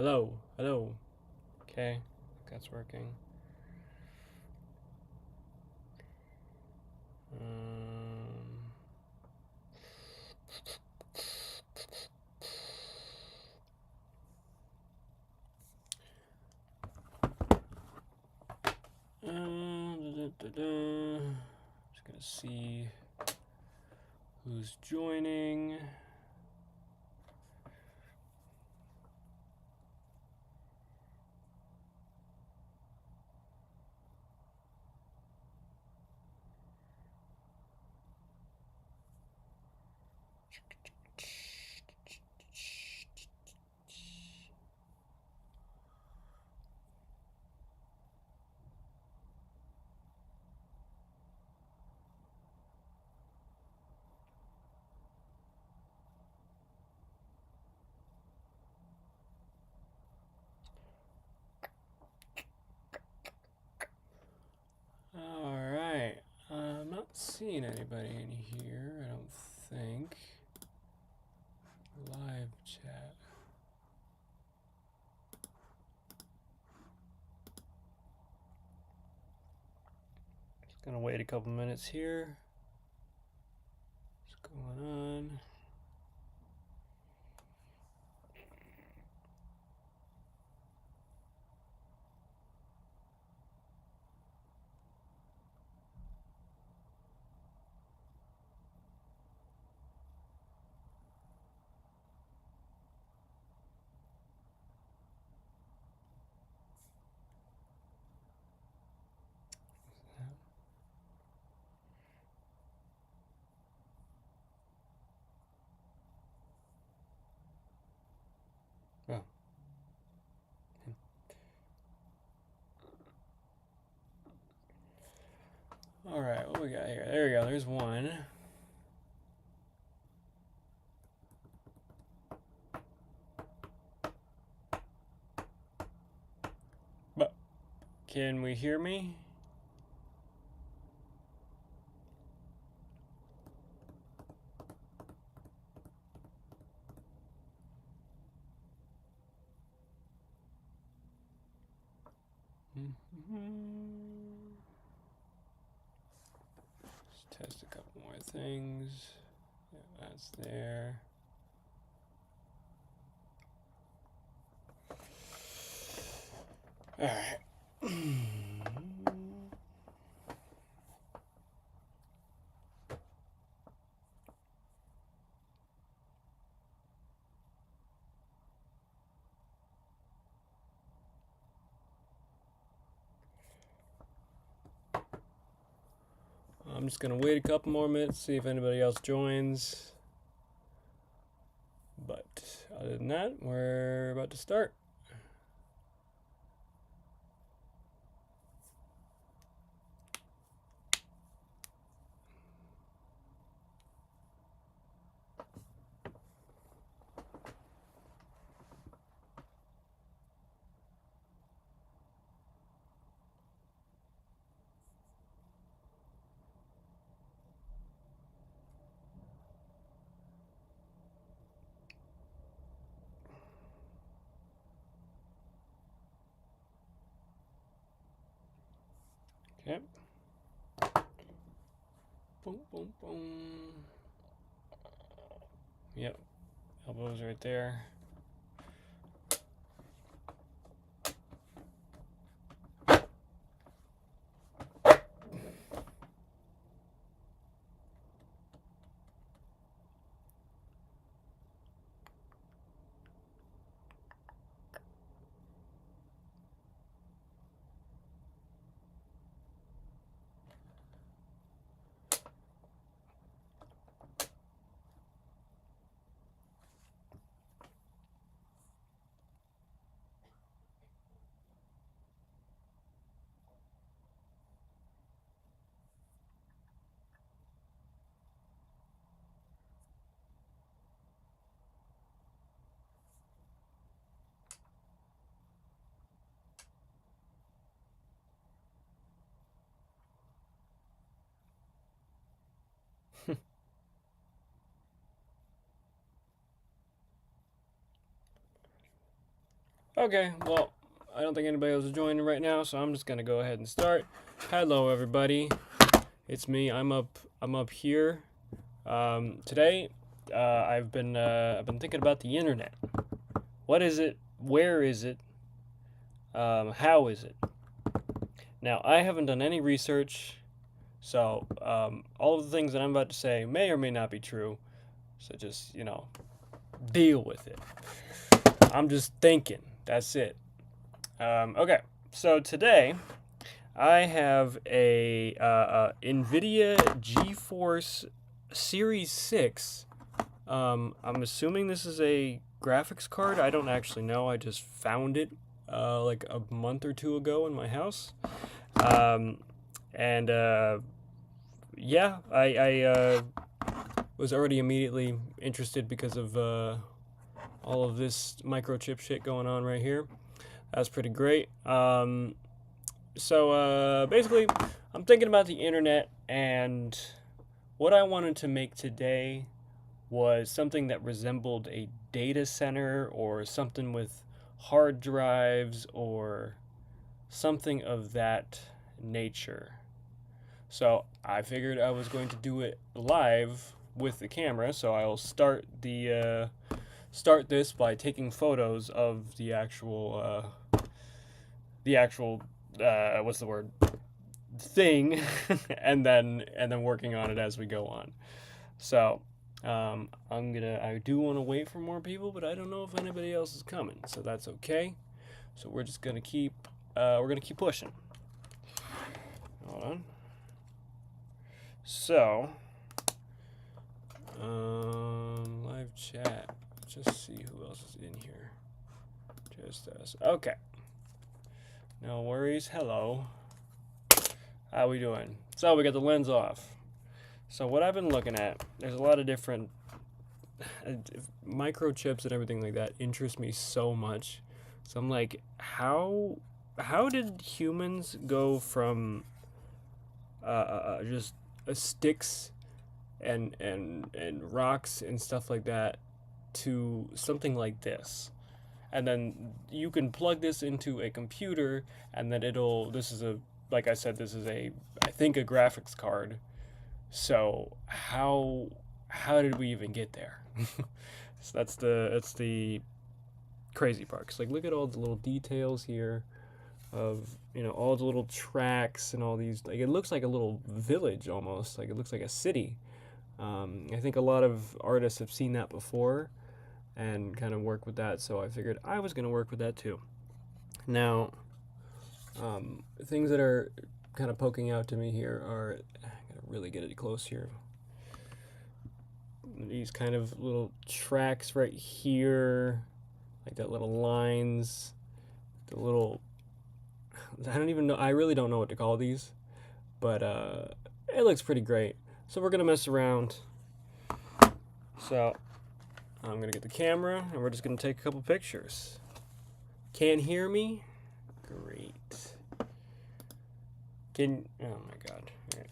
Hello, hello. Okay, that's working. Just gonna see who's joining. Alright, I'm not seeing anybody in here, I don't think. Live chat. Just gonna wait a couple minutes here. What's going on? Oh. Alright, what we got here? There we go, there's one. But can we hear me? Let's test a couple more things. Yeah, that's there. All right. I'm just gonna wait a couple more minutes, see if anybody else joins. But other than that, we're about to start. Okay. Boom, boom, boom. Yep. Elbows right there. Okay, well, I don't think anybody else is joining right now, so I'm just gonna go ahead and start. Hello, everybody. It's me. I'm up here. Today, I've been thinking about the internet. What is it? Where is it? How is it? Now, I haven't done any research, so all of the things that I'm about to say may or may not be true. So just deal with it. I'm just thinking. That's it. Okay, so today I have a NVIDIA GeForce Series 6. I'm assuming this is a graphics card. I don't actually know. I just found it like a month or two ago in my house. Yeah, I was already immediately interested because of all of this microchip shit going on right here. That's pretty great. Basically, I'm thinking about the internet, and what I wanted to make today was something that resembled a data center or something with hard drives or something of that nature. So I figured I was going to do it live with the camera, so I'll start this by taking photos of the actual what's the word, thing, and then working on it as we go on. So I do want to wait for more people, but I don't know if anybody else is coming, so that's okay. So we're just gonna keep pushing. Hold on. So live chat. Just see who else is in here. Just us. Okay. No worries. Hello. How we doing? So we got the lens off. So what I've been looking at, there's a lot of different microchips and everything like that interest me so much. So I'm like, how did humans go from just sticks and rocks and stuff like that to something like this? And then you can plug this into a computer, and then like I said, this is I think a graphics card. So how did we even get there? So that's the crazy part. 'Cause like, look at all the little details here of all the little tracks and all these. Like, it looks like a little village almost. Like, it looks like a city. I think a lot of artists have seen that before and kind of work with that, so I figured I was going to work with that too. Now, things that are kind of poking out to me here are, I gotta really get it close here, these kind of little tracks right here, like that little lines, the little, I don't even know, I really don't know what to call these, but it looks pretty great. So we're going to mess around. So I'm going to get the camera, and we're just going to take a couple pictures. Can't hear me? Great. Oh my god. All right.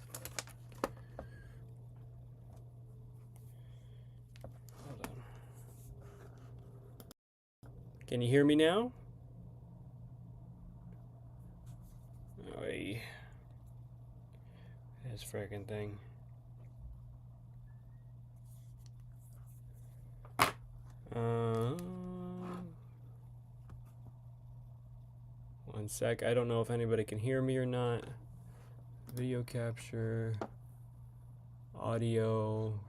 Hold on. Can you hear me now? Oy. This freaking thing. One sec. I don't know if anybody can hear me or not. Video capture. Audio.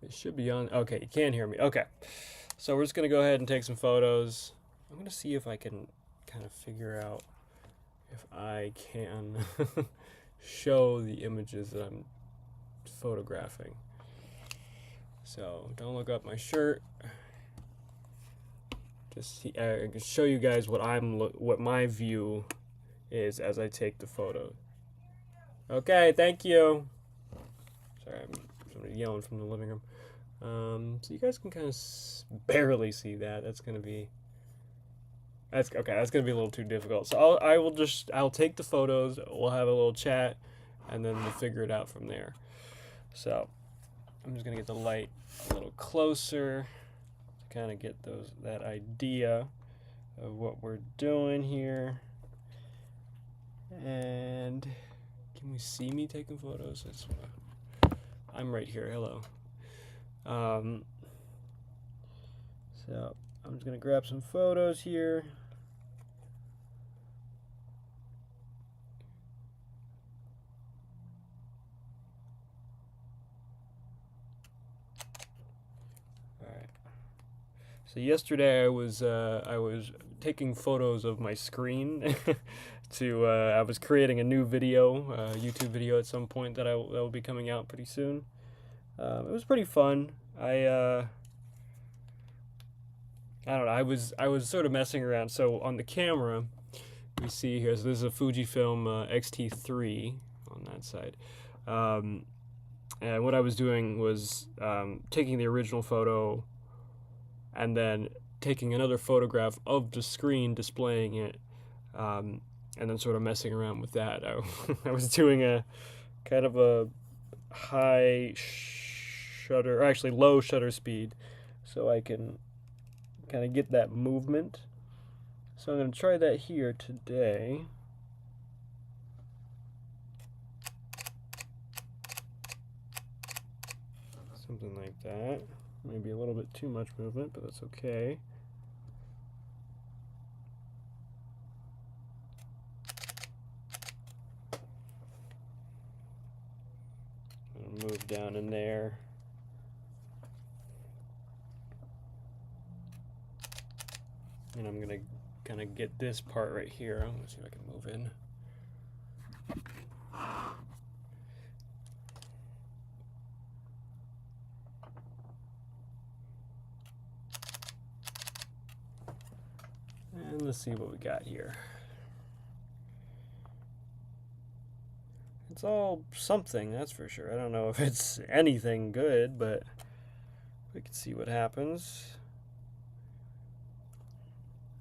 It should be on. Okay, you can hear me. Okay. So we're just going to go ahead and take some photos. I'm going to see if I can kind of figure out if I can show the images that I'm photographing. So don't look up my shirt. Just I can show you guys what my view is as I take the photo. Okay, thank you. Sorry, I'm yelling from the living room. So you guys can kind of barely see that. That's gonna be a little too difficult. So I'll take the photos. We'll have a little chat, and then we'll figure it out from there. So I'm just gonna get the light a little closer to kind of get that idea of what we're doing here. And can we see me taking photos? I'm right here. Hello. So I'm just gonna grab some photos here. All right. So yesterday I was taking photos of my screen. I was creating a new video, YouTube video at some point that will be coming out pretty soon. It was pretty fun. I don't know. I was sort of messing around. So on the camera, we see here. So this is a Fujifilm X-T3 on that side. And what I was doing was taking the original photo, and then taking another photograph of the screen, displaying it. And then sort of messing around with that. I was doing a kind of a high shutter, or actually low shutter speed, so I can kind of get that movement. So I'm going to try that here today. Something like that. Maybe a little bit too much movement, but that's okay. Move down in there. And I'm gonna kind of get this part right here. I'm gonna see if I can move in. And let's see what we got here. It's all something, that's for sure. I don't know if it's anything good, but we can see what happens.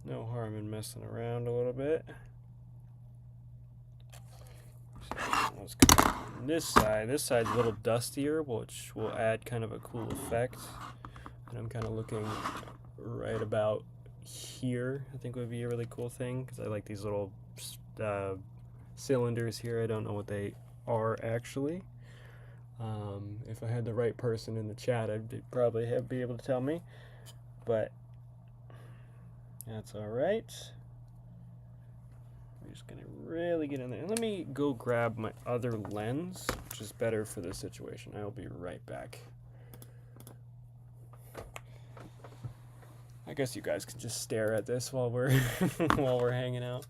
No harm in messing around a little bit. So let's go on this side. This side's a little dustier, which will add kind of a cool effect. And I'm kind of looking right about here. I think would be a really cool thing, because I like these little cylinders here. I don't know what they are actually. If I had the right person in the chat, I'd probably be able to tell me, but that's all right. I'm just gonna really get in there. And let me go grab my other lens, which is better for this situation. I'll be right back. I guess you guys can just stare at this while we're while we're hanging out.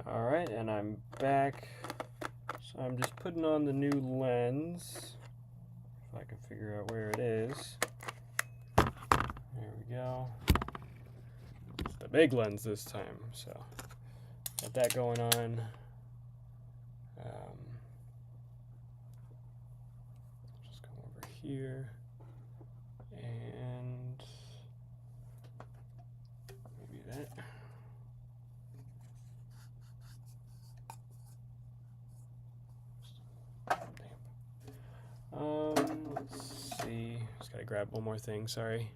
Alright, and I'm back. So I'm just putting on the new lens. If I can figure out where it is. There we go. It's the big lens this time, so got that going on. Just come over here and maybe that. Let's see. Just gotta grab one more thing, sorry.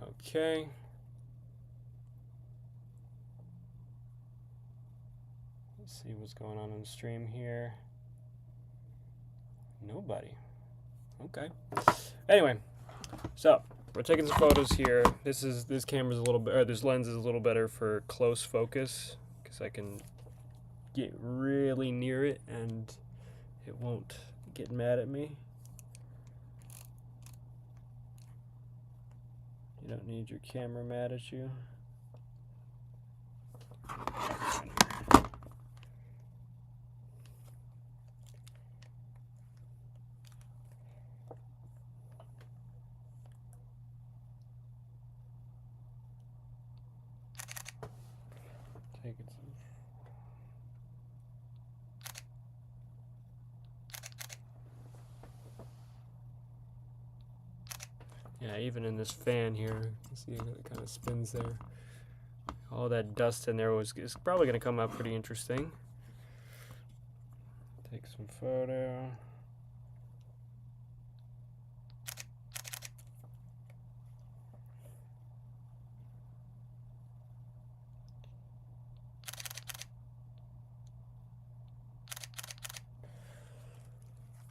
Okay. Let's see what's going on the stream here. Nobody. Okay. Anyway, so we're taking some photos here. This camera's a little bit, or this lens is a little better for close focus, because I can get really near it and it won't get mad at me. You don't need your camera mad at you. Take it. Yeah, even in this fan here, you see it kind of spins there. All that dust in there is probably going to come out pretty interesting. Take some photo.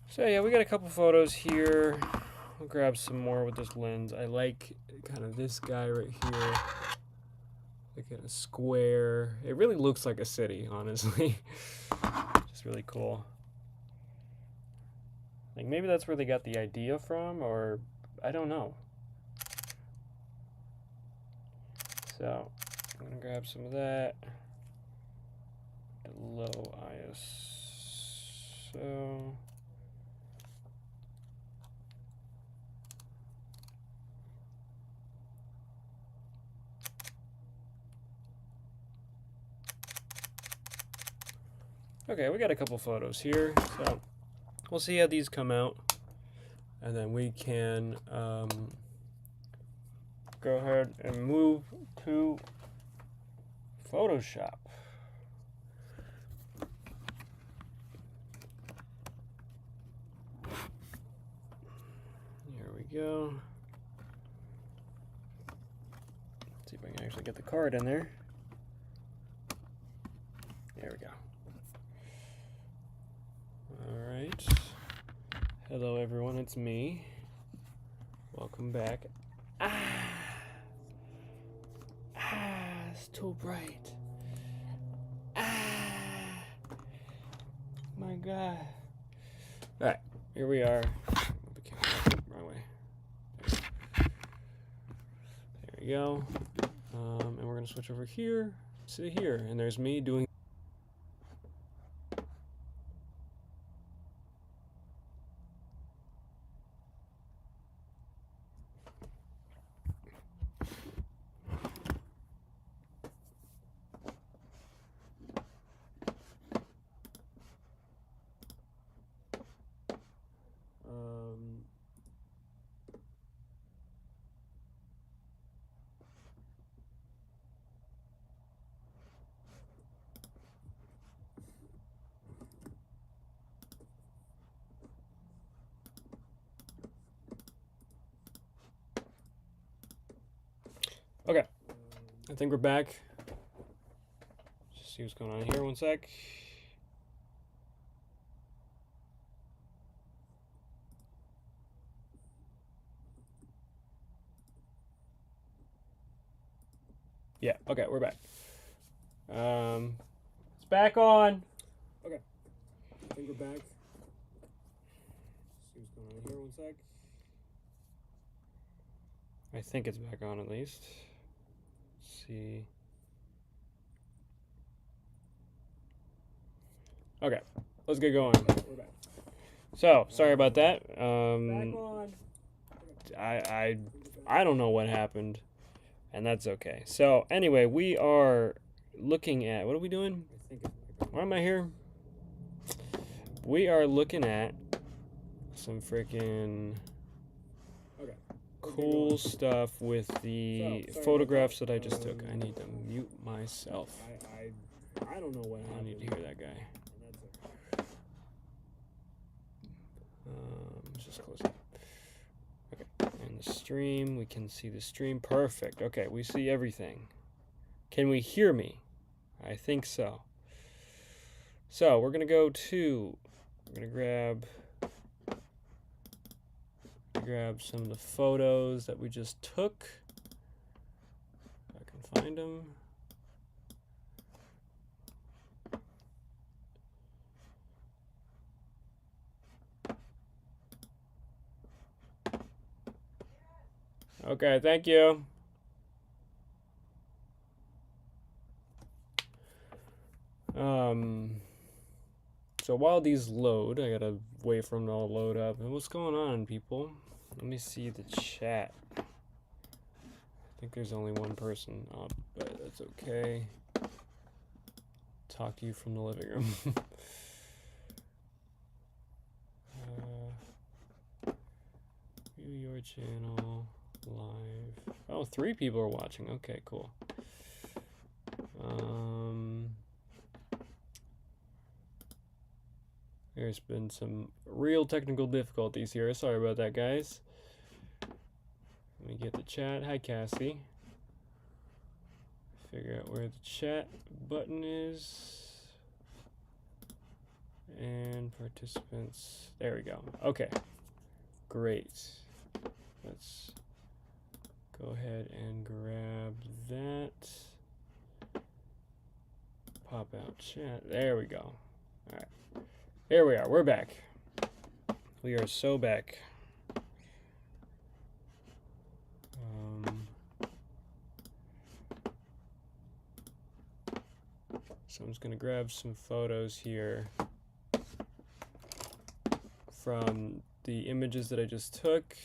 So yeah, we got a couple photos here. We'll grab some more with this lens. I like kind of this guy right here. Like in a square. It really looks like a city, honestly. Just really cool. Like maybe that's where they got the idea from, or I don't know. So I'm gonna grab some of that. Low ISO. Okay, we got a couple photos here, so we'll see how these come out, and then we can go ahead and move to Photoshop. Here we go. Let's see if I can actually get the card in there. There we go. Alright. Hello everyone, it's me. Welcome back. It's too bright. My God. Alright, here we are. Wrong way. There we go. And we're gonna switch over here. See here, and there's me doing. Okay, I think we're back. Just see what's going on here. One sec. Yeah, okay, we're back. It's back on. Okay, I think we're back. See what's going on here. One sec. I think it's back on at least. Let's see. Okay, let's get going. We're back. So, sorry about that. Back on. I don't know what happened, and that's okay. So, anyway, we are looking at, what are we doing? Why am I here? We are looking at some freaking cool stuff with the photographs that I just took. I need to mute myself. I don't know what happened. I need to hear that guy. Let's just close it. Okay, and the stream, we can see the stream. Perfect. Okay, we see everything. Can we hear me? I think so. So we're gonna go to, we're gonna grab some of the photos that we just took. If I can find them. Okay, thank you. So while these load, I gotta wait for them to all load up. And what's going on, people? Let me see the chat. I think there's only one person up, but that's okay. Talk to you from the living room. View your channel live. Oh, 3 people are watching. Okay, cool. There's been some real technical difficulties here. Sorry about that, guys. Let me get the chat. Hi, Cassie. Figure out where the chat button is. And participants. There we go. Okay. Great. Let's go ahead and grab that. Pop out chat. There we go. All right. Here we are. We're back. We are so back. So I'm just going to grab some photos here from the images that I just took.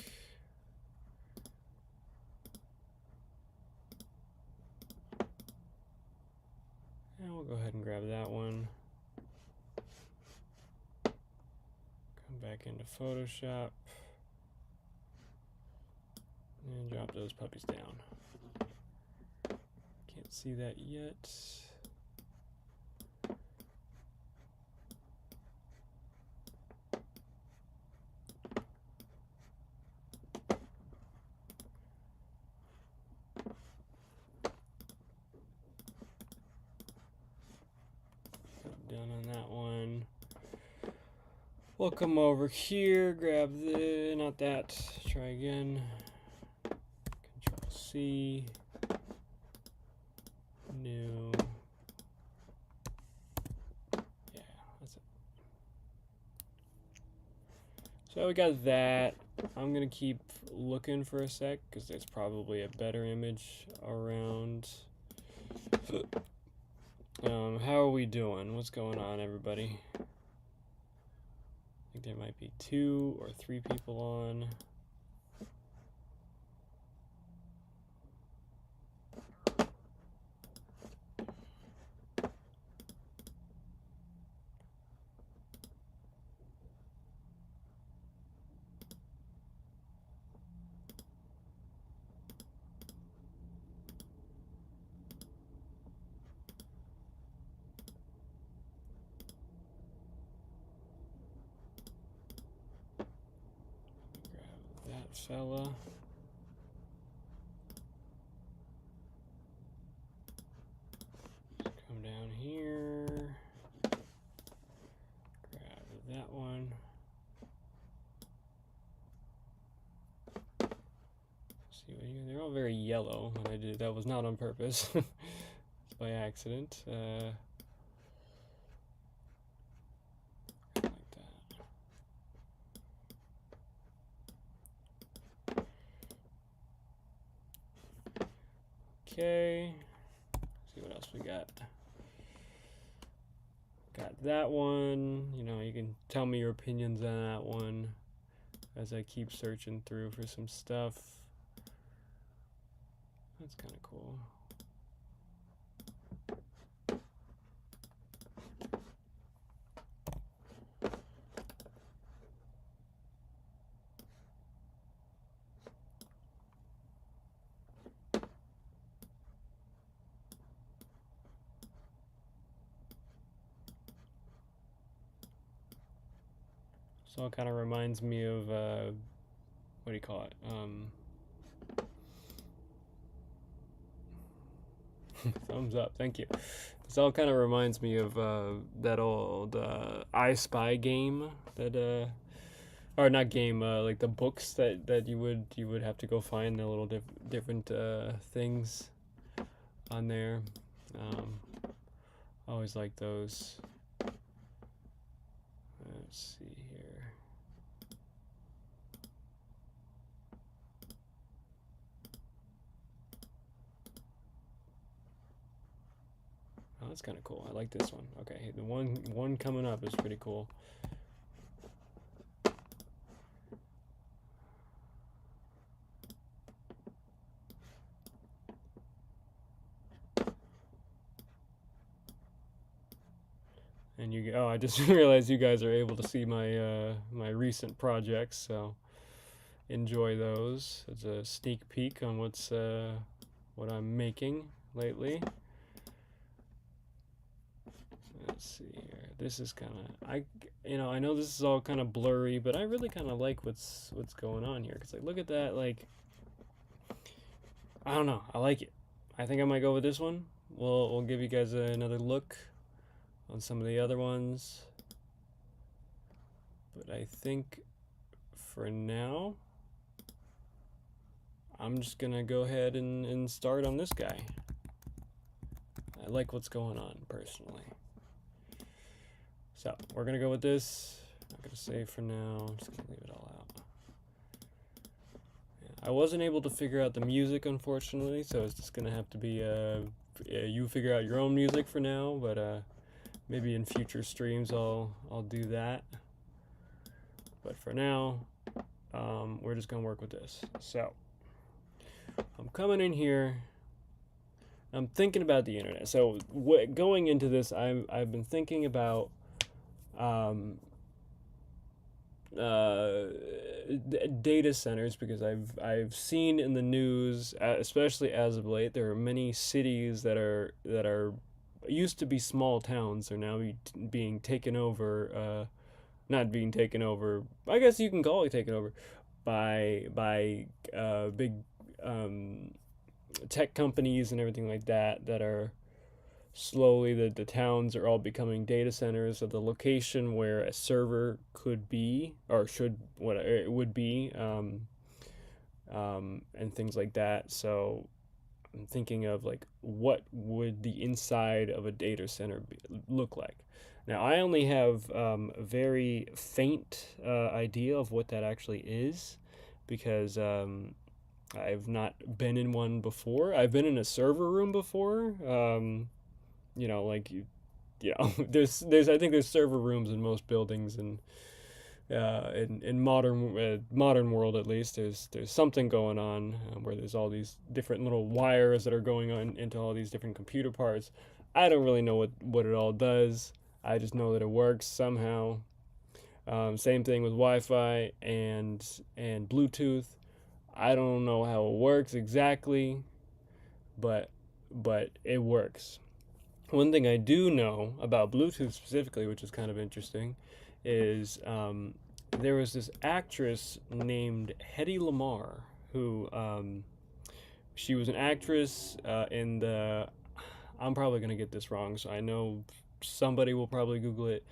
And we'll go ahead and grab that one. Come back into Photoshop. And drop those puppies down. Can't see that yet. Done on that one. We'll come over here, grab the, not that, try again. Control C, new. Yeah, that's it. So we got that. I'm gonna keep looking for a sec because there's probably a better image around. How are we doing? What's going on, everybody? I think there might be 2 or 3 people on. Fella. Just come down here. Grab that one. See what you, they're all very yellow, and I did that was not on purpose. It's by accident. Like that. Okay. See what else we got. Got that one. You know, you can tell me your opinions on that one as I keep searching through for some stuff. That's kind of cool. So it kind of reminds me of, what do you call it? Thumbs up, thank you. This all kind of reminds me of that old I Spy game that, or not game, like the books that you would have to go find the little different things on there. I always like those. Let's see here. That's kind of cool. I like this one. Okay, the one coming up is pretty cool. And I just realized you guys are able to see my my recent projects, so enjoy those. It's a sneak peek on what I'm making lately. Let's see here. This is kind of I know this is all kind of blurry, but I really kind of like what's going on here. Cause like look at that, like I don't know, I like it. I think I might go with this one. We'll give you guys another look on some of the other ones, but I think for now I'm just gonna go ahead and start on this guy. I like what's going on personally. So we're gonna go with this. I'm not gonna save for now. I'm just gonna leave it all out. Yeah, I wasn't able to figure out the music, unfortunately, so it's just gonna have to be you figure out your own music for now. But maybe in future streams I'll do that. But for now, we're just gonna work with this. So I'm coming in here. I'm thinking about the internet. So going into this, I've been thinking about data centers, because I've seen in the news, especially as of late, there are many cities that are used to be small towns are now being taken over. Not being taken over. I guess you can call it taken over by big tech companies and everything like that are slowly the towns are all becoming data centers of the location where a server could be or should what it would be, and things like that. So I'm thinking of like what would the inside of a data center look like. Now I only have a very faint idea of what that actually is, because I've not been in one before. I've been in a server room before. Like there's I think there's server rooms in most buildings, and in modern world at least, there's something going on where there's all these different little wires that are going on into all these different computer parts. I don't really know what it all does. I just know that it works somehow. Same thing with Wi-Fi and Bluetooth. I don't know how it works exactly, but it works. One thing I do know about Bluetooth specifically, which is kind of interesting, is there was this actress named Hedy Lamarr who she was an actress in the. I'm probably gonna get this wrong, so I know somebody will probably Google it.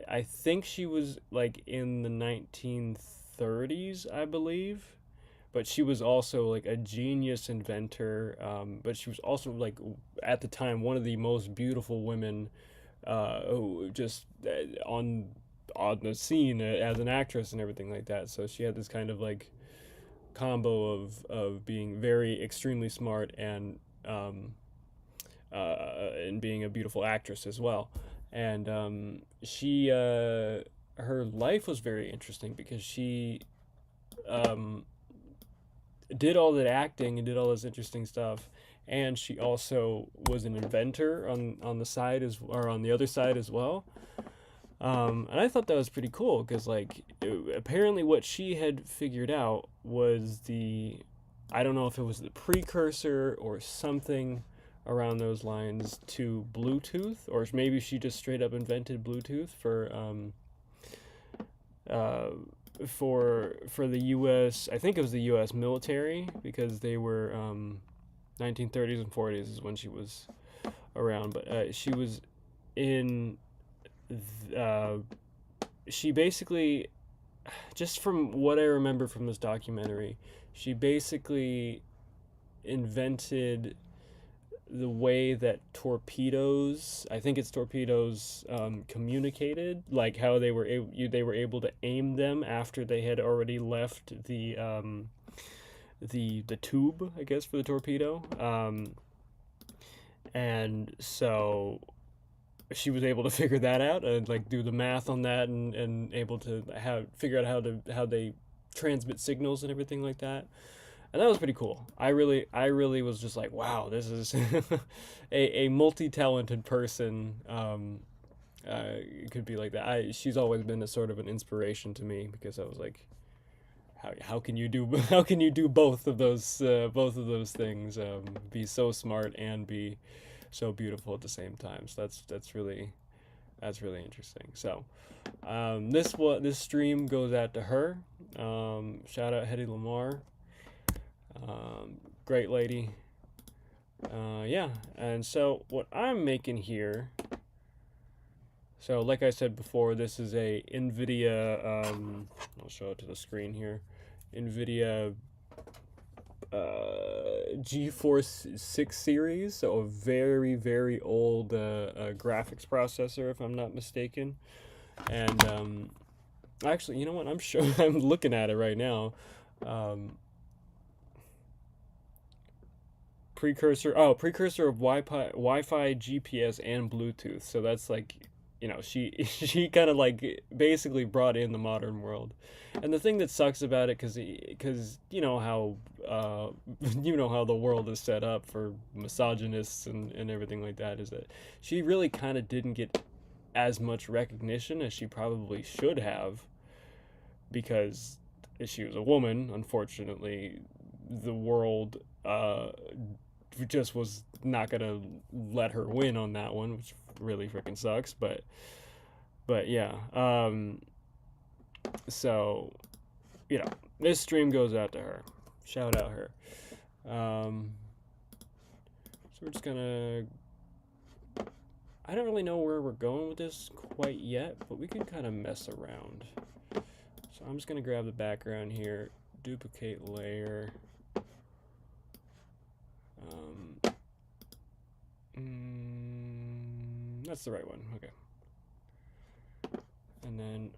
I think she was like in the 1930s, I believe. But she was also like a genius inventor. But she was also like at the time one of the most beautiful women, just on the scene as an actress and everything like that. So she had this kind of like combo of being very extremely smart and being a beautiful actress as well. And she her life was very interesting because she did all that acting and did all this interesting stuff, and she also was an inventor on the side or on the other side as well. And I thought that was pretty cool because apparently what she had figured out was I don't know if it was the precursor or something around those lines to Bluetooth, or maybe she just straight up invented Bluetooth for the U.S. I think it was the U.S. military, because they were 1930s and 40s is when she was around. But she was in. She basically, just from what I remember from this documentary, she basically invented the way that torpedoes, I think it's torpedoes, communicated, like how they were able to aim them after they had already left the tube, I guess, for the torpedo. And so she was able to figure that out and like do the math on that, and able to figure out how they transmit signals and everything like that. And that was pretty cool. I really was just like, wow, this is a multi-talented person. Could be like that. She's always been a sort of an inspiration to me, because I was like, how can you do how can you do both of those things? Be so smart and be so beautiful at the same time. So that's really interesting. So this stream goes out to her. Shout out Hedy Lamar. Great lady. Yeah, and so what I'm making here. So like I said before, this is a NVIDIA. I'll show it to the screen here. NVIDIA GeForce 6 series, so a very, very old graphics processor, if I'm not mistaken. And actually, you know what? I'm sure I'm looking at it right now. Precursor of Wi-Fi, GPS, and Bluetooth. So that's like, she kind of like basically brought in the modern world. And the thing that sucks about it, because how the world is set up for misogynists and everything like that, is that she really kind of didn't get as much recognition as she probably should have, because she was a woman. Unfortunately, the world just was not gonna let her win on that one, which really freaking sucks. But yeah. So this stream goes out to her. Shout out her. So we're just gonna. I don't really know where we're going with this quite yet, but we can kind of mess around. So I'm just gonna grab the background here, duplicate layer. That's the right one. Okay. And then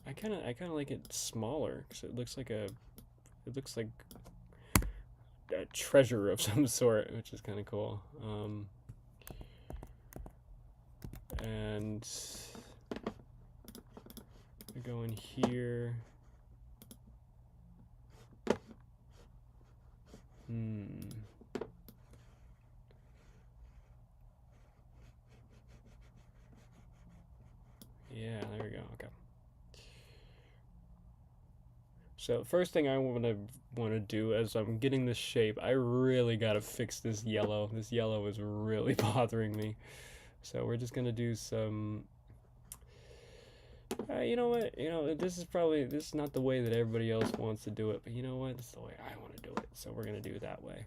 I kind of like it smaller, because it looks like a treasure of some sort, which is kind of cool. And we go in here. Yeah, there we go. Okay. So first thing I want to do, as I'm getting this shape, I really got to fix this yellow. This yellow is really bothering me. So we're just gonna do some. You know what? This is not the way that everybody else wants to do it, but you know what? This is the way I want to do it. So we're gonna do it that way.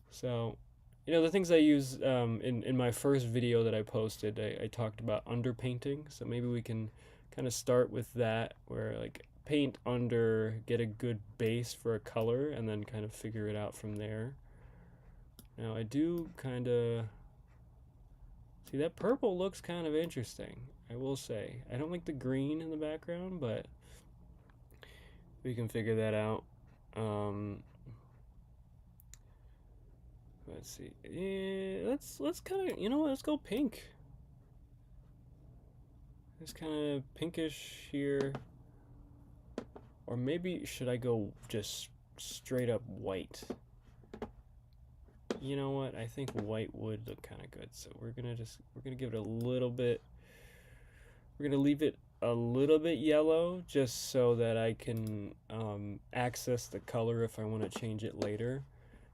So, the things I use in my first video that I posted, I talked about underpainting. So maybe we can kind of start with that, where like paint under, get a good base for a color, and then kind of figure it out from there. Now I do kind of see that purple looks kind of interesting, I will say. I don't like the green in the background, but we can figure that out. Let's see. Yeah, let's kind of, let's go pink. It's kind of pinkish here. Or maybe should I go just straight up white? You know what? I think white would look kind of good. So we're gonna give it a little bit. We're gonna leave it a little bit yellow, just so that I can access the color if I want to change it later.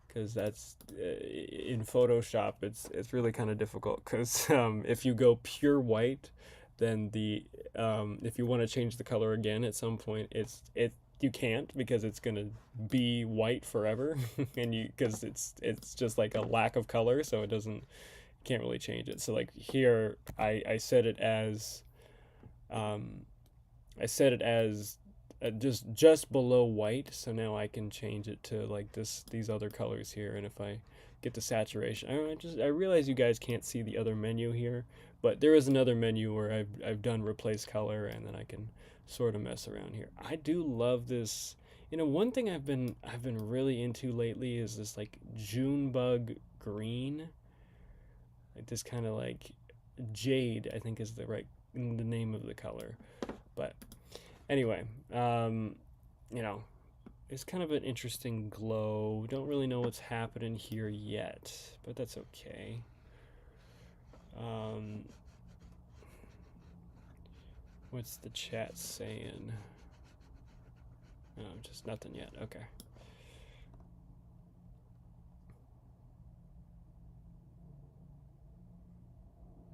Because that's in Photoshop, it's really kind of difficult. Because if you go pure white, then if you want to change the color again at some point, you can't, because it's gonna be white forever, and because it's just like a lack of color, so can't really change it. So like here, I set it as just below white, so now I can change it to like these other colors here. And if I get to saturation, I realize you guys can't see the other menu here, but there is another menu where I've done replace color, and then I can sort of mess around here. I do love this You know, one thing I've been really into lately is this like Junebug green, like this kind of like jade, I think is the name of the color. But anyway, you know, it's kind of an interesting glow. We don't really know what's happening here yet, but that's okay. Um, what's the chat saying? No, just nothing yet. Okay.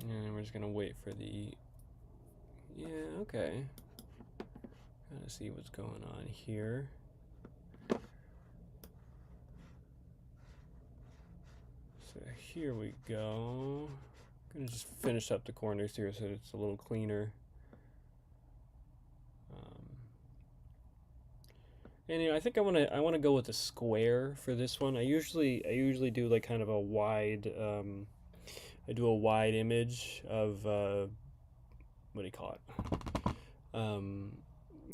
And we're just gonna wait for the. Yeah, okay. Gotta see what's going on here. So here we go. I'm gonna just finish up the corners here so it's a little cleaner. And you know, I think I wanna go with a square for this one. I usually do like kind of a wide I do a wide image of what do you call it?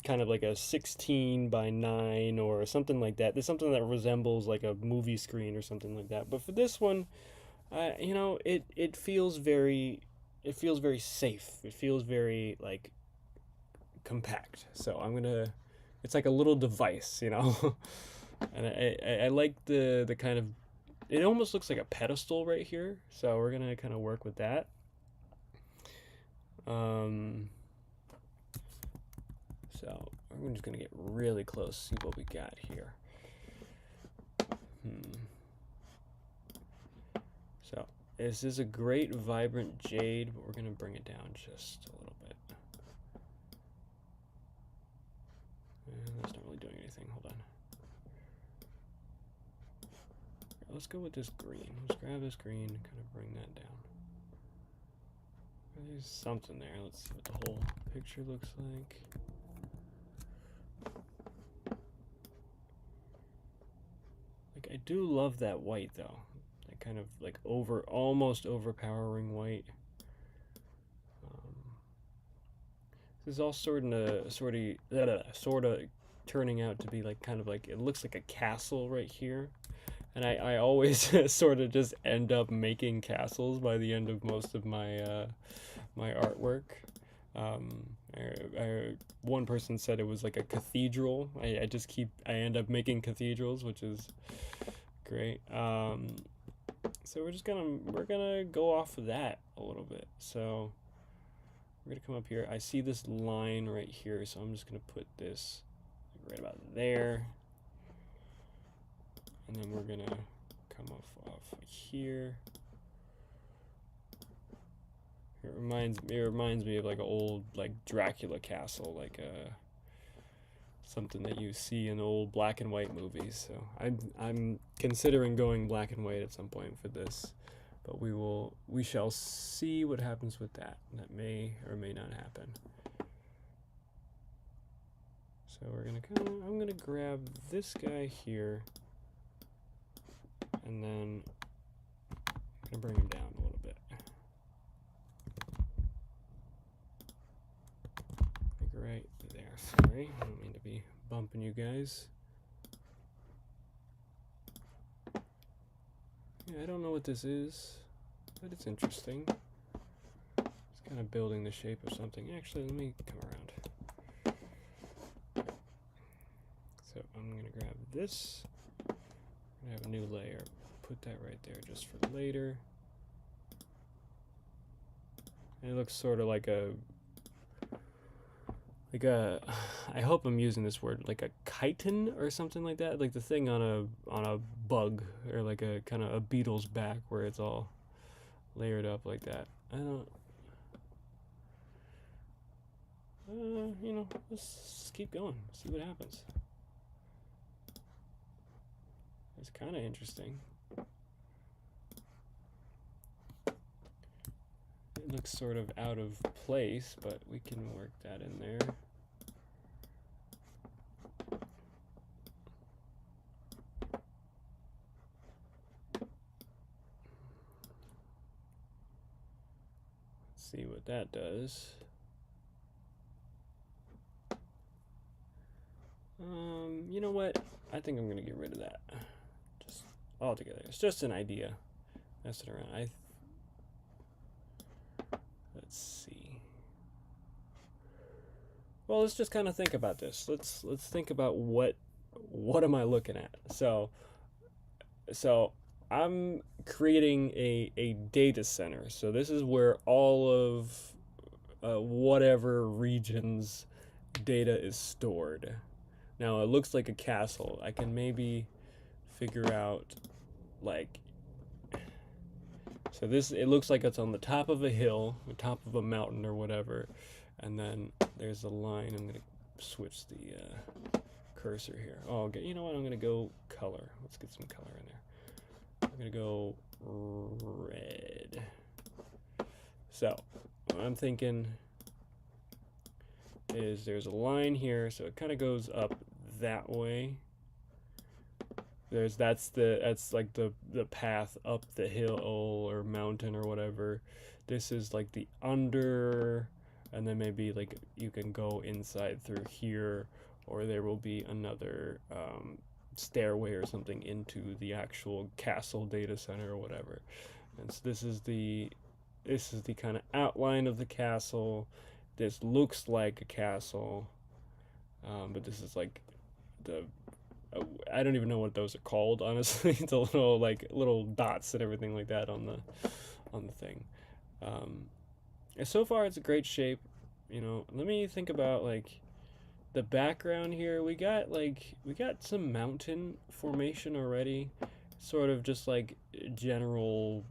Kind of like a 16 by 9 or something like that. There's something that resembles like a movie screen or something like that. But for this one, you know, it feels very safe. It feels very like compact. So I'm gonna, it's like a little device, you know, and I like the kind of, it almost looks like a pedestal right here. So we're gonna kind of work with that. Um, so we're just gonna get really close, see what we got here. So this is a great vibrant jade, but we're gonna bring it down just a little bit. And that's not really doing anything. Hold on. Let's go with this green. Let's grab this green and kind of bring that down. There's something there. Let's see what the whole picture looks like. Like, I do love that white though. That kind of like almost overpowering white. This is all sort of turning out to be like kind of like, it looks like a castle right here. And I always sort of just end up making castles by the end of most of my my artwork. One person said it was like a cathedral. I end up making cathedrals, which is great. So we're gonna go off of that a little bit. So we're gonna come up here. I see this line right here, so I'm just gonna put this right about there, and then we're gonna come off here. It reminds me of like an old like Dracula castle, like something that you see in old black and white movies. So I'm considering going black and white at some point for this, but we shall see what happens with that. That may or may not happen. So I'm gonna grab this guy here, and then I'm gonna bring him down a little bit. Like right there. Sorry, I don't mean to be bumping you guys. Yeah, I don't know what this is, but it's interesting. It's kind of building the shape of something. Actually, let me come around. So I'm gonna grab this. I'm gonna have a new layer. Put that right there just for later. And it looks sort of like a, I hope I'm using this word, like a chitin or something like that, like the thing on a bug, or like a kind of a beetle's back where it's all layered up like that. I don't, you know, let's keep going, see what happens. It's kind of interesting. It looks sort of out of place, but we can work that in there. Let's see what that does. You know what? I think I'm gonna get rid of that. Just altogether. It's just an idea. Messing around. Let's see. Well, let's just kind of think about this. Let's think about what am I looking at? So I'm creating a data center. So this is where all of whatever region's data is stored. Now it looks like a castle. I can maybe figure out like, so this, it looks like it's on the top of a hill, the top of a mountain or whatever, and then there's a line. I'm gonna switch the cursor here. Oh, okay. You know what? I'm gonna go color. Let's get some color in there. I'm gonna go red. So what I'm thinking is there's a line here, so it kind of goes up that way. That's like the path up the hill or mountain or whatever. This is like the under, and then maybe like you can go inside through here, or there will be another stairway or something into the actual castle data center or whatever. And so this is the kind of outline of the castle. This looks like a castle, but this is like the I don't even know what those are called, honestly. The little dots and everything like that on the thing. And so far it's a great shape. You know, let me think about like the background here. We got some mountain formation already, sort of just like general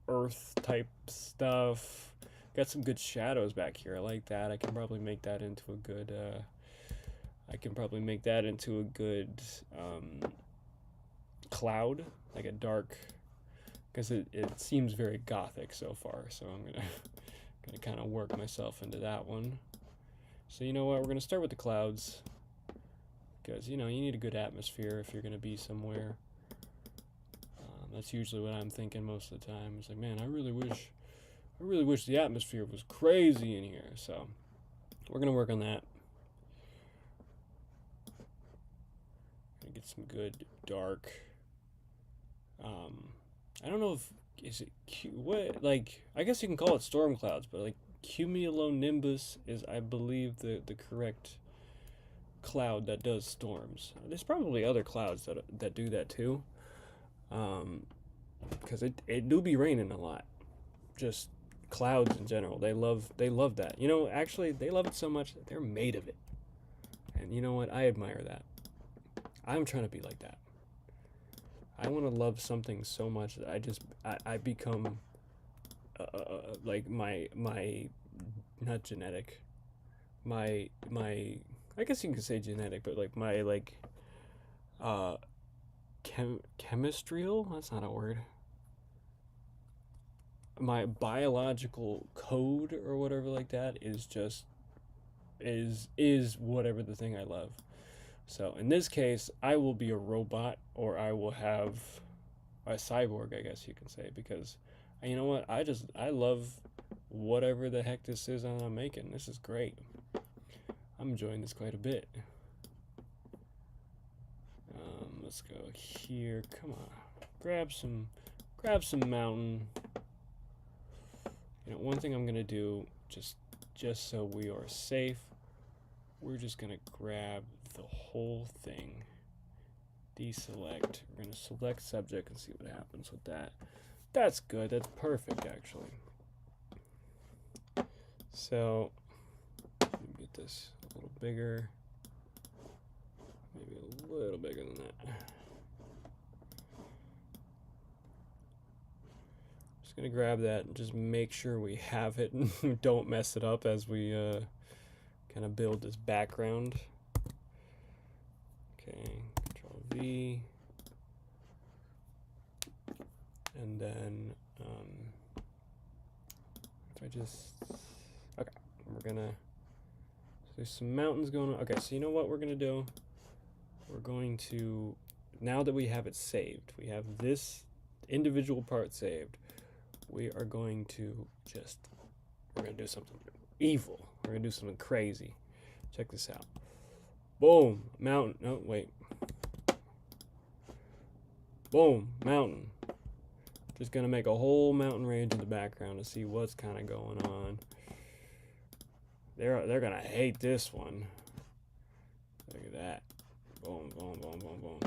earth type stuff. Got some good shadows back here. I like that. I can probably make that into a good cloud, like a dark, because it seems very gothic so far. So I'm gonna kind of work myself into that one. So you know what? We're gonna start with the clouds, because you need a good atmosphere if you're gonna be somewhere. That's usually what I'm thinking most of the time. It's like, man, I really wish the atmosphere was crazy in here. So we're gonna work on that. Gonna get some good dark. I don't know if I guess you can call it storm clouds, but like cumulonimbus is, I believe, the correct cloud that does storms. There's probably other clouds that do that too. Because it do be raining a lot. Just clouds in general. They love that. Actually they love it so much that they're made of it. And you know what? I admire that. I'm trying to be like that. I want to love something so much that I become like my not genetic, my I guess you can say genetic, but like my chemistrial, that's not a word, my biological code or whatever like that is whatever the thing I love. So in this case, I will be a robot, or I will have a cyborg, I guess you can say, because you know what? I love whatever the heck this is I'm making. This is great. I'm enjoying this quite a bit. Let's go here. Come on, grab some mountain. One thing I'm gonna do, just so we are safe, we're just gonna grab the whole thing, deselect. We're gonna select subject and see what happens with that. That's good. That's perfect, actually. So let me get this a little bigger, maybe a little bigger than that. Just gonna grab that and just make sure we have it and don't mess it up as we kind of build this background. Okay, Control V, and then if I just, okay, there's some mountains going on. Okay, so you know what we're gonna do? We're going to, now that we have it saved, we have this individual part saved, we are going to we're gonna do something evil. We're gonna do something crazy. Check this out. Boom, mountain. No, wait. Boom, mountain. Just gonna make a whole mountain range in the background to see what's kind of going on. They're gonna hate this one. Look at that. Boom, boom, boom, boom, boom.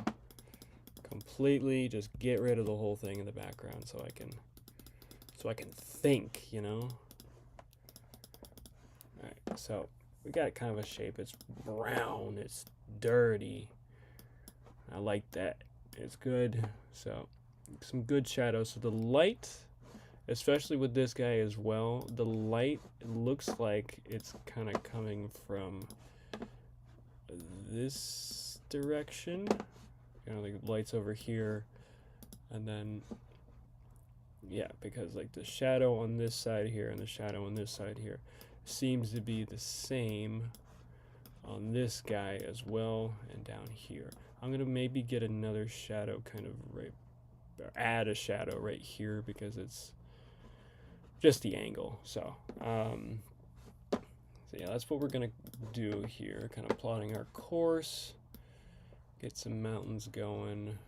Completely just get rid of the whole thing in the background so I can think, you know. All right, so we got kind of a shape. It's brown. It's dirty. I like that. It's good. So some good shadows. So the light, especially with this guy as well, the light looks like it's kind of coming from this direction. You know, the light's over here, and then yeah, because like the shadow on this side here and the shadow on this side here seems to be the same on this guy as well, and down here. I'm gonna maybe get another shadow kind of right, or add a shadow right here because it's just the angle. So yeah, that's what we're gonna do here, kind of plotting our course, get some mountains going,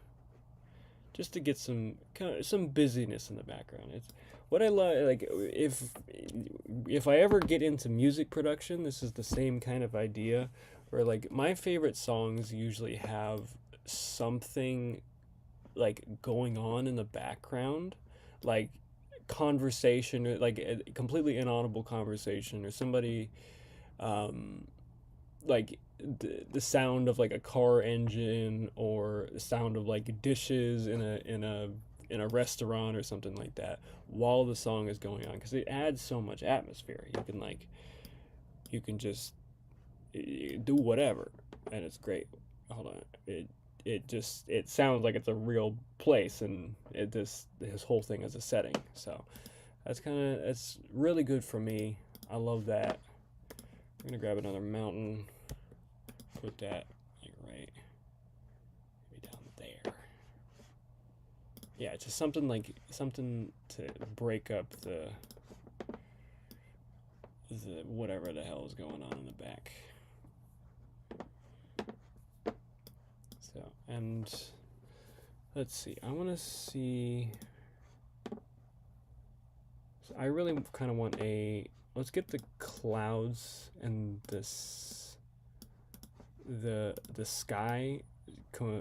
just to get some kind of some busyness in the background. It's what I like if I ever get into music production, this is the same kind of idea where like my favorite songs usually have something like going on in the background, like conversation, or like a completely inaudible conversation, or somebody like the sound of like a car engine, or the sound of like dishes in a restaurant or something like that while the song is going on, because it adds so much atmosphere. You can just do whatever and it's great. Hold on, it sounds like it's a real place, and this whole thing is a setting. So that's really good for me. I love that. I'm gonna grab another mountain, put that like right maybe down there. Yeah, just something to break up the whatever the hell is going on in the back. So, and let's see, I want to see, so I really kind of want let's get the clouds and the sky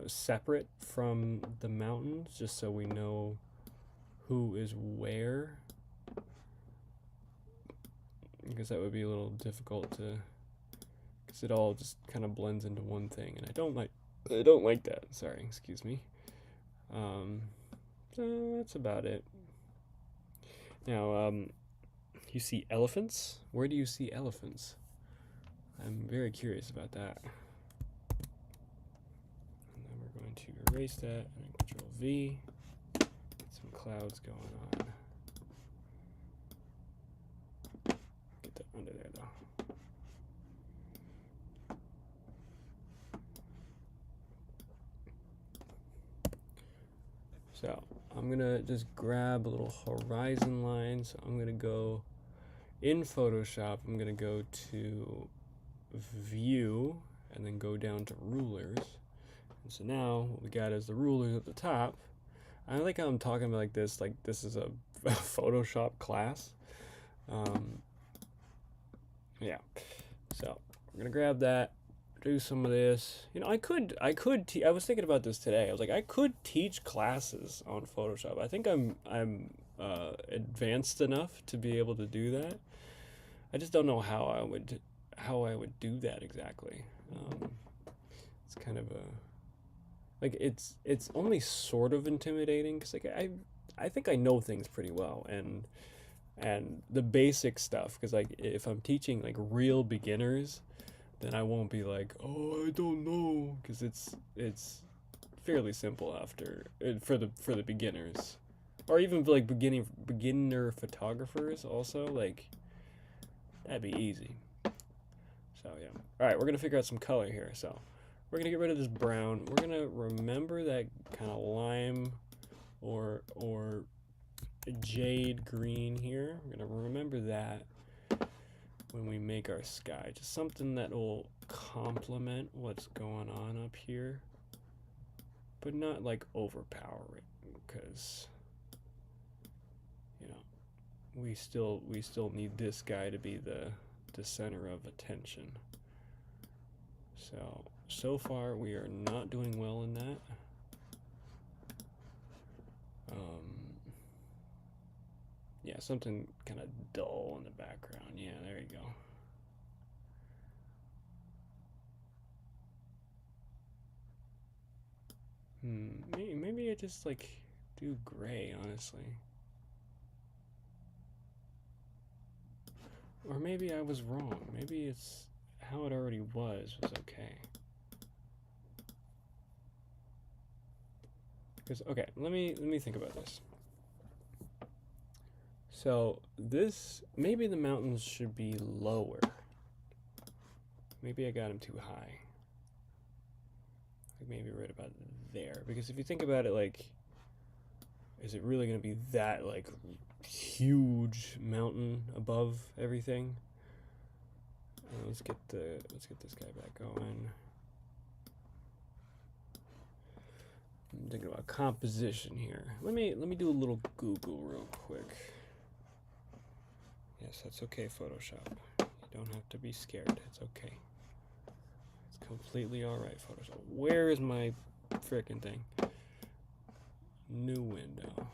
separate from the mountains, just so we know who is where, because that would be a little difficult to, because it all just kind of blends into one thing, and I don't like that. Sorry, excuse me. So that's about it. Now, you see elephants? Where do you see elephants? I'm very curious about that. And then we're going to erase that and Control V. Get some clouds going on. Get that under there though. So I'm gonna just grab a little horizon line. So I'm gonna go in Photoshop, I'm gonna go to View and then go down to Rulers. And so now what we got is the rulers at the top. I like how I'm talking about like this is a Photoshop class. Yeah, so we're gonna grab that, do some of this. You know, I was thinking about this today. I was like, I could teach classes on Photoshop. I think I'm advanced enough to be able to do that. I just don't know how I would do that exactly. It's kind of like it's only sort of intimidating, because like I think I know things pretty well, and the basic stuff, because like if I'm teaching like real beginners, then I won't be like, oh, I don't know, because it's fairly simple after for the beginners, or even for like beginner photographers also, like that'd be easy. So yeah, all right, we're gonna figure out some color here. So we're gonna get rid of this brown. We're gonna remember that kind of lime or jade green here. We're gonna remember that. when we make our sky. Just something that will complement what's going on up here, but not like overpower it, because you know we still need this guy to be the center of attention. So far we are not doing well in that. Yeah, something kind of dull in the background. Yeah, there you go. Maybe I just like do gray, honestly. Or maybe I was wrong. Maybe it's how it already was okay. Because okay, let me think about this. So this, maybe the mountains should be lower. Maybe I got them too high. Like maybe right about there. Because if you think about it, like, is it really going to be that like huge mountain above everything? Let's get this guy back going. I'm thinking about composition here. Let me do a little Google real quick. Yes, that's okay, Photoshop. You don't have to be scared. It's okay. It's completely all right, Photoshop. Where is my frickin' thing? New window.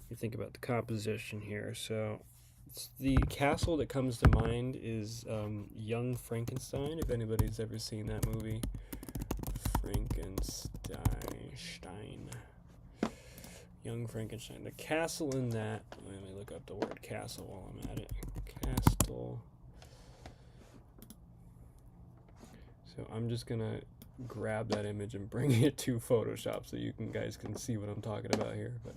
You think about the composition here. So the castle that comes to mind is Young Frankenstein, if anybody's ever seen that movie. Young Frankenstein. The castle in that, let me look up the word castle while I'm at it. Castle. So I'm just gonna grab that image and bring it to Photoshop so you guys can see what I'm talking about here. But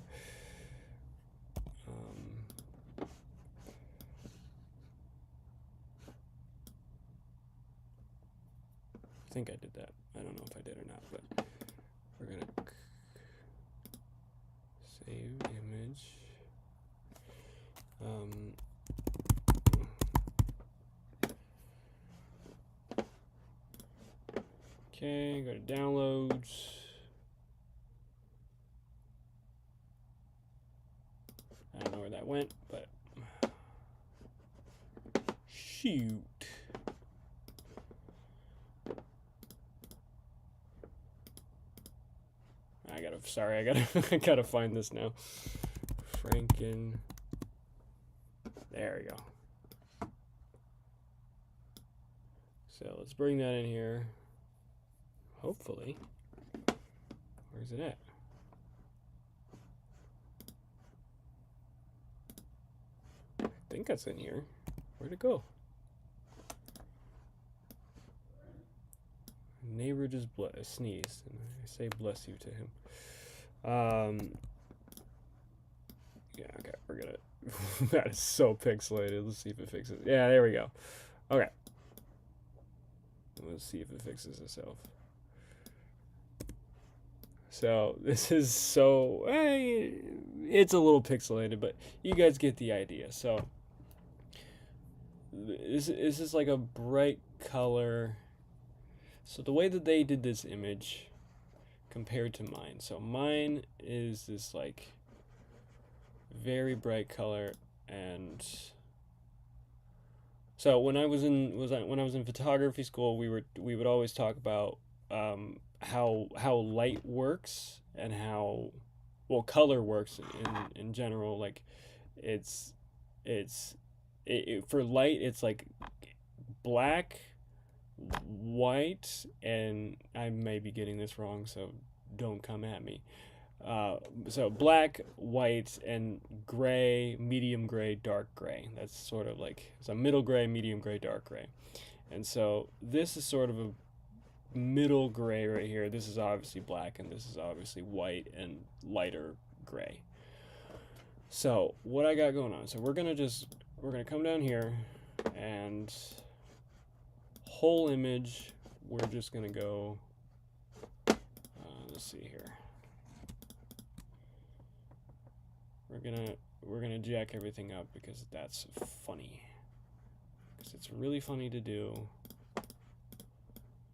I think I did that. I don't know if I did or not, but we're gonna save image. Okay, go to downloads. I don't know where that went, but shoot. I gotta find this now. There we go. So let's bring that in here. Hopefully. Where's it at? I think that's in here. Where'd it go? Neighbor just sneezed, and I say bless you to him. Yeah, okay, we're gonna. That is so pixelated. Let's see if it fixes. Yeah, there we go. Okay. Let's see if it fixes itself. So this is so. It's a little pixelated, but you guys get the idea. So this is like a bright color. So the way that they did this image compared to mine. So mine is this like very bright color, and so when I was in photography school, we would always talk about how light works and how color works in general. Like for light, it's like black, white, and I may be getting this wrong, so don't come at me. So black, white, and gray, medium gray, dark gray. That's sort of like, it's a middle gray, medium gray, dark gray. And so this is sort of a middle gray right here. This is obviously black, and this is obviously white and lighter gray. So what I got going on, so we're gonna come down here, and whole image, we're just gonna go, let's see here. We're gonna jack everything up because that's funny. because it's really funny to do,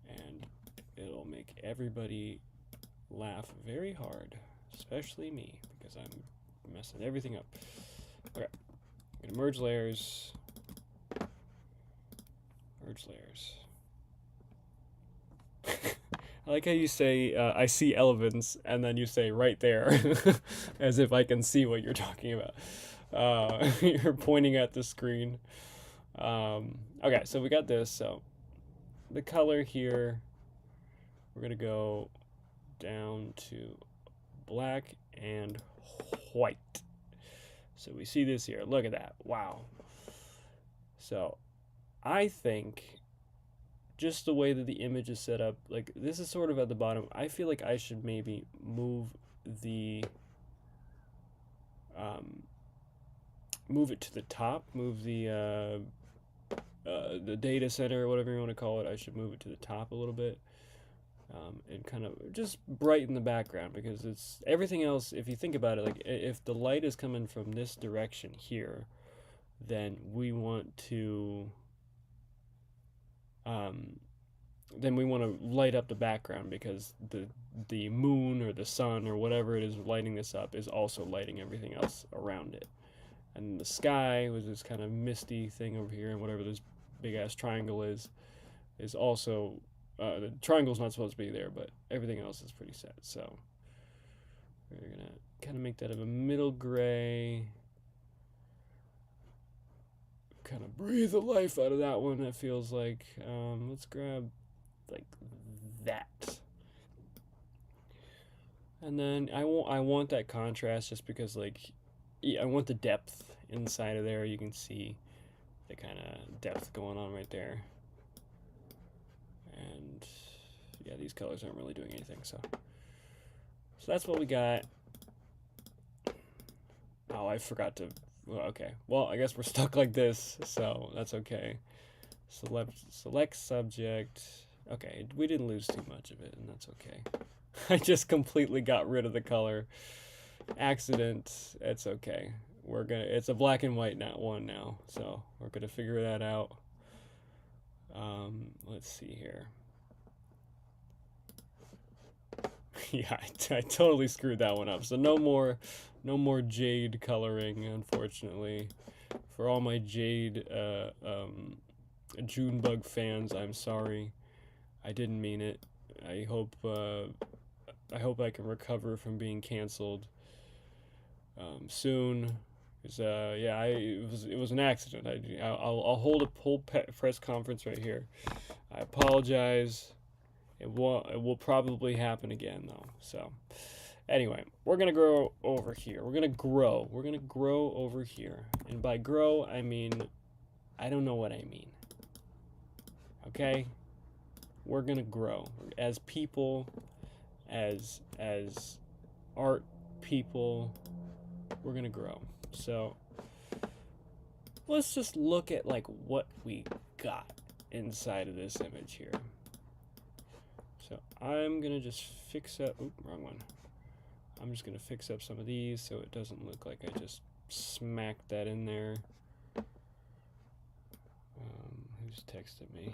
and it'll make everybody laugh very hard, especially me, because I'm messing everything up. Okay, I'm gonna merge layers. Merge layers. I like how you say, I see elements, and then you say right there, as if I can see what you're talking about. You're pointing at the screen. Okay, so we got this. So the color here, we're going to go down to black and white. So we see this here. Look at that. Wow. So I think just the way that the image is set up, like this is sort of at the bottom. I feel like I should maybe move it to the top, move the data center or whatever you want to call it. I should move it to the top a little bit, and kind of just brighten the background, because it's everything else. If you think about it, like if the light is coming from this direction here, then we want to light up the background, because the moon or the sun or whatever it is lighting this up is also lighting everything else around it. And the sky was this kind of misty thing over here, and whatever this big ass triangle is also the triangle's not supposed to be there, but everything else is pretty set. So we're gonna kind of make that of a middle gray. Kind of breathe the life out of that one. That feels like let's grab like that, and then I want that contrast, just because like I want the depth inside of there. You can see the kind of depth going on right there, and yeah, these colors aren't really doing anything. So that's what we got. Oh, I forgot to. Well, okay. Well, I guess we're stuck like this, so that's okay. Select subject. Okay, we didn't lose too much of it, and that's okay. I just completely got rid of the color. Accident. It's okay. It's a black and white one now, so we're gonna figure that out. Let's see here. Yeah, I totally screwed that one up. So no more jade coloring, unfortunately. For all my jade Junebug fans, I'm sorry. I didn't mean it. I hope I can recover from being canceled soon. Yeah, it was an accident. I'll hold a whole press conference right here. I apologize. It will probably happen again though. So anyway, we're gonna grow over here. We're gonna grow over here. And by grow, I mean, I don't know what I mean. Okay? We're gonna grow as people, as art people. We're gonna grow. So let's just look at like what we got inside of this image here. So I'm gonna just fix up. Oop, wrong one. I'm just gonna fix up some of these so it doesn't look like I just smacked that in there. Who's texted me?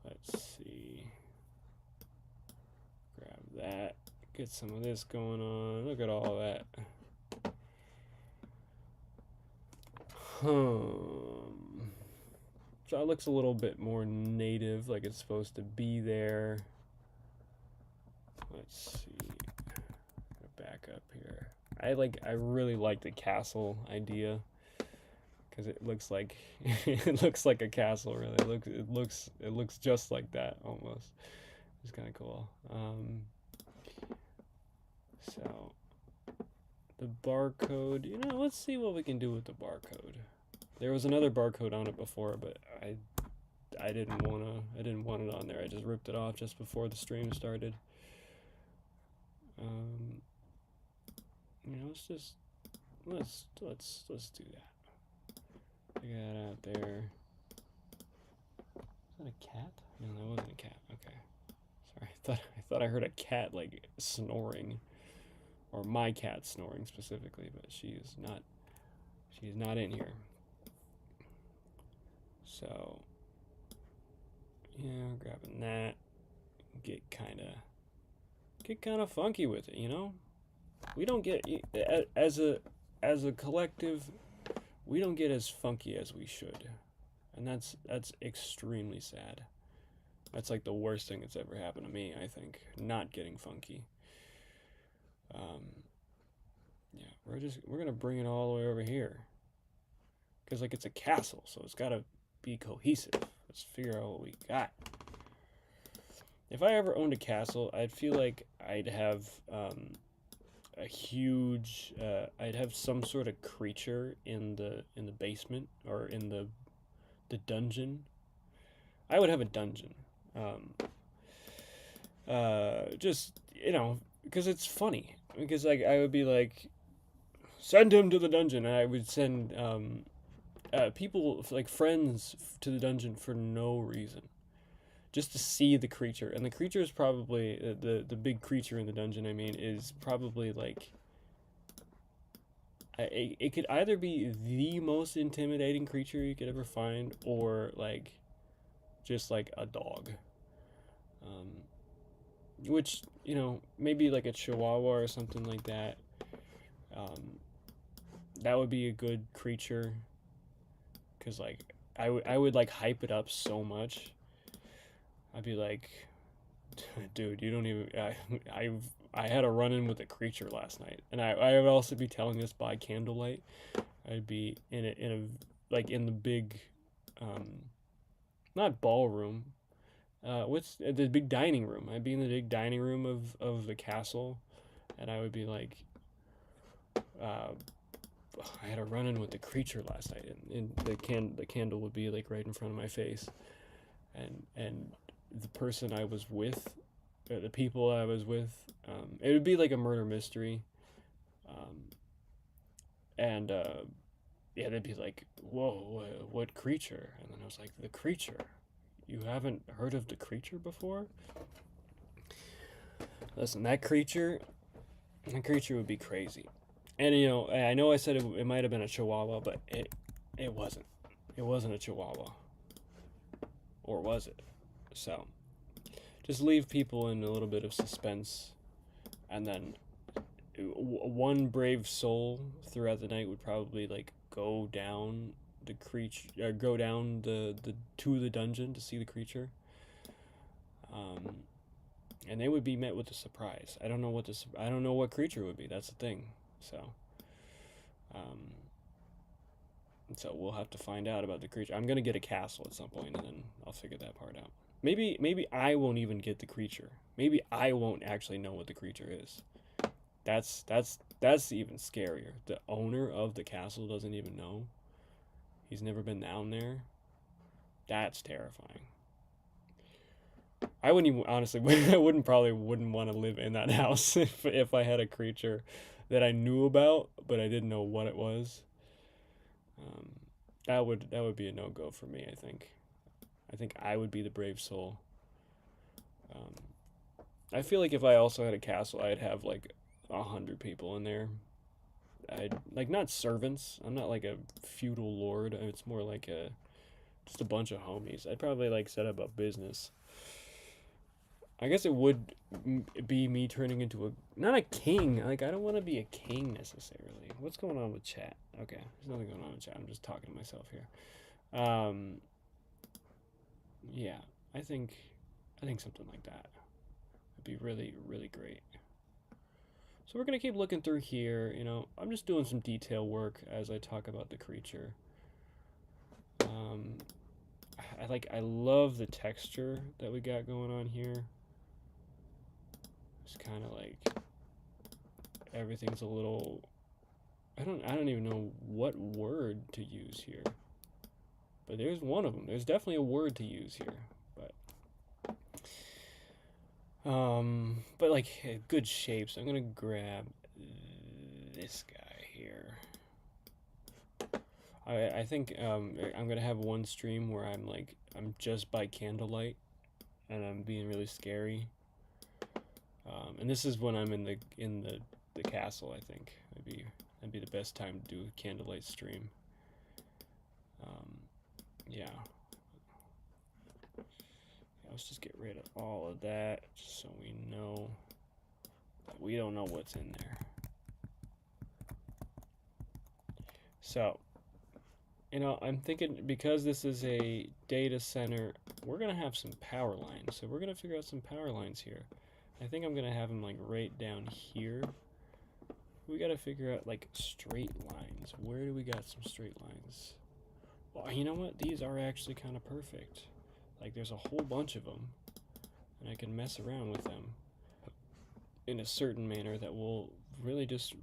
Let's see. Grab that. Get some of this going on. Look at all that. So it looks a little bit more native, like it's supposed to be there. Let's see. Back up here. I really like the castle idea, because it looks like it looks like a castle. Really, it looks just like that almost. It's kind of cool. So the barcode, let's see what we can do with the barcode. There was another barcode on it before, but I didn't want it on there. I just ripped it off just before the stream started. Let's do that. Get that out there. Is that a cat? No, that wasn't a cat. Okay. Sorry, I thought I heard a cat like snoring, or my cat snoring specifically, but she is not She's not in here. So, yeah, grabbing that. Get kind of funky with it, you know? We don't get as a collective, we don't get as funky as we should. And that's extremely sad. That's like the worst thing that's ever happened to me, I think. Not getting funky. Um, yeah, we're gonna bring it all the way over here. Cause like it's a castle, so it's gotta be cohesive. Let's figure out what we got. If I ever owned a castle, I'd feel like I'd have a huge. I'd have some sort of creature in the basement or in the dungeon. I would have a dungeon. Um, just because it's funny. Because like I would be like, send him to the dungeon, and I would send people like friends to the dungeon for no reason, just to see the creature. And the creature is probably the big creature in the dungeon. I mean, is probably like it could either be the most intimidating creature you could ever find, or like just like a dog. Which maybe like a chihuahua or something like that. Um, that would be a good creature, because like I would like hype it up so much. I'd be like, dude, you don't even. I had a run in with a creature last night, and I would also be telling this by candlelight. I'd be in the big, not ballroom. What's the big dining room? I'd be in the big dining room of the castle, and I would be like, I had a run in with the creature last night, and the candle would be like right in front of my face, and the person I was with, the people I was with, it would be like a murder mystery, and yeah, they'd be like, "Whoa, what creature?" And then I was like, "The creature. You haven't heard of the creature before?" Listen, that creature would be crazy. And I know I said it might have been a chihuahua, but it wasn't. It wasn't a chihuahua. Or was it? So, just leave people in a little bit of suspense, and then one brave soul throughout the night would probably like go down the creature, go down the to the dungeon to see the creature. And they would be met with a surprise. I don't know what creature it would be. That's the thing. So, um, so we'll have to find out about the creature. I'm gonna get a castle at some point, and then I'll figure that part out. Maybe I won't even get the creature. Maybe I won't actually know what the creature is. That's even scarier. The owner of the castle doesn't even know. He's never been down there. That's terrifying. I wouldn't even honestly. I wouldn't want to live in that house if I had a creature that I knew about but I didn't know what it was. Um, that would be a no go for me. I think. I think I would be the brave soul. Um, I feel like if I also had a castle, I'd have like 100 people in there. I'd like not servants. I'm not like a feudal lord. It's more like just a bunch of homies. I'd probably like set up a business. I guess it would be me turning into not a king. Like I don't want to be a king necessarily. What's going on with chat? Okay, there's nothing going on with chat. I'm just talking to myself here. Yeah, I think something like that would be really really great. So we're gonna keep looking through here. I'm just doing some detail work as I talk about the creature. I love the texture that we got going on here. It's kind of like everything's a little. I don't even know what word to use here. But there's one of them. There's definitely a word to use here. But like good shapes. I'm gonna grab this guy here. I think I'm gonna have one stream where I'm just by candlelight, and I'm being really scary. And this is when I'm in the castle. I think it'd be That'd be the best time to do a candlelight stream. Yeah. Let's just get rid of all of that, just so we know that we don't know what's in there. So, you know, I'm thinking because this is a data center, we're gonna have some power lines. So we're gonna figure out some power lines here. I think I'm gonna have them like right down here. We gotta figure out like straight lines. Where do we got some straight lines? Well, you know what? These are actually kind of perfect. Like there's a whole bunch of them, and I can mess around with them in a certain manner that will really just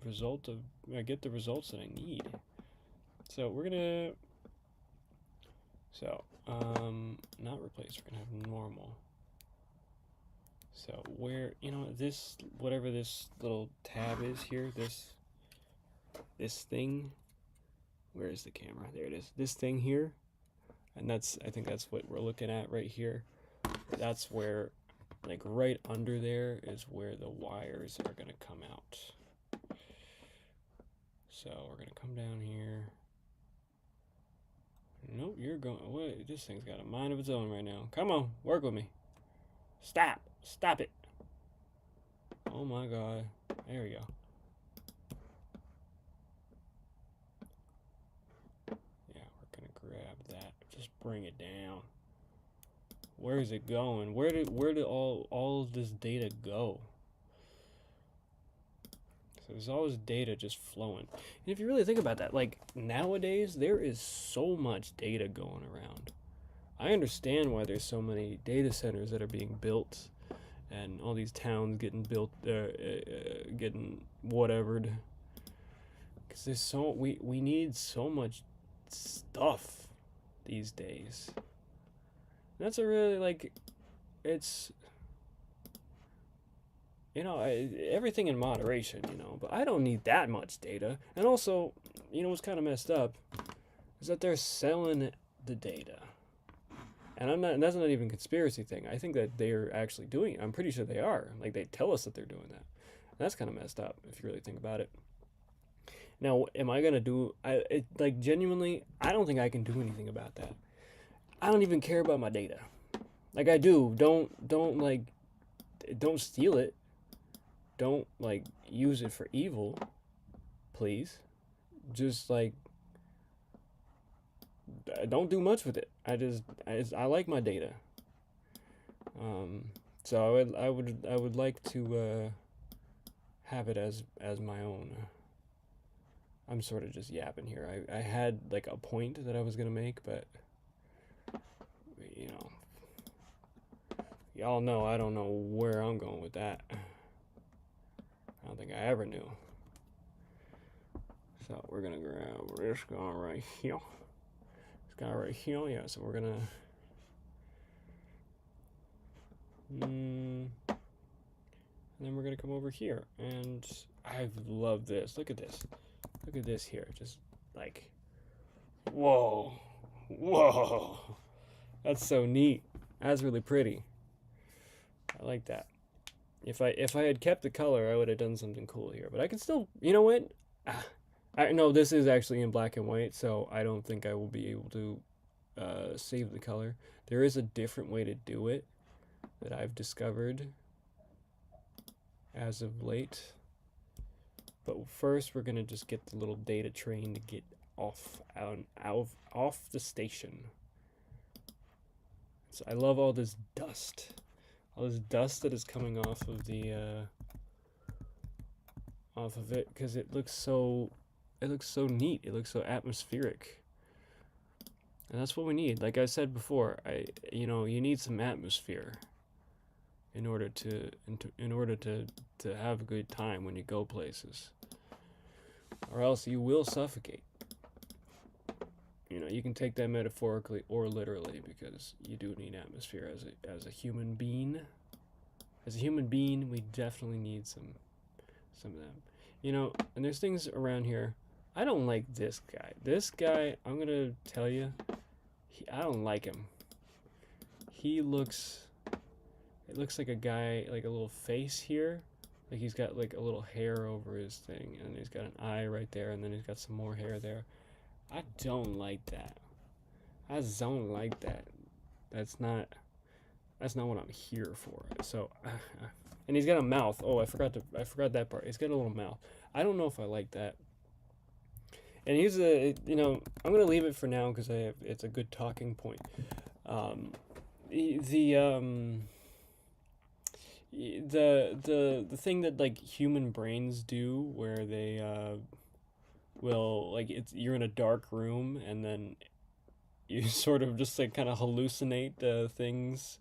get the results that I need. So we're gonna, not replace, we're gonna have normal. So where, you know, this, whatever this little tab is here, this thing, where is the camera? There it is. This thing here, and I think that's what we're looking at right here. That's where, like right under there is where the wires are gonna come out. So we're gonna come down here. Nope, you're going, wait, this thing's got a mind of its own right now. Come on, work with me. Stop it. Oh my God, there we go. Yeah, we're gonna grab that, just bring it down. Where is it going? Where did all of this data go? So there's all this data just flowing. And if you really think about that, like nowadays there is so much data going around. I understand why there's so many data centers that are being built, and all these towns getting built, getting whatevered. Because there's we need so much stuff these days. And that's a really like, it's, you know, everything in moderation, you know, but I don't need that much data. And also, you know, what's kind of messed up is that they're selling the data. And that's not even a conspiracy thing. I think that they're actually doing it. I'm pretty sure they are. Like, they tell us that they're doing that. And that's kind of messed up, if you really think about it. Now, am I going to do, like, genuinely, I don't think I can do anything about that. I don't even care about my data. Like, I do. Don't steal it. Don't, like, use it for evil, please. Just, like, don't do much with it. I like my data. So I would like to have it as my own. I'm sort of just yapping here. I had like a point that I was gonna make, but you know, y'all know I don't know where I'm going with that. I don't think I ever knew. So we're gonna grab this guy right here. Guy right here, yeah, so we're gonna and then we're gonna come over here, and I love this. Look at this here, just like, whoa, that's so neat. That's really pretty. I like that. If I had kept the color, I would have done something cool here, but I can still, you know what, I know this is actually in black and white, so I don't think I will be able to save the color. There is a different way to do it that I've discovered as of late. But first, we're gonna just get the little data train to get off the station. So I love all this dust that is coming off of the it, because it looks so neat. It looks so atmospheric. And that's what we need. Like I said before, you know, you need some atmosphere in order to have a good time when you go places, or else you will suffocate. You know, you can take that metaphorically or literally, because you do need atmosphere as a human being. As a human being, we definitely need some of that. You know, and there's things around here. I don't like this guy. This guy, I'm gonna tell you, I don't like him. It looks like a guy, like a little face here, Like he's got like a little hair over his thing, and he's got an eye right there, and then he's got some more hair there. I don't like that. I don't like that. That's not that's not what I'm here for. So, and he's got a mouth. Oh, I forgot that part. He's got a little mouth. I don't know if I like that. And he's I'm gonna leave it for now because it's a good talking point. Um, the thing that like human brains do where they will like it's you're in a dark room and then you sort of just like kind of hallucinate things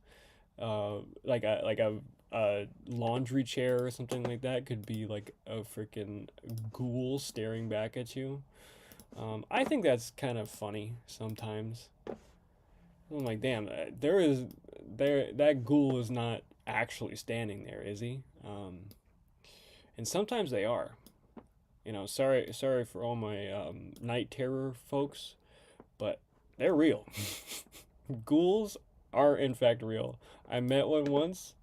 like a laundry chair or something like that could be like a freaking ghoul staring back at you. I think that's kind of funny sometimes. I'm like, damn, that ghoul is not actually standing there, is he? And sometimes they are. Sorry for all my night terror folks, but they're real. Ghouls are in fact real. I met one once.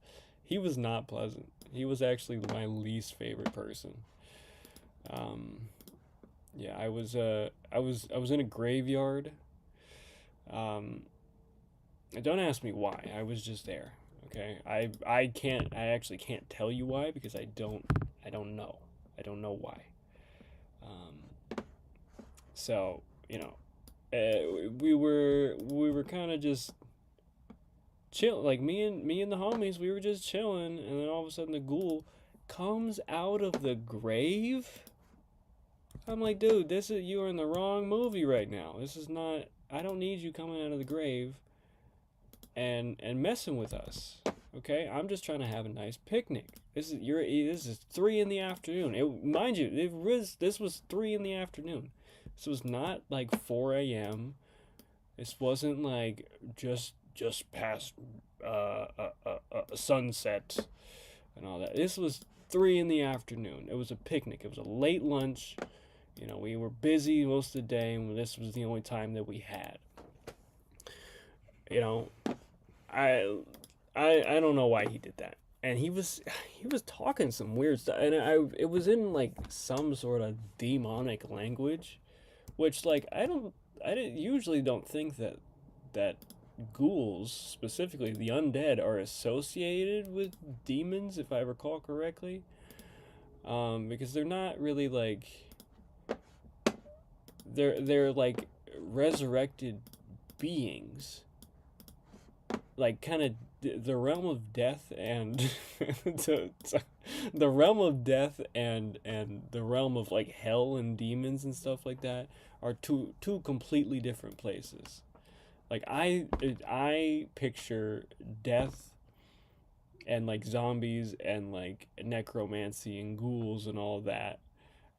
He was not pleasant. He was actually my least favorite person. Um, yeah, I was in a graveyard. Um, don't ask me why. I was just there. Okay. I actually can't tell you why because I don't know. I don't know why. Um, so, we were kind of just chill, like me and the homies, we were just chilling, and then all of a sudden the ghoul comes out of the grave. I'm like, dude, this is you are in the wrong movie right now. This is not. I don't need you coming out of the grave and messing with us. Okay, I'm just trying to have a nice picnic. This is 3 in the afternoon. Mind you, this was 3 in the afternoon. This was not like 4 a.m. This wasn't like just past sunset and all that. This was 3 in the afternoon. It was a picnic. It was a late lunch. We were busy most of the day, and this was the only time that we had. You know, I don't know why he did that. And he was talking some weird stuff, and it was in like some sort of demonic language, which like I usually don't think that ghouls, specifically the undead, are associated with demons, if I recall correctly. Because they're not really like they're like resurrected beings, like kind of the realm of death and the realm of death and the realm of like hell and demons and stuff like that are two completely different places. Like I picture death and like zombies and like necromancy and ghouls and all that.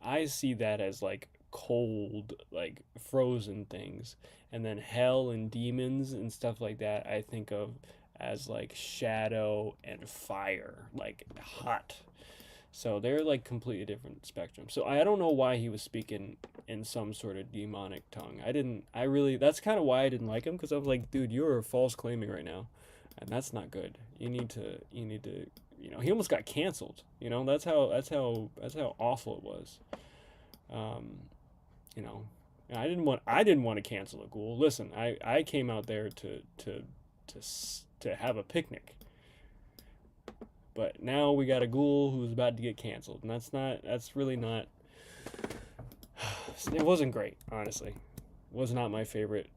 I see that as like cold, like frozen things. And then hell and demons and stuff like that, I think of as like shadow and fire, like hot. So they're like completely different spectrum. So I don't know why he was speaking in some sort of demonic tongue. That's kind of why I didn't like him because I was like, dude, you're false claiming right now. And that's not good. He almost got canceled. That's how awful it was. Um, you know, and I didn't want to cancel a ghoul. Listen, I came out there to have a picnic. But now we got a ghoul who's about to get canceled, and that's really not. It wasn't great, honestly. It was not my favorite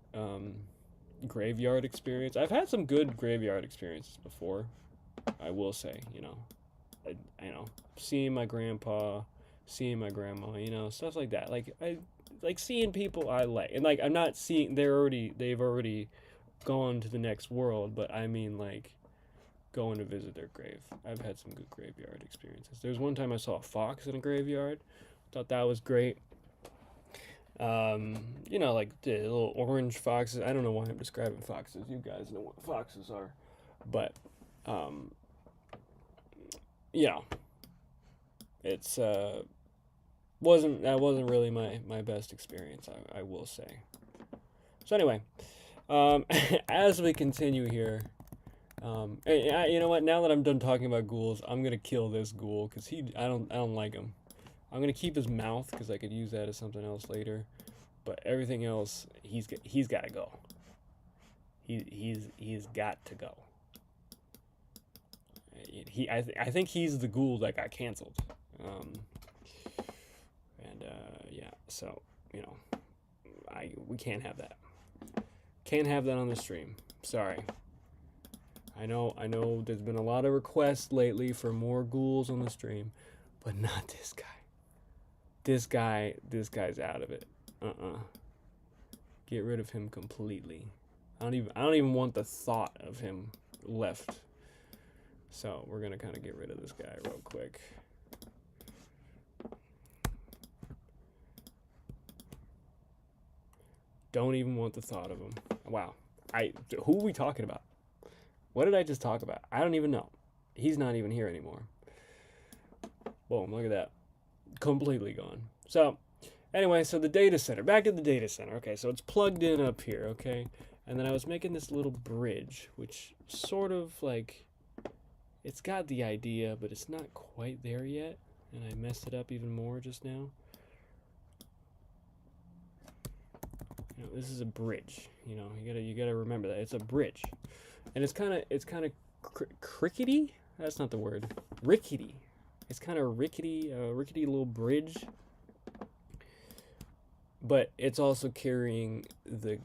graveyard experience. I've had some good graveyard experiences before, I will say. Seeing my grandpa, seeing my grandma, stuff like that. Like I like seeing people I like, and like I'm not seeing they've already gone to the next world, but I mean like going to visit their grave. I've had some good graveyard experiences. There's one time I saw a fox in a graveyard. Thought that was great. Like the little orange foxes. I don't know why I'm describing foxes. You guys know what foxes are. But, um, you know, it's, wasn't really my best experience, I will say. So anyway, as we continue here, You know what? Now that I'm done talking about ghouls, I'm gonna kill this ghoul because I don't like him. I'm gonna keep his mouth because I could use that as something else later. But everything else, he's got to go. He's got to go. I think he's the ghoul that got canceled. Um, yeah, so you know, we can't have that. Can't have that on the stream. Sorry. I know. There's been a lot of requests lately for more ghouls on the stream, but not this guy. This guy's out of it. Get rid of him completely. I don't even want the thought of him left. So we're gonna kind of get rid of this guy real quick. Don't even want the thought of him. Wow. Who are we talking about? What did I just talk about? I don't even know. He's not even here anymore. Boom, look at that. Completely gone. So, anyway, so the data center. Back at the data center. Okay, so it's plugged in up here, okay? And then I was making this little bridge, which sort of like, it's got the idea, but it's not quite there yet. And I messed it up even more just now. You know, this is a bridge. You know, you gotta remember that it's a bridge, and it's kind of crickety. That's not the word. Rickety. It's kind of rickety little bridge. But it's also carrying the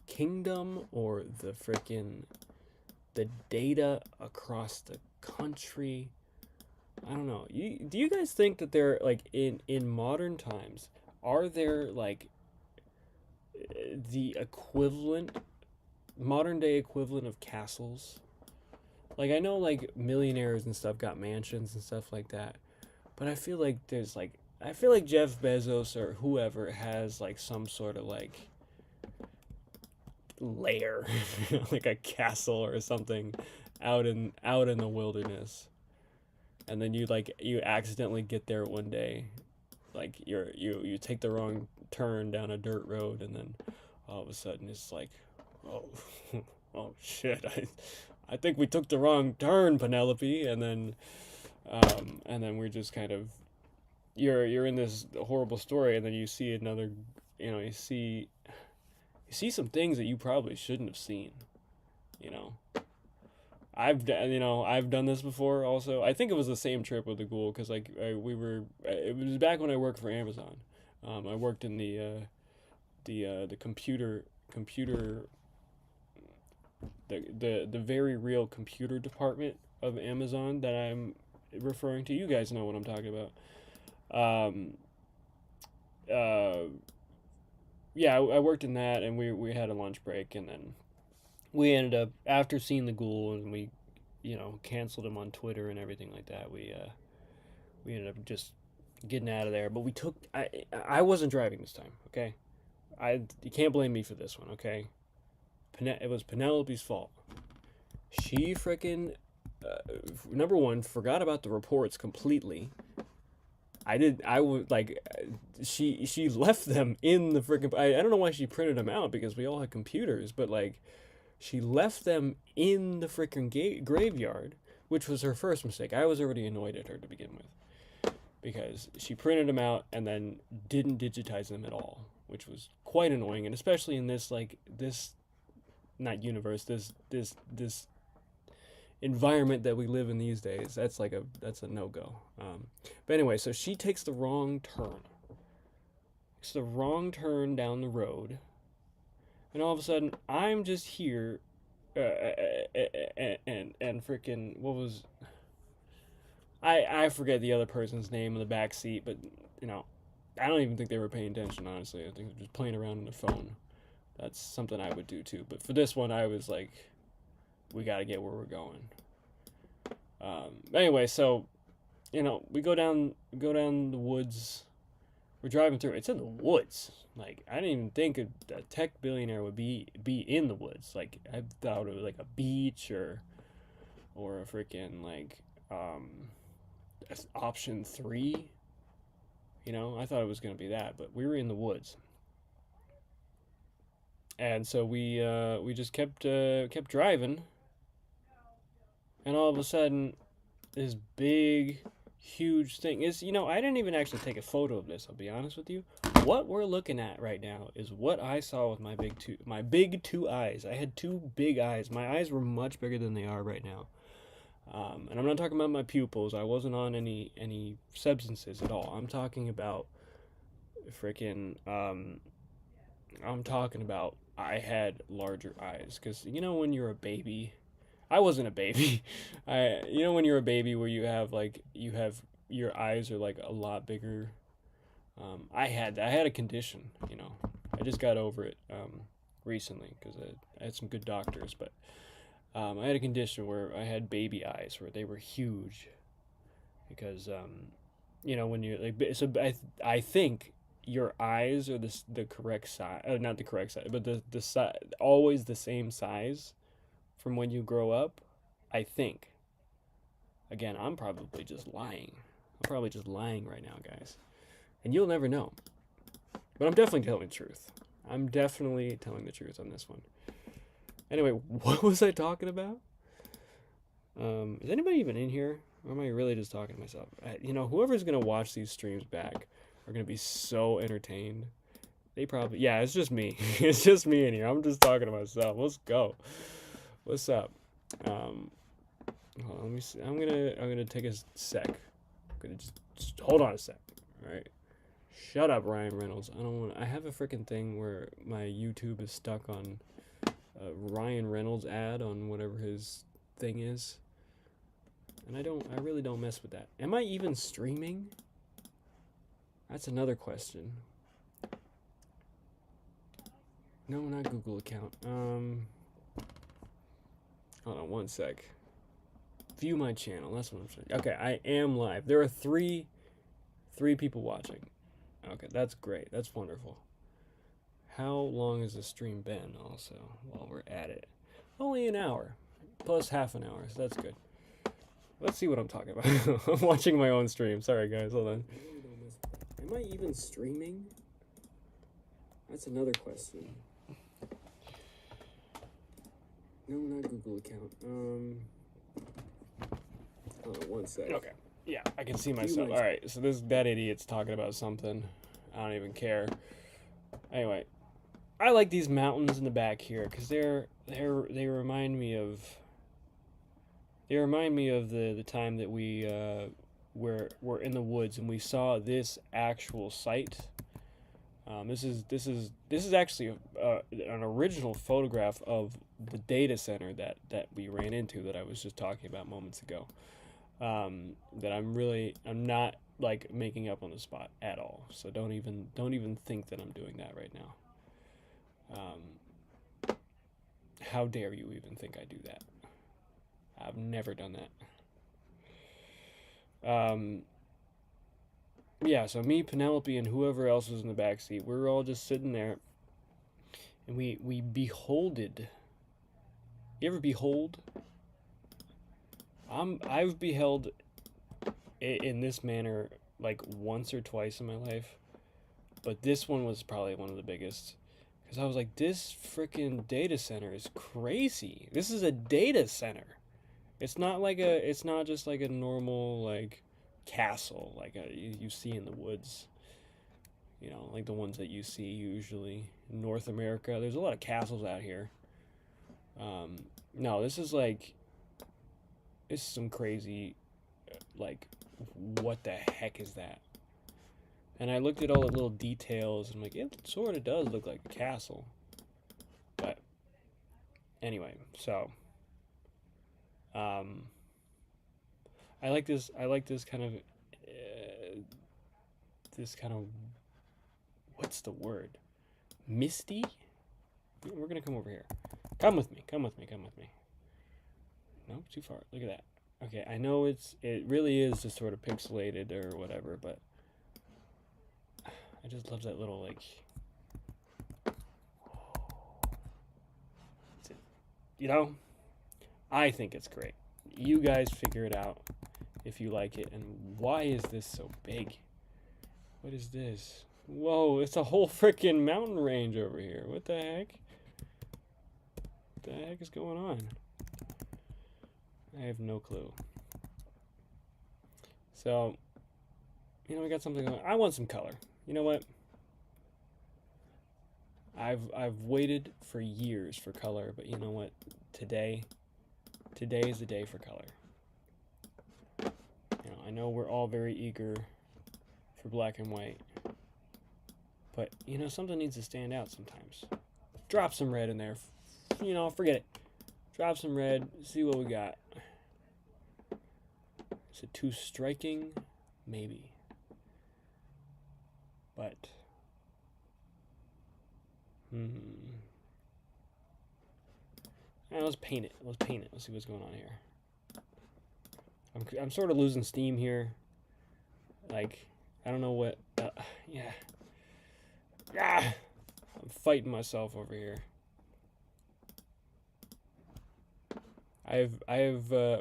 kingdom or the data across the country. I don't know. Do you guys think that they're like in modern times? Are there like the modern day equivalent of castles? Like I know like millionaires and stuff got mansions and stuff like that, but I feel like Jeff Bezos or whoever has like some sort of like lair, like a castle or something out in the wilderness. And then you accidentally get there one day, like you take the wrong turn down a dirt road, and then all of a sudden it's like, oh, oh shit, I think we took the wrong turn, Penelope, and then we're just kind of, you're in this horrible story, and then you see another, you see some things that you probably shouldn't have seen, you know. I've done this before also. I think it was the same trip with the ghoul because like it was back when I worked for Amazon. I worked in the computer the very real computer department of Amazon that I'm referring to. You guys know what I'm talking about. Um, yeah, I worked in that, and we had a lunch break, and then we ended up, after seeing the ghoul, and we, canceled him on Twitter and everything like that. We ended up just getting out of there. But I wasn't driving this time. Okay, you can't blame me for this one. Okay, it was Penelope's fault. She freaking number one forgot about the reports completely. I would like, she left them in the freaking. I don't know why she printed them out because we all had computers, but like, she left them in the freaking graveyard, which was her first mistake. I was already annoyed at her to begin with because she printed them out and then didn't digitize them at all, which was quite annoying, and especially in this not universe, this environment that we live in these days. That's a no-go. But anyway, so she takes the wrong turn. It's the wrong turn down the road, and all of a sudden I'm just here, and freaking, what was, I forget the other person's name in the back seat, but I don't even think they were paying attention, honestly. I think they were just playing around on their phone. That's something I would do too. But for this one, I was like, we gotta get where we're going. Anyway, so we go down the woods. We're driving through. It's in the woods. Like, I didn't even think a tech billionaire would be in the woods. Like, I thought it was like a beach or a freaking like option 3. I thought it was gonna be that, but we were in the woods. And so we just kept driving, And all of a sudden, this big, huge thing is, I didn't even actually take a photo of this, I'll be honest with you. What we're looking at right now is what I saw with my big two eyes. I had two big eyes. My eyes were much bigger than they are right now. And I'm not talking about my pupils. I wasn't on any substances at all. I'm talking about freaking. I'm talking about I had larger eyes because when you're a baby, I wasn't a baby. When you're a baby where you have your eyes are like a lot bigger. I had a condition. I just got over it recently because I had some good doctors, but I had a condition where I had baby eyes where they were huge because when you're like so I think your eyes are the correct size, not the correct size, but the size always the same size from when you grow up. I think. Again, I'm probably just lying. I'm probably just lying right now, guys, and you'll never know. But I'm definitely telling the truth. I'm definitely telling the truth on this one. Anyway, what was I talking about? Is anybody even in here? Or am I really just talking to myself? Whoever's going to watch these streams back are going to be so entertained. They probably, yeah, it's just me. It's just me in here. I'm just talking to myself. Let's go. What's up? Hold on, let me see. I'm gonna take a sec. I'm gonna just hold on a sec. All right. Shut up, Ryan Reynolds. I have a freaking thing where my YouTube is stuck on Ryan Reynolds ad on whatever his thing is. And I really don't mess with that. Am I even streaming? That's another question. No, not Google account. Hold on one sec. View my channel. That's what I'm saying. Okay, I am live. There are three people watching. Okay, that's great. That's wonderful. How long has the stream been also while we're at it? Only an hour. Plus half an hour, so that's good. Let's see what I'm talking about. I'm watching my own stream. Sorry, guys. Hold on. Am I even streaming? That's another question. No, not Google account. Hold on one sec. Okay. Yeah, I can see myself. All right, so that idiot's talking about something. I don't even care. Anyway, I like these mountains in the back here because they remind me of. They remind me of the time that we're in the woods and we saw this actual site. This is actually an original photograph of the data center that we ran into that I was just talking about moments ago. That I'm not like making up on the spot at all. So don't even think that I'm doing that right now. How dare you even think I do that? I've never done that. Yeah, so me, Penelope, and whoever else was in the back seat, we were all just sitting there, and we beholded. You ever behold? I've beheld it in this manner like once or twice in my life, but this one was probably one of the biggest. Because I was like, this freaking data center is crazy. This is a data center. It's not just like a normal like castle like you see in the woods. Like the ones that you see usually in North America. There's a lot of castles out here. No, this is some crazy, like, what the heck is that? And I looked at all the little details and I'm like, it sort of does look like a castle. But anyway, so I like this kind of what's the word? Misty? We're gonna come over here. Come with me. No, too far. Look at that. Okay, I know it really is just sort of pixelated or whatever, but I just love that little like. I think it's great. You guys figure it out if you like it. And why is this so big? What is this? Whoa, it's a whole freaking mountain range over here. What the heck? What the heck is going on? I have no clue. So, you know, we got something going. I want some color. You know what? I've waited for years for color, but you know what? Today is the day for color. You know, I know we're all very eager for black and white, but you know, something needs to stand out sometimes. Drop some red in there. You know, forget it. Drop some red, see what we got. Is it too striking? Maybe. But let's paint it. Let's paint it. Let's see what's going on here. I'm sort of losing steam here. Like, I don't know what. Yeah. Ah, I'm fighting myself over here.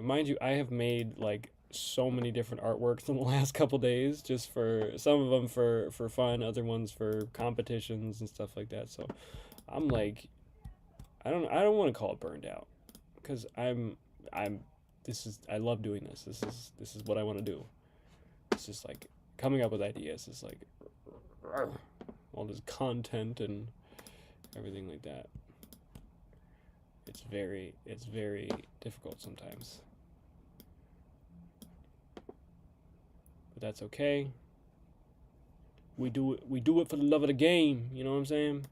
Mind you, I have made like so many different artworks in the last couple days, just for some of them for fun, other ones for competitions and stuff like that. So I'm like, I don't want to call it burned out, because I love doing this. This is what I want to do. It's just like coming up with ideas. It's like all this content and everything like that. It's very difficult sometimes. But that's okay. We do it for the love of the game, you know what I'm saying?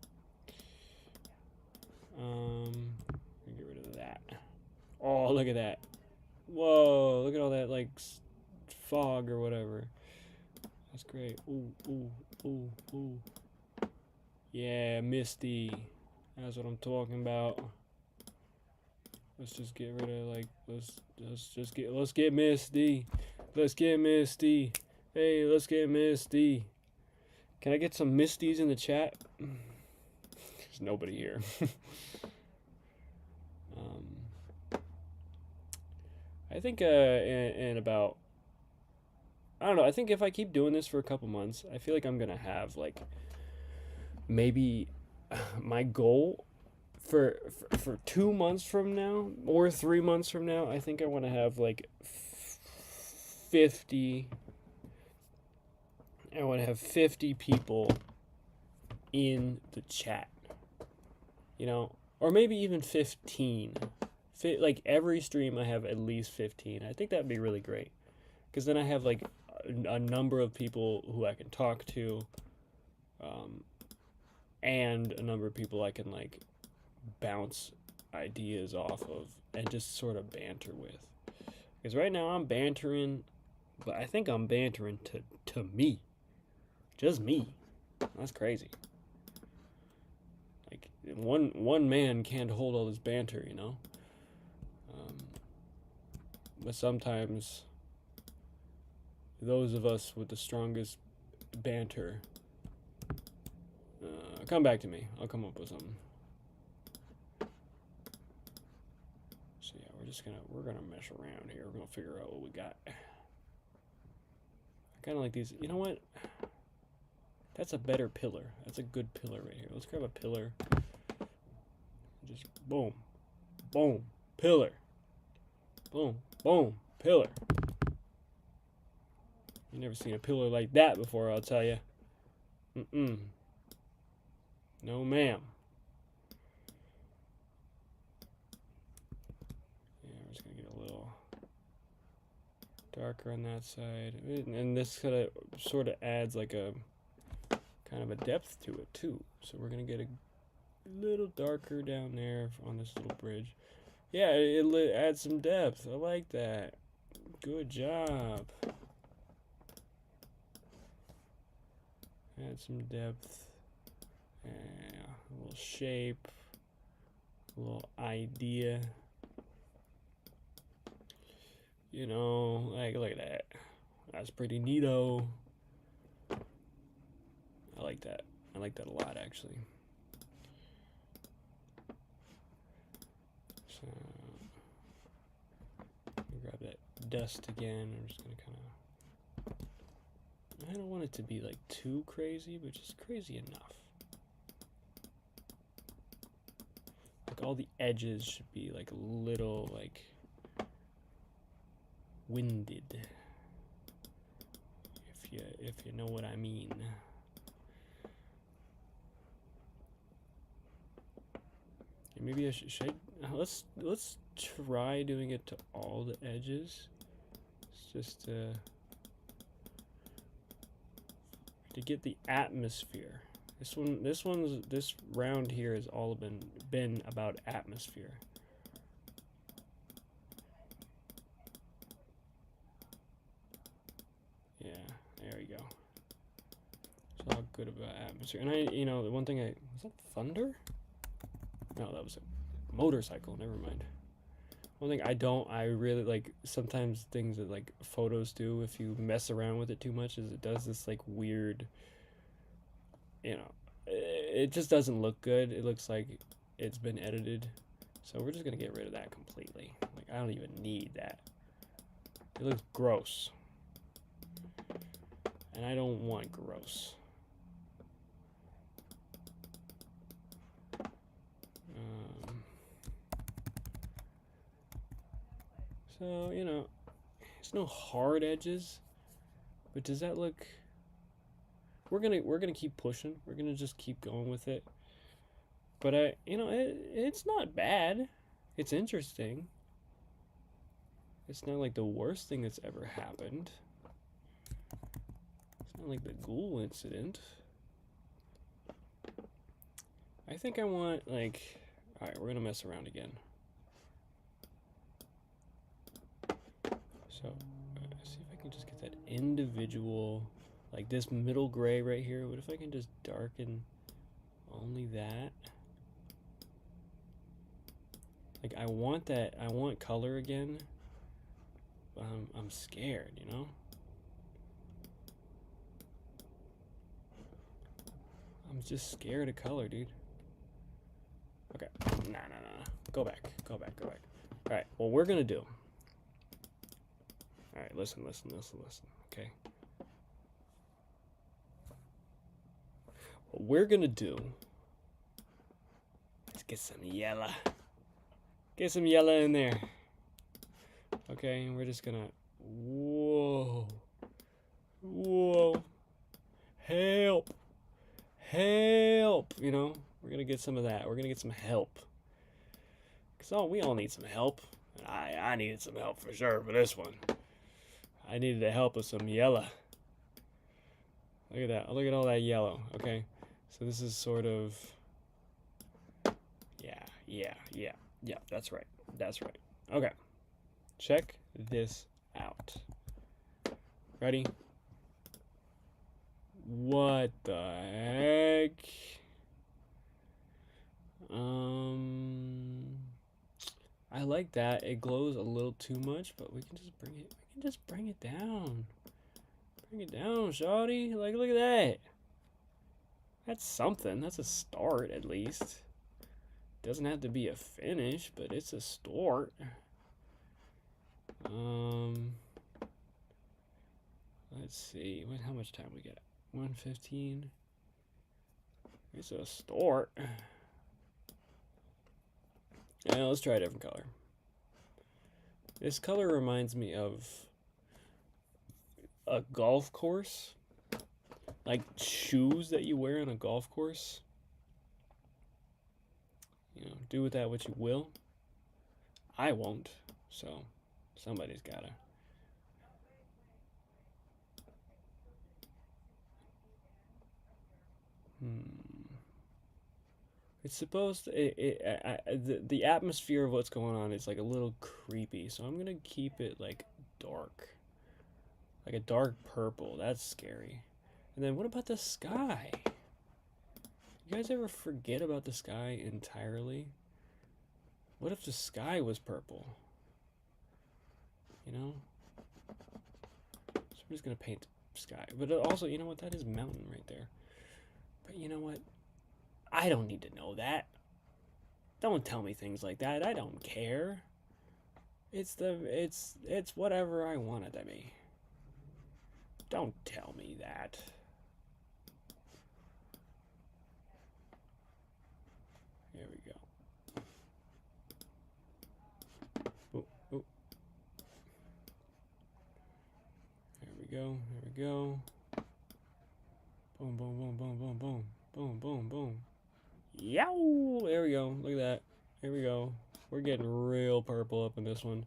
Get rid of that. Oh, look at that. Whoa, look at all that like fog or whatever. That's great. Ooh. Yeah, misty. That's what I'm talking about. Let's just get rid of like let's get misty. Let's get misty. Hey, let's get misty. Can I get some misties in the chat? There's nobody here. I think in about, I don't know, I think if I keep doing this for a couple months, I feel like I'm gonna have like maybe my goal for 2 months from now or 3 months from now, I think I want to have like 50. I want to have 50 people in the chat, you know, or maybe even 15. Like every stream I have at least 15. I think that'd be really great, because then I have like a number of people who I can talk to, and a number of people I can like bounce ideas off of and just sort of banter with. Because right now I'm bantering, but I think I'm bantering to me. Just me. That's crazy. Like one man can't hold all this banter, you know? But sometimes those of us with the strongest banter, come back to me. I'll come up with something. So yeah, we're gonna mess around here. We're gonna figure out what we got. I kind of like these. You know what? That's a better pillar. That's a good pillar right here. Let's grab a pillar. Just boom, boom, pillar. Boom, boom, pillar. You never seen a pillar like that before, I'll tell you. No, ma'am. Yeah, we're just gonna get a little darker on that side, and this sort of adds like a kind of a depth to it too. So we're gonna get a little darker down there on this little bridge. Yeah, it adds some depth. I like that. Good job. Add some depth. Yeah, a little shape. A little idea. You know, like, look at that. That's pretty neato. I like that. I like that a lot, actually. So, grab that dust again. I'm just gonna kind of. I don't want it to be like too crazy, but just crazy enough. Like all the edges should be like a little like winded. If you know what I mean. Maybe I should let's try doing it to all the edges. It's just to get the atmosphere. This round here has all been about atmosphere. Yeah, there we go. It's all good about atmosphere. And the one thing was that thunder? No, that was a motorcycle. Never mind. One thing I really like, sometimes things that like photos do, if you mess around with it too much, is it does this like weird, it just doesn't look good. It looks like it's been edited. So we're just going to get rid of that completely. Like, I don't even need that. It looks gross. And I don't want gross. So, there's no hard edges, but does that look... We're gonna keep pushing. We're gonna just keep going with it. But it's not bad. It's interesting. It's not like the worst thing that's ever happened. It's not like the ghoul incident. I think I want, like... Alright, we're gonna mess around again. So, see if I can just get that individual, like this middle gray right here. What if I can just darken only that? Like, I want that, I want color again, but I'm scared, I'm just scared of color, dude. Okay, nah. Go back. Alright, what we're gonna do. Alright, listen, okay? What we're gonna do is get some yellow. Get some yellow in there. Okay, and we're just gonna... Whoa. Help. We're gonna get some of that. We're gonna get some help. Because we all need some help. I needed some help for sure for this one. I needed the help of some yellow. Look at that. Look at all that yellow. Okay. So this is sort of... Yeah. That's right. Okay. Check this out. Ready? What the heck? I like that. It glows a little too much, but we can just bring it down. Bring it down, shawty. Like, look at that. That's something. That's a start, at least. Doesn't have to be a finish, but it's a start. Let's see. How much time we got? 1:15. It's a start. Yeah, let's try a different color. This color reminds me of a golf course. Like shoes that you wear on a golf course. Do with that what you will. I won't, so somebody's gotta. It's supposed to, the atmosphere of what's going on is like a little creepy, so I'm gonna keep it like dark. Like a dark purple. That's scary. And then what about the sky? You guys ever forget about the sky entirely? What if the sky was purple? So we're just gonna paint sky. But also, you know what? That is mountain right there. But you know what? I don't need to know that. Don't tell me things like that. I don't care. It's whatever I want it to be. Don't tell me that. Here we go. go. There we go. Boom, boom, boom, boom, boom, boom. Boom, boom, boom. Yow! There we go. Look at that. Here we go. We're getting real purple up in this one.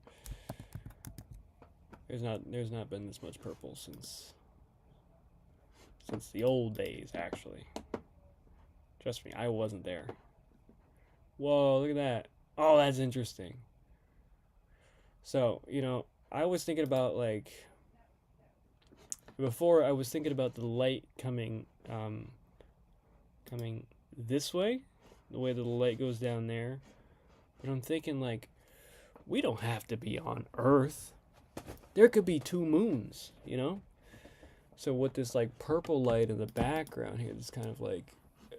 There's not been this much purple since the old days, actually. Trust me, I wasn't there. Whoa, look at that. Oh, that's interesting. So, you know, I was thinking about, like, before I was thinking about the light coming this way, the way that the light goes down there. But I'm thinking, like, we don't have to be on Earth. There could be two moons, you know? So with this, like, purple light in the background here, this kind of, like,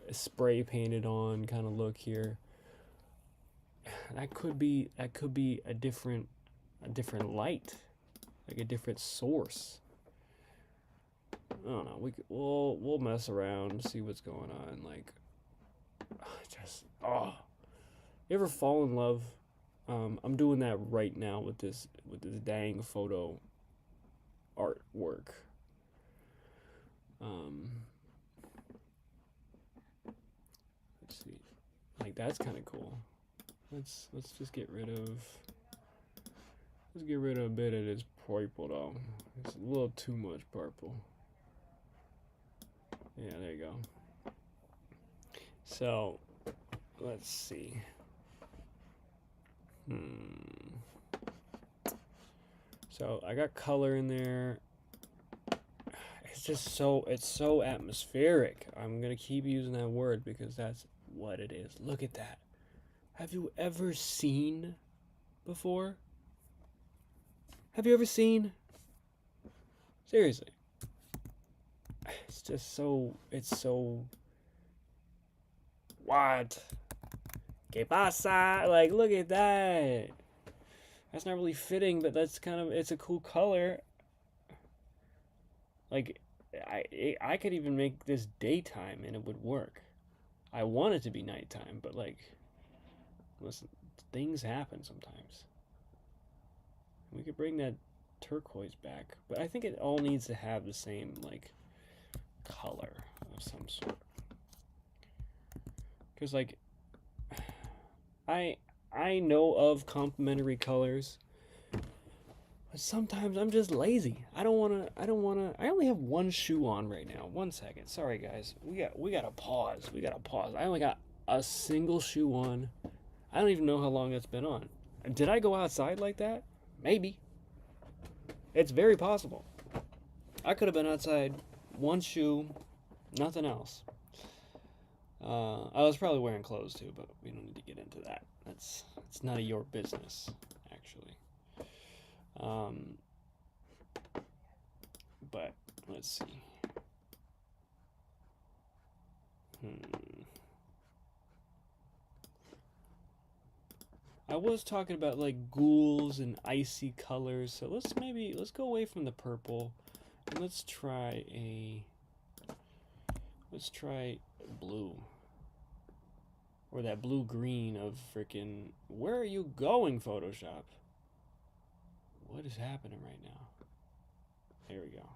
a spray painted on kind of look here, that could be a different light, like a different source. I don't know. We'll mess around and see what's going on. Like, you ever fall in love? I'm doing that right now with this dang photo artwork. Let's see. Like, that's kind of cool. Let's just get rid of. Let's get rid of a bit of this purple though. It's a little too much purple. Yeah, there you go. So, let's see. So I got color in there. It's so atmospheric. I'm gonna keep using that word because that's what it is. Look at that. Have you ever seen before? Have you ever seen? Seriously. It's so what? ¿Qué pasa? Like, look at that. That's not really fitting, but that's it's a cool color. Like, I could even make this daytime and it would work. I want it to be nighttime, but like, listen, things happen sometimes. We could bring that turquoise back, but I think it all needs to have the same, like, color of some sort. Because, like, I know of complementary colors, but sometimes I'm just lazy. I only have one shoe on right now. 1 second. Sorry guys. We gotta pause. I only got a single shoe on. I don't even know how long it's been on. Did I go outside like that? Maybe. It's very possible. I could have been outside, one shoe, nothing else. I was probably wearing clothes too, but we don't need to get into that. It's none of your business, actually. But let's see. I was talking about like ghouls and icy colors, so let's go away from the purple and let's try blue. Or that blue-green of frickin'... Where are you going, Photoshop? What is happening right now? There we go.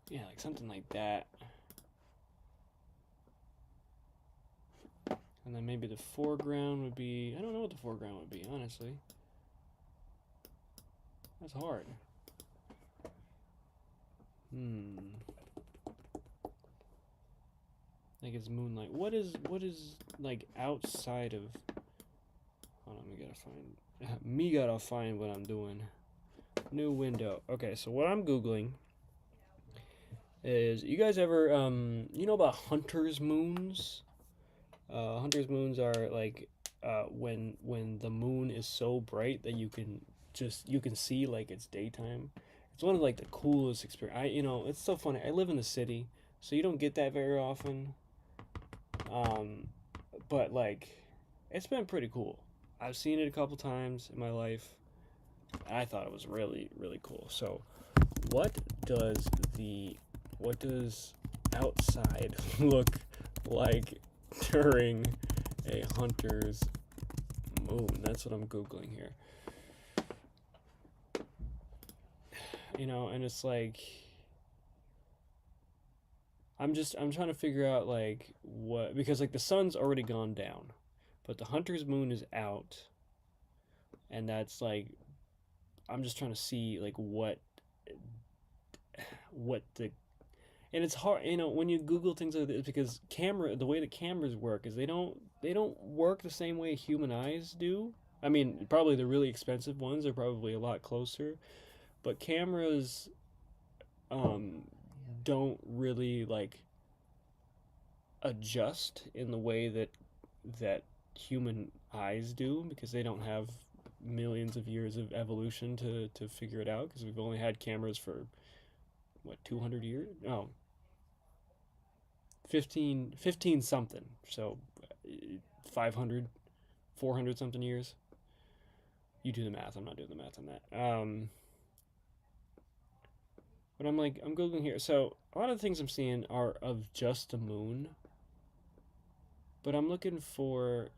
Yeah, like something like that. And then maybe the foreground would be... I don't know what the foreground would be, honestly. That's hard. Like it's moonlight. What is like outside of? Hold on, me gotta find what I'm doing. New window. Okay, so what I'm googling is, you guys ever you know about hunter's moons? Hunter's moons are like when the moon is so bright that you can see like it's daytime. It's one of like the coolest experience. It's so funny. I live in the city, so you don't get that very often. But like, it's been pretty cool. I've seen it a couple times in my life. I thought it was really, really cool. So, what does outside look like during a hunter's moon. That's what I'm Googling here. You know, and it's like I'm trying to figure out like what, because like the sun's already gone down, but the hunter's moon is out, and that's like I'm just trying to see like what the, and it's hard, you know, when you Google things like this, because the way that cameras work is they don't work the same way human eyes do. I mean, probably the really expensive ones are probably a lot closer, but cameras um don't really like adjust in the way that human eyes do, because they don't have millions of years of evolution to figure it out, because we've only had cameras for what, 200 years? No, 15 something. So 500, 400 something years. You do the math. I'm not doing the math on that. But I'm Googling here. So a lot of the things I'm seeing are of just the moon. But I'm looking for,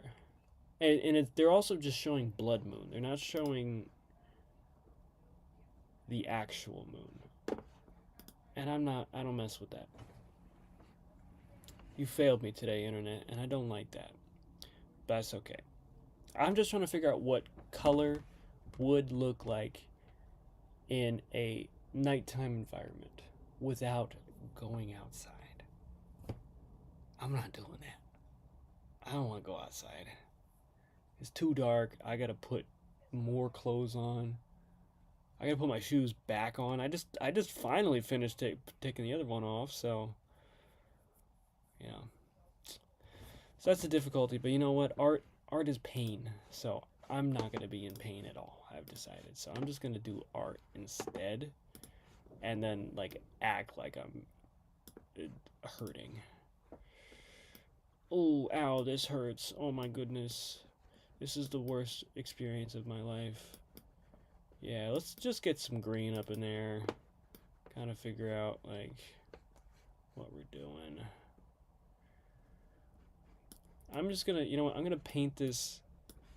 and they're also just showing blood moon. They're not showing the actual moon. And I don't mess with that. You failed me today, internet, and I don't like that. But that's okay. I'm just trying to figure out what color would look like in a nighttime environment without going outside. I'm not doing that. I don't want to go outside. It's too dark. I gotta put more clothes on. I gotta put my shoes back on. I just finally finished taking the other one off, so yeah. So that's the difficulty. But you know what? Art is pain. So I'm not gonna be in pain at all, I've decided. So I'm just gonna do art instead, and then like act like I'm hurting. Oh, ow, this hurts. Oh my goodness. This is the worst experience of my life. Yeah, let's just get some green up in there. Kind of figure out like what we're doing. I'm just gonna, you know what, I'm gonna paint this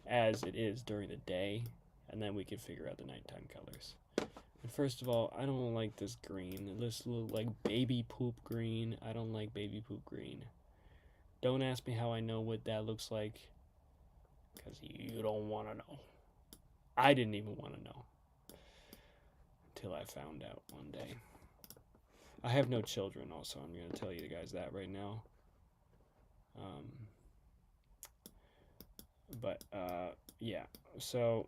as it is during the day, and then we can figure out the nighttime colors. And first of all, I don't like this green. This looks like baby poop green. I don't like baby poop green. Don't ask me how I know what that looks like, because you don't want to know. I didn't even want to know until I found out one day. I have no children, also. I'm going to tell you guys that right now. Yeah. So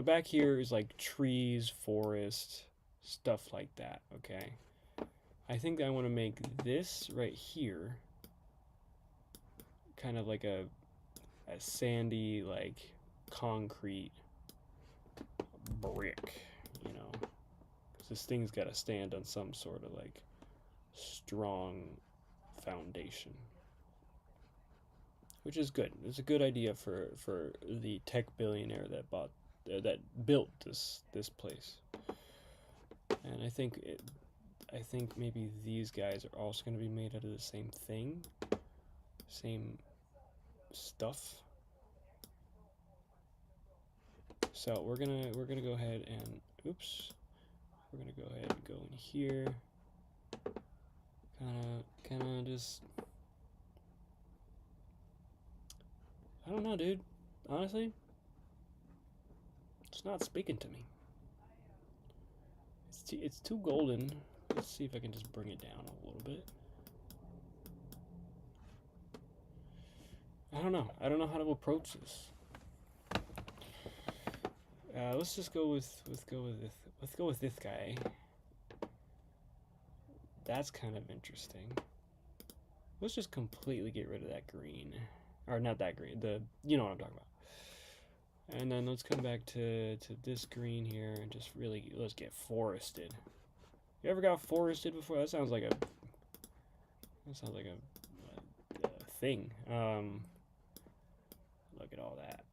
back here is like trees, forest, stuff like that, okay? I think I want to make this right here kind of like a sandy, like concrete brick, you know? Because this thing's got to stand on some sort of like strong foundation, which is good. It's a good idea for the tech billionaire that built this place. And I think maybe these guys are also going to be made out of the same thing, same stuff. So we're gonna go ahead and we're gonna go ahead and go in here, kind of just, I don't know, dude. Honestly, it's not speaking to me. It's too golden. Let's see if I can just bring it down a little bit. I don't know. I don't know how to approach this. Let's just go with this guy. That's kind of interesting. Let's just completely get rid of that green, or not that green. You know what I'm talking about. And then let's come back to this green here and just really let's get forested. You ever got forested before? That sounds like a thing. Look at all that.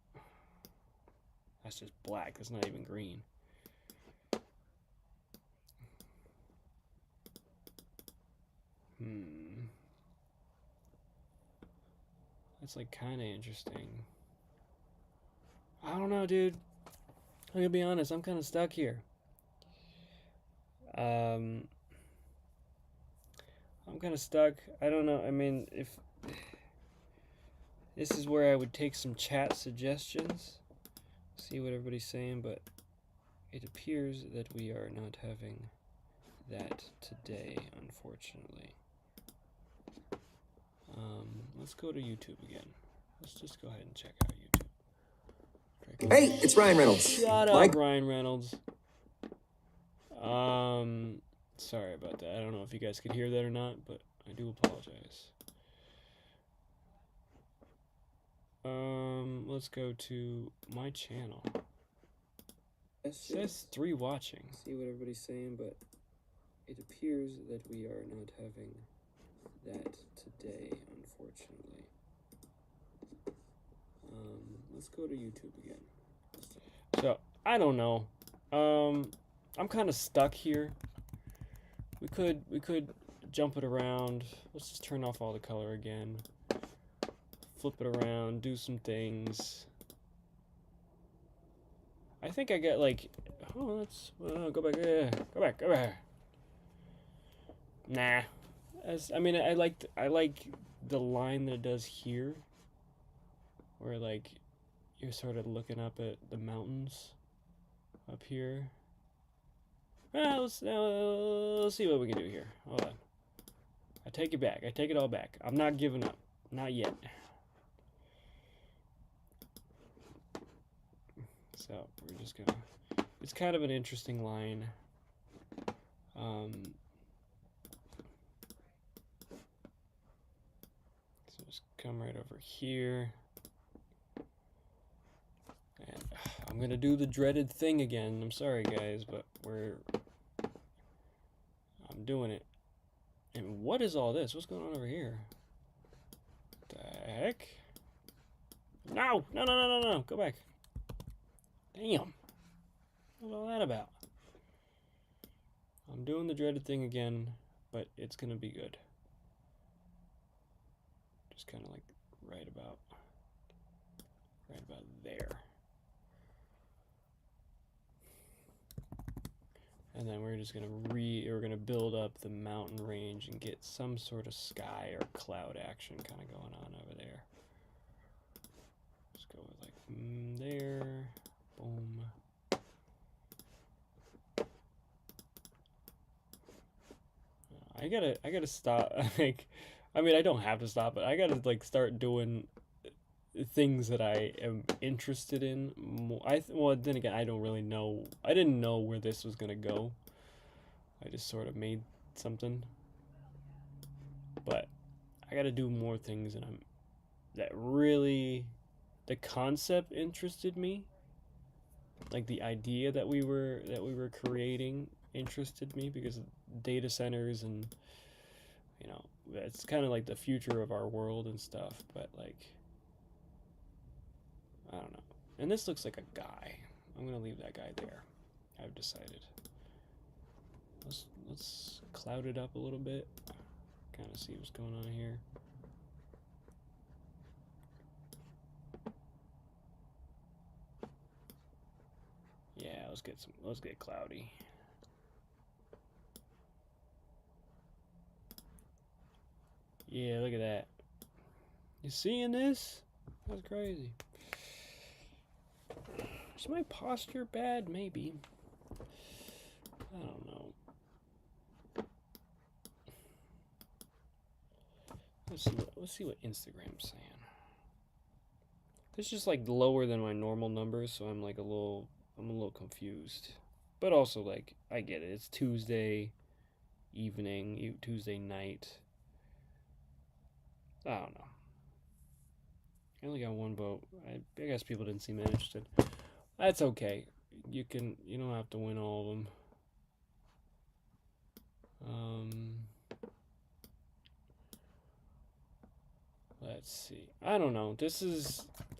That's just black. That's not even green. That's like kind of interesting. don't know, dude. I'm gonna be honest. I'm kind of stuck here. I'm kind of stuck. I don't know. I mean, if this is where I would take some chat suggestions, see what everybody's saying, but it appears that we are not having that today, unfortunately. Let's go to YouTube again. Let's just go ahead and check out YouTube. Hey, it's Ryan Reynolds. Shut up, Ryan Reynolds. Sorry about that. I don't know if you guys could hear that or not, but I do apologize. Let's go to my channel. It says 3 watching. See what everybody's saying, but it appears that we are not having that today, unfortunately. Let's go to YouTube again. So, I don't know. I'm kind of stuck here. We could jump it around. Let's just turn off all the color again. Flip it around, do some things. I think I get like, oh, let's go back. Go back. Nah. I mean, I like the line that it does here, where like you're sort of looking up at the mountains up here. Well, let's see what we can do here. Hold on. I take it back. I take it all back. I'm not giving up. Not yet. So we're just gonna. It's kind of an interesting line. So just come right over here. And I'm gonna do the dreaded thing again. I'm sorry, guys, but I'm doing it. And what is all this? What's going on over here? What the heck? No! Go back. Damn. What's all that about? I'm doing the dreaded thing again, but it's gonna be good. Just kind of like right about there. And then we're just gonna we're gonna build up the mountain range and get some sort of sky or cloud action kind of going on over there. Just go with like there, boom. I gotta stop. Like, I mean, I don't have to stop, but I gotta like start doing things that I am interested in. Well, then again, I don't really know. I didn't know where this was gonna go. I just sort of made something, but I gotta do more things that really, the concept interested me. Like the idea that we were creating interested me, because data centers and, you know, it's kind of like the future of our world and stuff, but like, I don't know. And this looks like a guy. I'm gonna leave that guy there. I've decided. Let's cloud it up a little bit. Kind of see what's going on here. Yeah, let's get cloudy. Yeah, look at that. You seeing this? That's crazy. Is my posture bad? Maybe. I don't know. Let's see what Instagram's saying. It's just like lower than my normal numbers, so I'm a little confused. But also, like, I get it. It's Tuesday evening, Tuesday night. I don't know. I only got one vote. I guess people didn't seem interested. That's okay. You don't have to win all of them. Let's see. I don't know.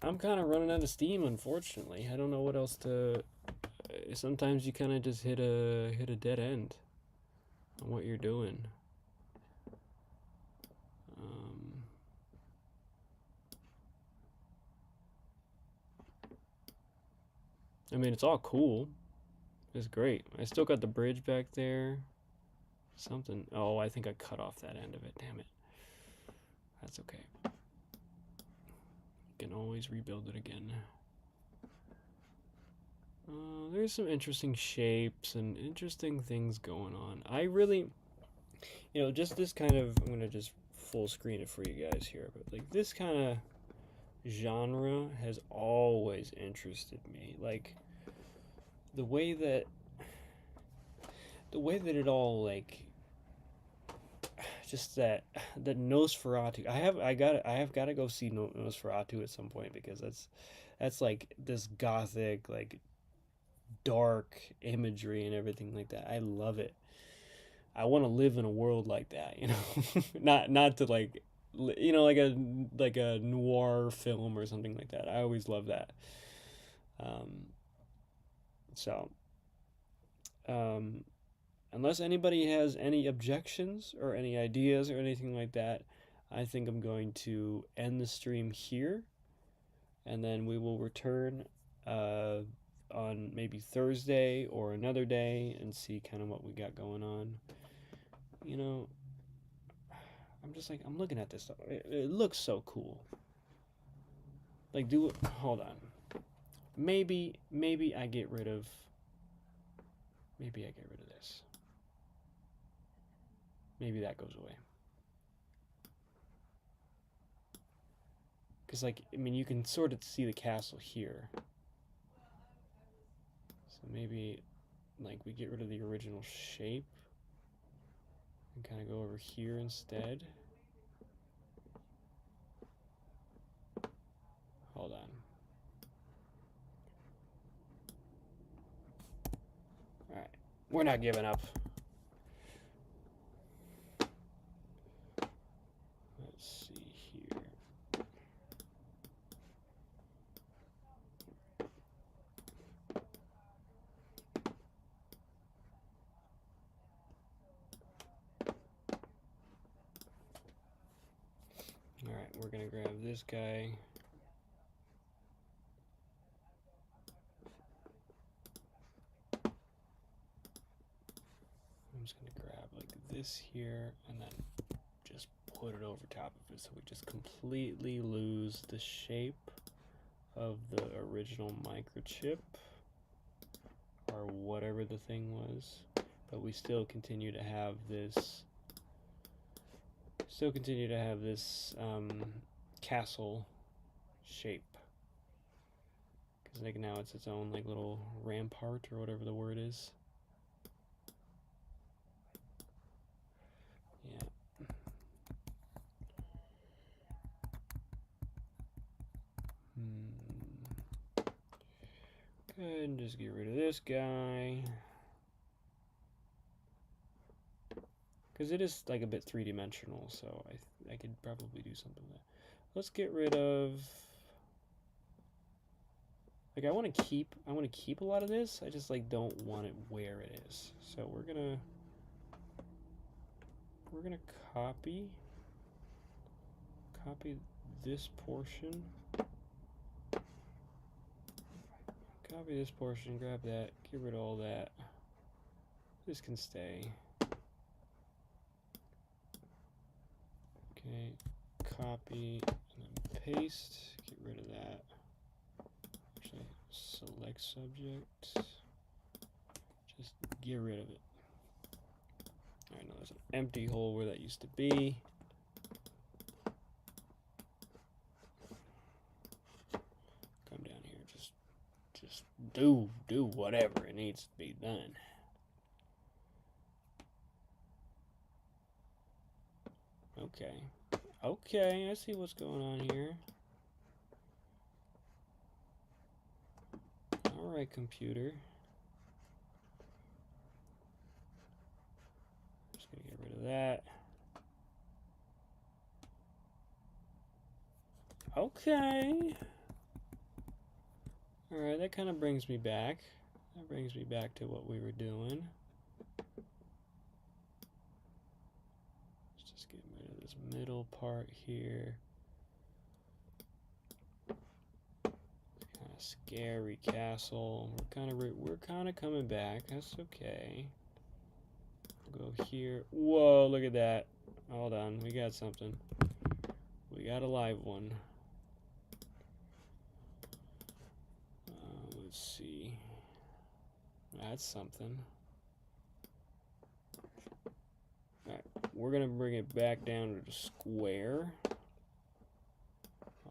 I'm kind of running out of steam, unfortunately. I don't know what else to. Sometimes you kind of just hit a dead end on what you're doing. I mean, it's all cool. It's great. I still got the bridge back there. Something. Oh, I think I cut off that end of it. Damn it. That's okay. You can always rebuild it again. There's some interesting shapes and interesting things going on. I really, just this kind of, I'm going to just full screen it for you guys here, but like this kind of genre has always interested me. Like the way that it all like just that Nosferatu. I have got to go see Nosferatu at some point because that's like this gothic like dark imagery and everything like that. I love it. I want to live in a world like that, not to like like a noir film or something like that. I always love that. Um, so unless anybody has any objections or any ideas or anything like that, I think I'm going to end the stream here, and then we will return on maybe Thursday or another day and see kind of what we got going on. I'm just like, I'm looking at this stuff. It looks so cool. Like, hold on. Maybe I get rid of this. Maybe that goes away. Because, like, I mean, you can sort of see the castle here. So maybe, like, we get rid of the original shape and kind of go over here instead. Hold on. Alright. We're not giving up. Let's see here. Alright, we're going to grab this guy. I'm just going to grab like this here and then just put it over top of it so we just completely lose the shape of the original microchip or whatever the thing was, but we still continue to have this castle shape, because like now it's its own like little rampart or whatever the word is. Yeah. Good, and just get rid of this guy. Because it is like a bit three-dimensional, so I could probably do something with that. Let's get rid of... Like I want to keep a lot of this. I just like don't want it where it is. So we're gonna copy this portion. Copy this portion, grab that, get rid of all that. This can stay. Okay, copy and then paste, get rid of that. Actually, select subject, just get rid of it. I know there's an empty hole where that used to be. Come down here, just do whatever it needs to be done. Okay, I see what's going on here. Alright, computer. Just gonna get rid of that. Okay. Alright, that kind of brings me back. That brings me back to what we were doing. Let's just get rid of this middle part here. Kind A scary castle. We're kind of coming back. That's okay. Go here. Whoa, look at that. Hold on, we got something. We got a live one. Let's see. That's something. Alright, we're gonna bring it back down to the square.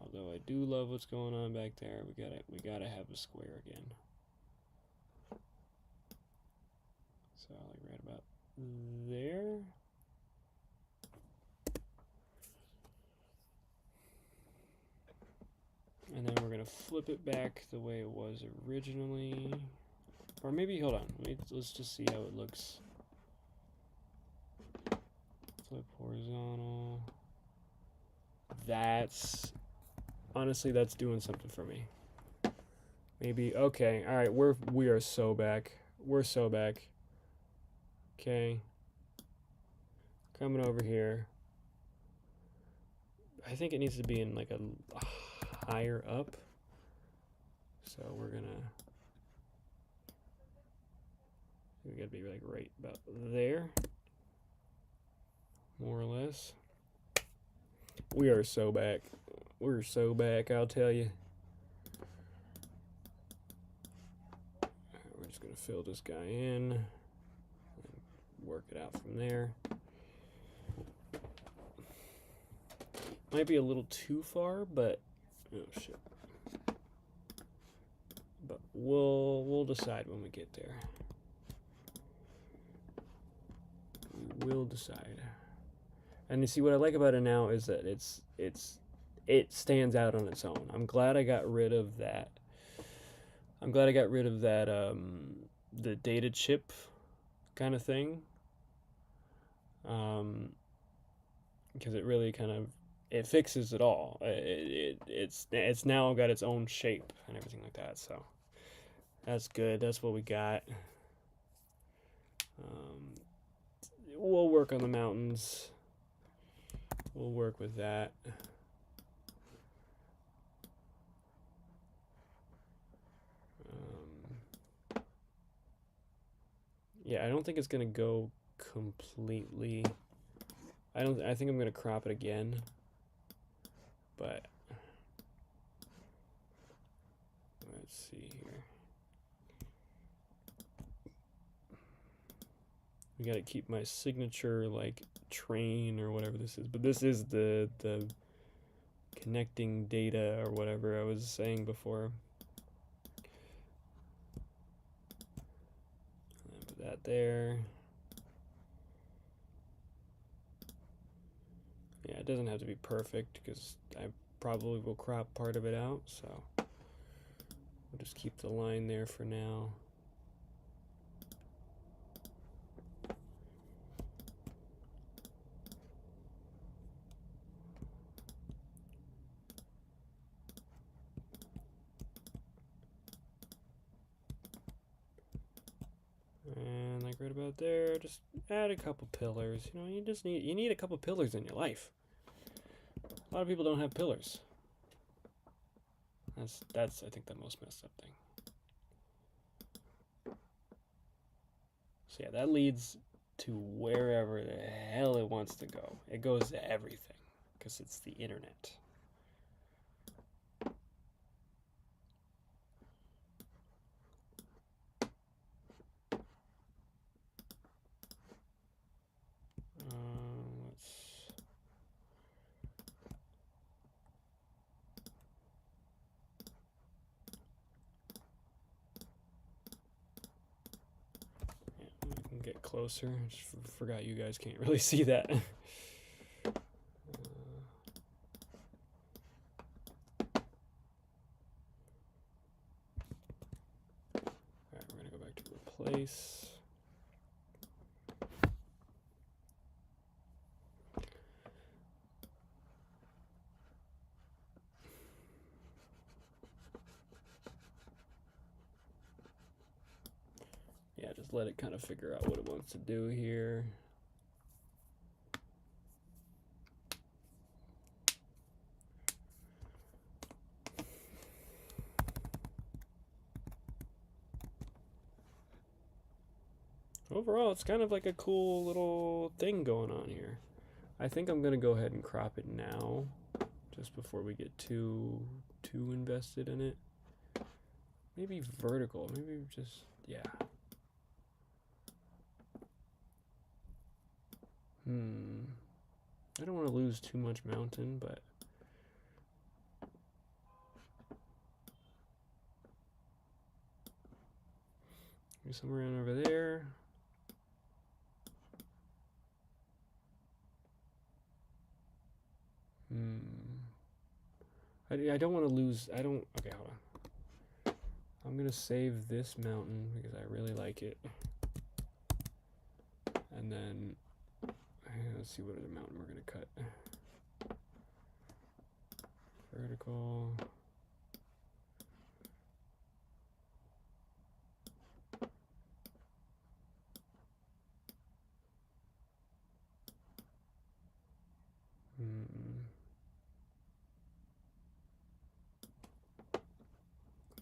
Although I do love what's going on back there, we gotta have a square again. So like right about there. And then we're gonna flip it back the way it was originally. Or maybe, hold on, let's just see how it looks. Flip horizontal. Honestly, that's doing something for me. Maybe, okay, all right, we are so back. We're so back. Okay. Coming over here. I think it needs to be in like a higher up. So we gotta be like right about there. More or less. We are so back. We're so back, I'll tell you. We're just gonna fill this guy in and work it out from there. Might be a little too far, but oh shit. But we'll decide when we get there. We will decide. And you see, what I like about it now is that it stands out on its own. I'm glad I got rid of that. The data chip kind of thing. Because it really kind of fixes it all. It's now got its own shape and everything like that. So that's good. That's what we got. We'll work on the mountains. We'll work with that. Yeah, I don't think it's gonna go completely. I think I'm gonna crop it again. But let's see here. We gotta keep my signature like train or whatever this is. But this is the connecting data or whatever I was saying before. Put that there. Yeah, it doesn't have to be perfect because I probably will crop part of it out, so we'll just keep the line there for now. And like right about there, just add a couple pillars. You know, you need a couple pillars in your life. A lot of people don't have pillars. That's I think the most messed up thing. So yeah, that leads to wherever the hell it wants to go. It goes to everything because it's the internet. Get closer. Just forgot you guys can't really see that. Alright, we're gonna go back to replace. Yeah, just let it kind of figure out what it wants to do here. Overall, it's kind of like a cool little thing going on here. I think I'm gonna go ahead and crop it now, just before we get too invested in it. Maybe vertical, maybe just, yeah. I don't want to lose too much mountain, but maybe somewhere around over there. I don't want to lose, okay, hold on. I'm gonna save this mountain because I really like it. And then, let's see what other mountain we're gonna cut. Vertical.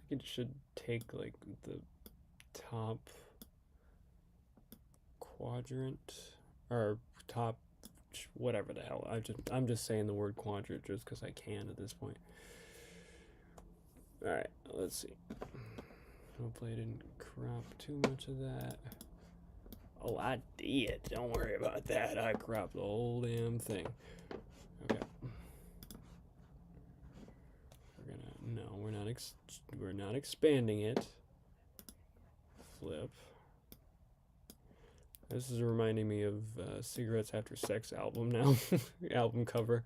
I think it should take like the top quadrant or top whatever the hell. I'm just saying the word quadrant just because I can at this point. All right, let's see. Hopefully I didn't crop too much of that. Oh, I did. Don't worry about that. I cropped the whole damn thing. Okay. We're not expanding it. Flip. This is reminding me of Cigarettes After Sex album now. Album cover.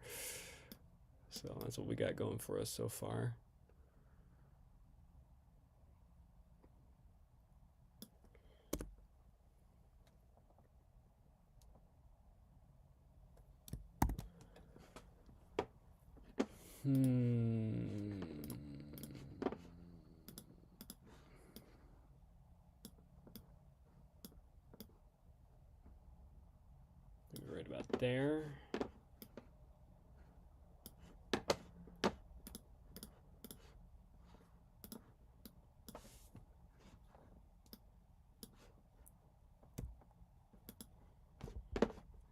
So that's what we got going for us so far. Right about there.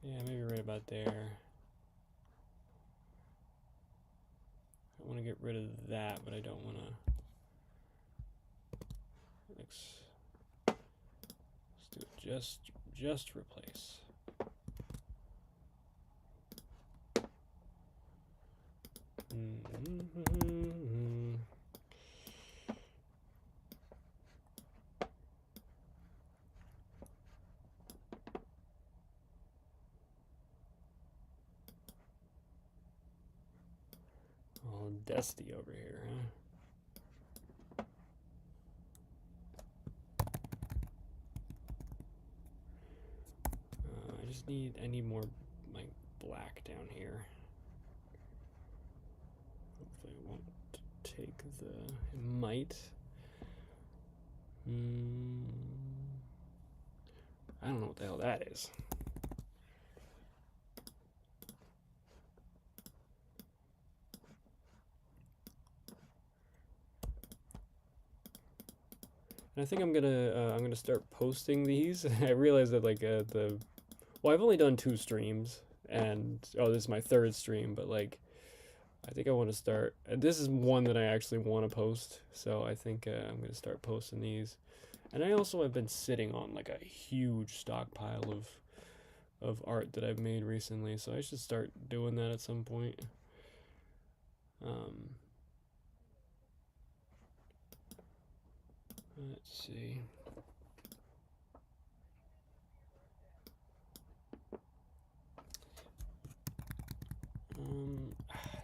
Yeah, maybe right about there. I want to get rid of that, but I don't want to. Let's do it. Just replace. All dusty over here, huh? I need more like black down here. Hopefully it won't take the, it might. I don't know what the hell that is. And I think I'm gonna start posting these. I realized that like well, I've only done 2 streams, and this is my 3rd stream, but like I think I want to start. This is one that I actually want to post, so I think I'm gonna start posting these. And I also have been sitting on like a huge stockpile of art that I've made recently, so I should start doing that at some point. Let's see.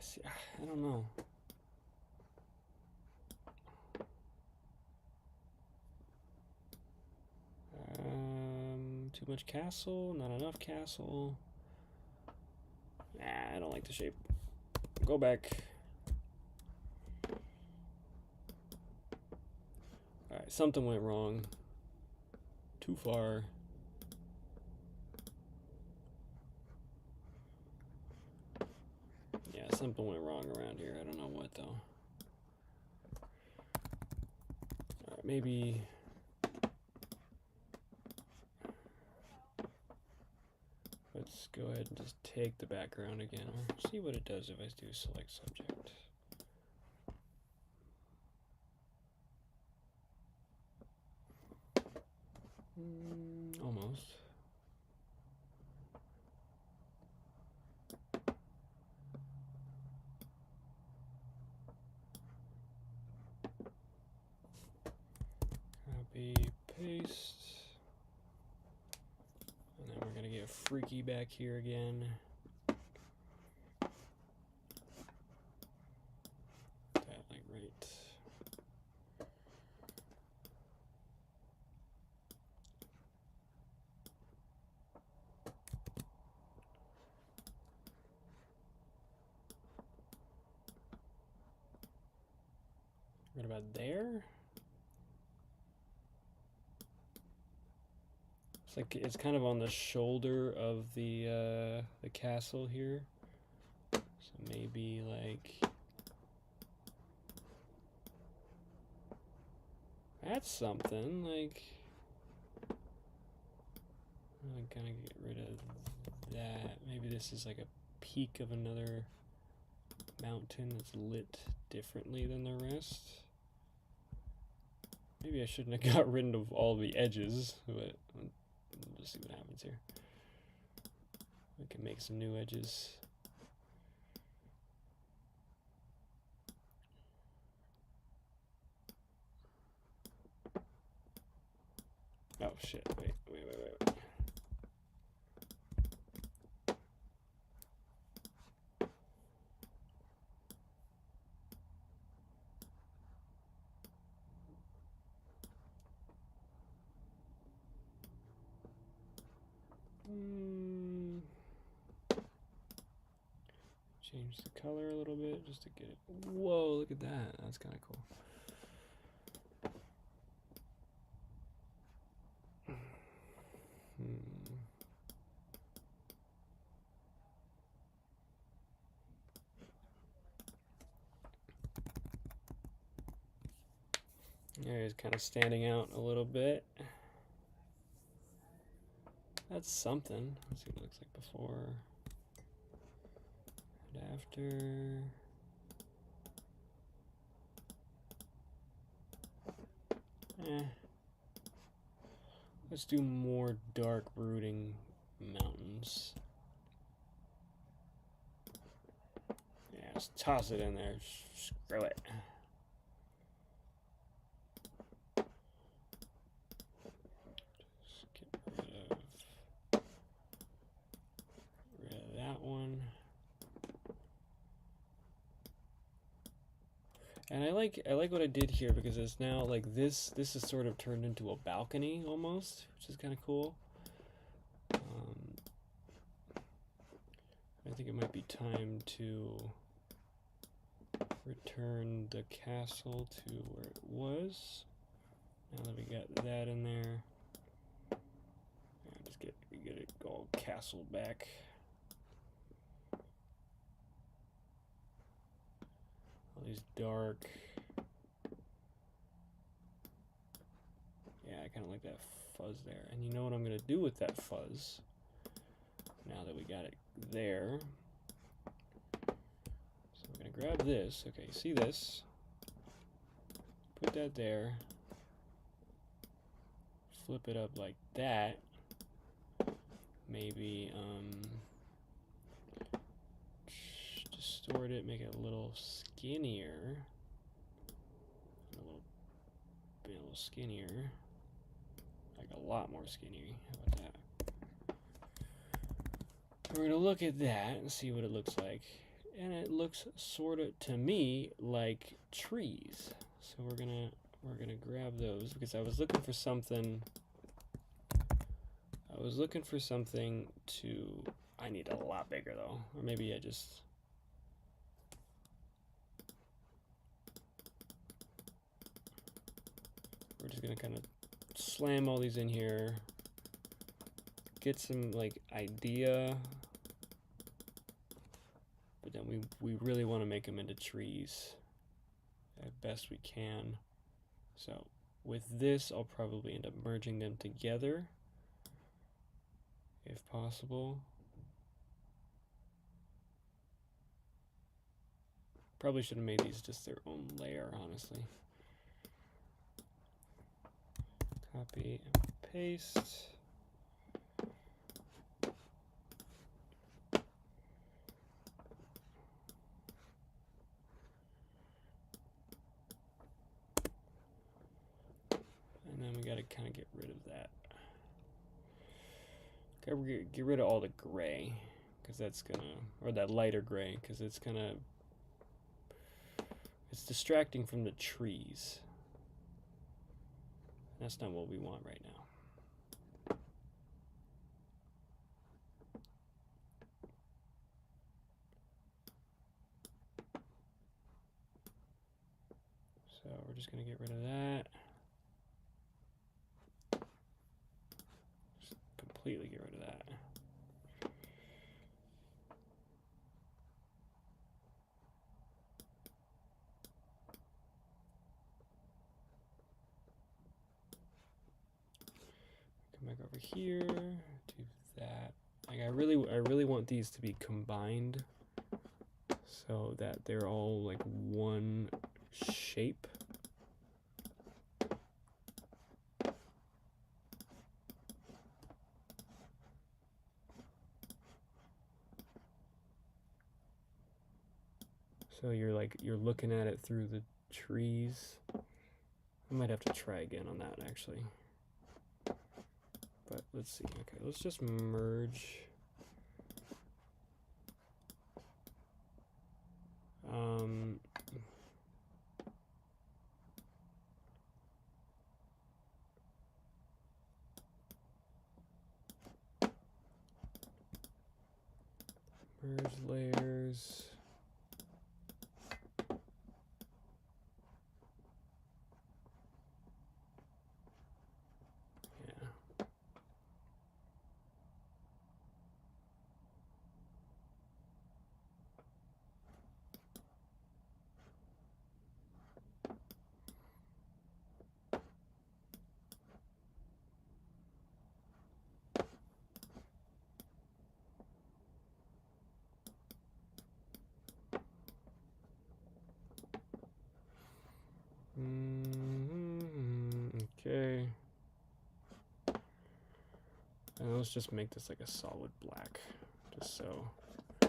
See, I don't know. Too much castle, not enough castle. Nah, I don't like the shape. Go back. Alright, something went wrong. Too far. Yeah, something went wrong around here. I don't know what though. Alright, maybe Let's go ahead and just take the background again. We'll see what it does if I do select subject. Almost. Copy, paste. And then we're gonna get freaky back here again. That like right. What about there? It's like it's kind of on the shoulder of the castle here. So maybe like that's something. Like I'm gonna get rid of that. Maybe this is like a peak of another mountain that's lit differently than the rest. Maybe I shouldn't have got rid of all the edges, but we'll just see what happens here. We can make some new edges. Oh shit, wait. Change the color a little bit just to get it. Whoa, look at that. That's kind of cool. There he's kind of standing out a little bit. That's something. Let's see what it looks like before and after. Let's do more dark brooding mountains. Yeah, just toss it in there. Screw it. Just get rid of that one. And I like what I did here because it's now like this is sort of turned into a balcony almost, which is kind of cool. I think it might be time to return the castle to where it was. Now that we got that in there, just get it all castle back. All these dark. Yeah, I kind of like that fuzz there. And you know what I'm going to do with that fuzz? Now that we got it there. So I'm going to grab this. Okay, see this? Put that there. Flip it up like that. Maybe distort it, make it a little skinnier. A little skinnier. Like a lot more skinny. How about that? We're gonna look at that and see what it looks like. And it looks sort of, to me, like trees. So we're gonna grab those because I was looking for something. I need a lot bigger though, or maybe we're just gonna kind of slam all these in here, get some like idea, but then we really want to make them into trees as best we can. So with this, I'll probably end up merging them together if possible. Probably should have made these just their own layer, honestly. Copy and paste. And then we got to kind of get rid of that. Get rid of all the gray, because that's gonna, or that lighter gray, because it's distracting from the trees. That's not what we want right now. So we're just gonna get rid of that. Just completely get rid of that. Come back over here, do that. Like I really want these to be combined so that they're all like one shape. So you're looking at it through the trees. I might have to try again on that actually. But let's see. Okay, let's just merge. Merge layers. Yeah. Okay. And let's just make this like a solid black, just so we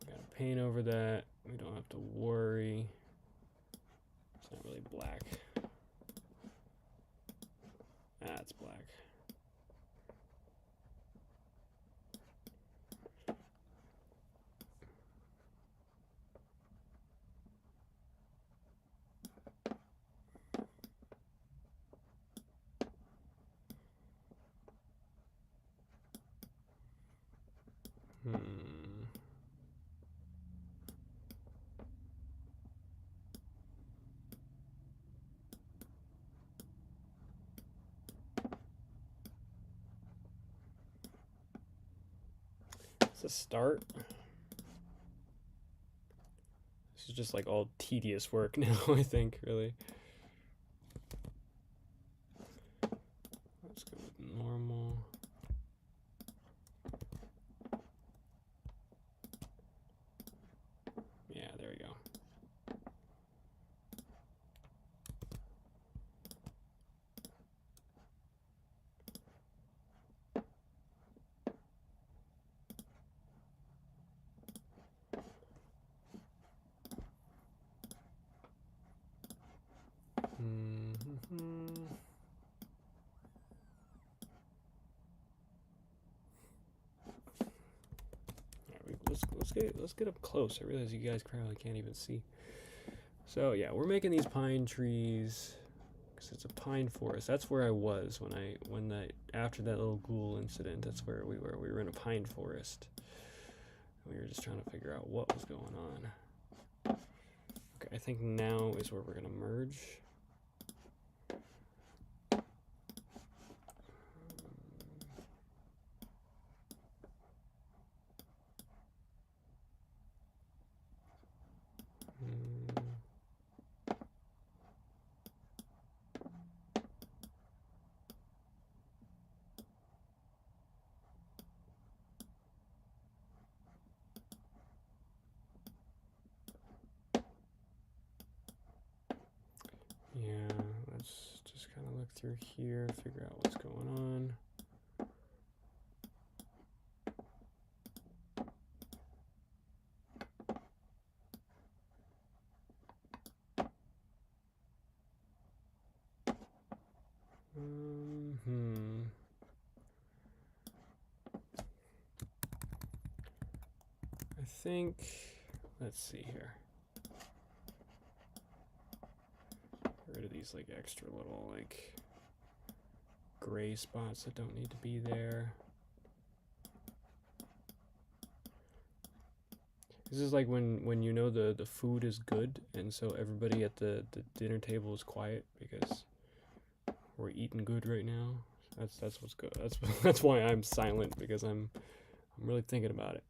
gotta paint over that. We don't have to worry. It's not really black. Ah, it's black. It's a start. This is just like all tedious work now, I think, really. Let's go with normal. Yeah, there we go. Let's get up close. I realize you guys probably can't even see. So yeah, we're making these pine trees because it's a pine forest. That's where I was after that little ghoul incident. That's where we were. We were in a pine forest. We were just trying to figure out what was going on. Okay, I think now is where we're gonna merge. through here, figure out what's going on. I think, let's see here. Get rid of these like extra little like gray spots that don't need to be there. This is like when you know the food is good, and so everybody at the dinner table is quiet because we're eating good right now. That's what's good. That's why I'm silent, because I'm really thinking about it.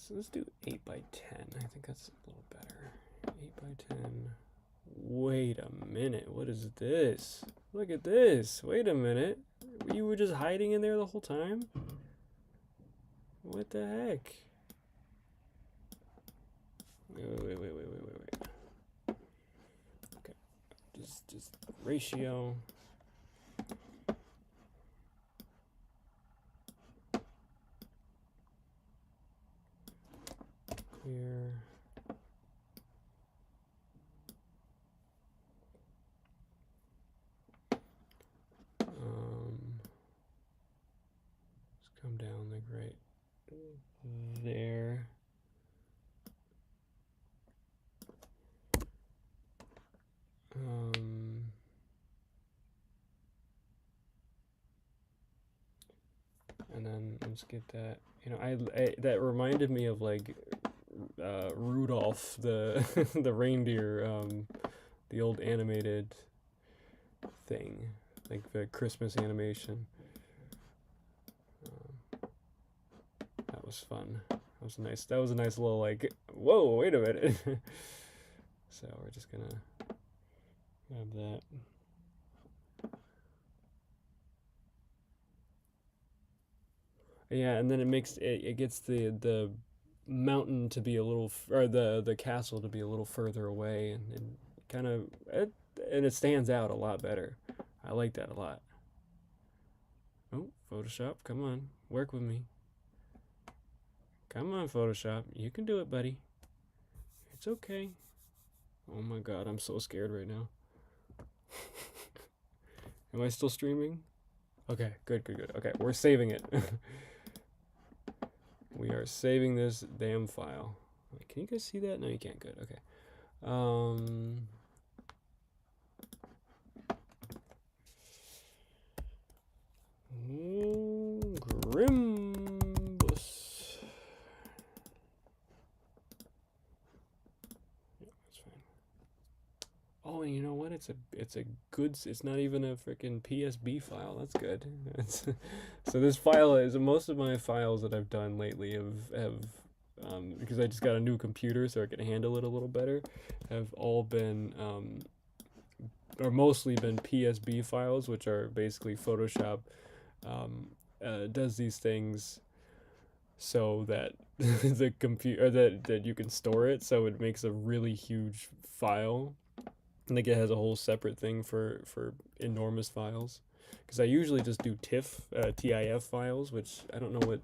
Let's do 8 by 10. I think that's a little better. 8 by 10. Wait a minute. What is this? Look at this. Wait a minute. You were just hiding in there the whole time? What the heck? Wait. Okay. Just ratio. Clear. Just come down like right there. And then let's get that. You know, I that reminded me of like Rudolph the the reindeer, the old animated thing, like the Christmas animation. That was fun. That was nice. That was a nice little like, whoa, wait a minute. So we're just gonna grab that. Yeah, and then it makes it gets the mountain to be a little, or the castle to be a little further away, and kind of and it stands out a lot better. I like that a lot. Oh, Photoshop, come on, work with me. Come on, Photoshop, you can do it, buddy. It's okay. Oh my god, I'm so scared right now. Am I still streaming? Okay, good. Okay, we're saving it. We are saving this damn file. Wait, can you guys see that? No, you can't. Good. Okay. Grimbus. Yeah, that's fine. Oh, and you know what? It's a good. It's not even a freaking PSB file. That's good. So this file is, most of my files that I've done lately have because I just got a new computer so I can handle it a little better, have all been or mostly been PSB files, which are basically Photoshop does these things so that the computer, that you can store it, so it makes a really huge file. Like it has a whole separate thing for enormous files, because I usually just do TIF files, which I don't know what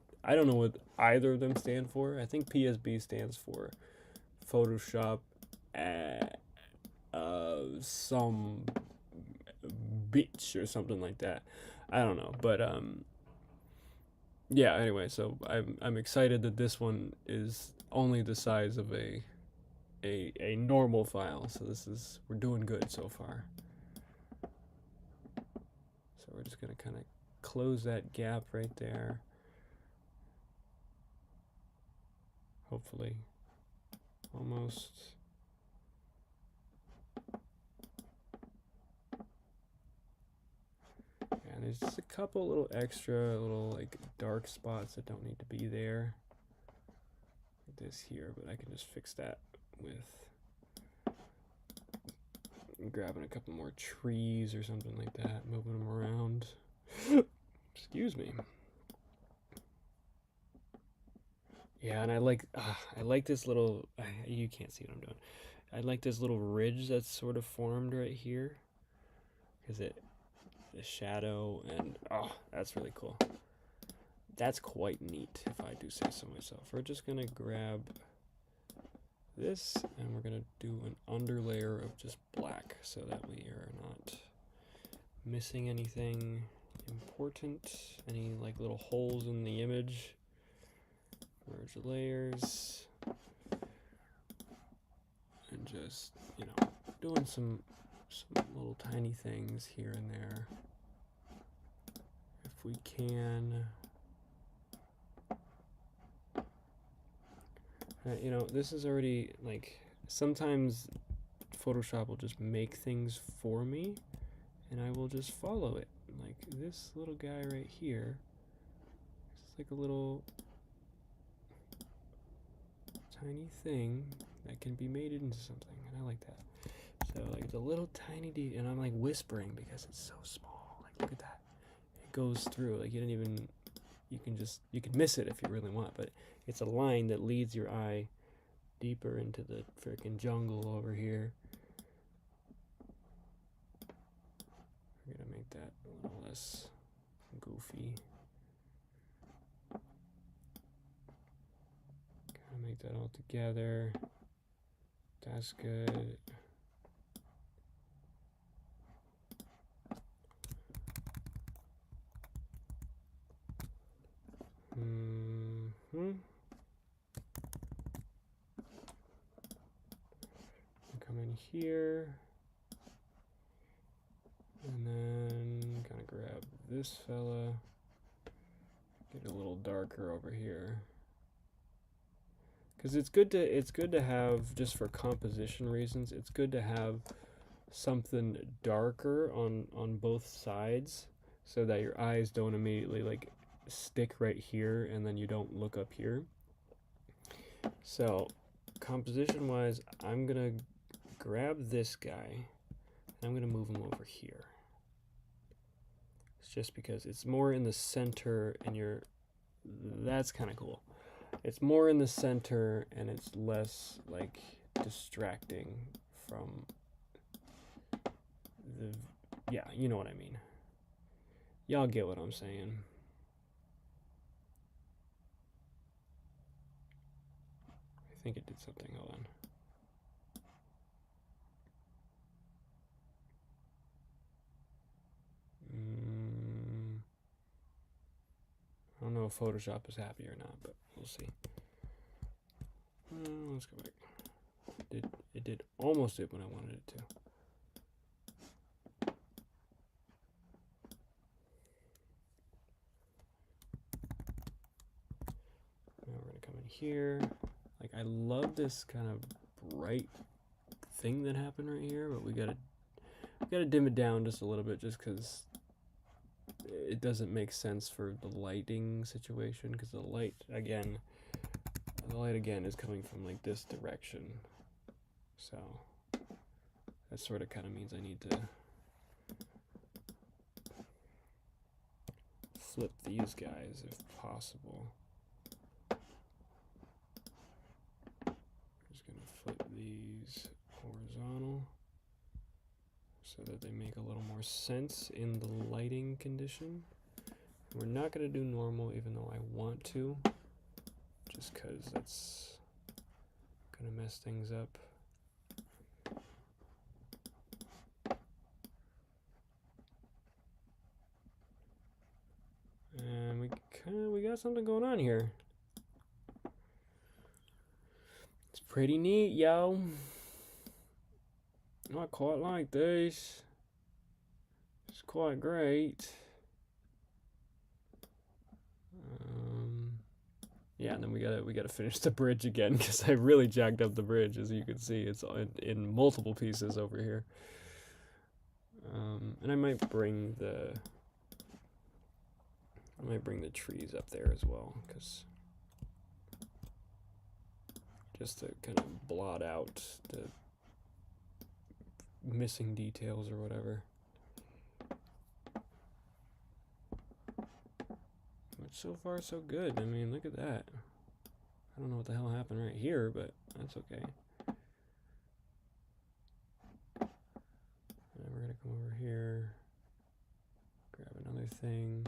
either of them stand for. I think PSB stands for Photoshop some bitch or something like that. I don't know, but yeah. Anyway, so I'm excited that this one is only the size of a normal file. So we're doing good so far. So we're just gonna kind of close that gap right there. Hopefully, almost. And there's just a couple little extra little like dark spots that don't need to be there. Like this here, but I can just fix that with grabbing a couple more trees or something like that, moving them around. Excuse me. Yeah, and I like this little, you can't see what I'm doing. I like this little ridge that's sort of formed right here because the shadow, and oh, that's really cool. That's quite neat, if I do say so myself. We're just gonna grab this and we're gonna do an underlayer of just black so that we are not missing anything important, any like little holes in the image. Merge layers, and just, you know, doing some little tiny things here and there if we can. You know, this is already, like, sometimes Photoshop will just make things for me and I will just follow it. Like this little guy right here, it's like a little tiny thing that can be made into something, and I like that. So like it's a little tiny and I'm like whispering because it's so small. Like look at that. It goes through, like you can miss it if you really want, but it's a line that leads your eye deeper into the freaking jungle over here. We're gonna make that a little less goofy. Gotta make that all together. That's good. Come in here, and then kind of grab this fella, get a little darker over here, because it's good to have, just for composition reasons, it's good to have something darker on both sides so that your eyes don't immediately like stick right here and then you don't look up here. So composition wise, I'm gonna grab this guy and I'm gonna move him over here. It's just because it's more in the center and that's kind of cool. It's more in the center and it's less like distracting from the, yeah, you know what I mean. Y'all get what I'm saying. I think it did something. Hold on. I don't know if Photoshop is happy or not, but we'll see. Let's go back. It did almost it when I wanted it to. Now we're gonna come in here. Like I love this kind of bright thing that happened right here, but we gotta dim it down just a little bit, just because it doesn't make sense for the lighting situation, because the light again is coming from like this direction, so that sort of kind of means I need to flip these guys if possible. I'm just gonna flip these horizontal so that they make a little more sense in the lighting condition. We're not going to do normal even though I want to, just because that's going to mess things up. And we got something going on here. It's pretty neat, yo. I quite like this. It's quite great. Yeah, and then we gotta finish the bridge again, because I really jacked up the bridge. As you can see, it's in multiple pieces over here. And I might bring the trees up there as well, because just to kind of blot out the missing details or whatever. But so far so good. I mean, look at that. I don't know what the hell happened right here, but that's okay. And then we're gonna come over here, grab another thing,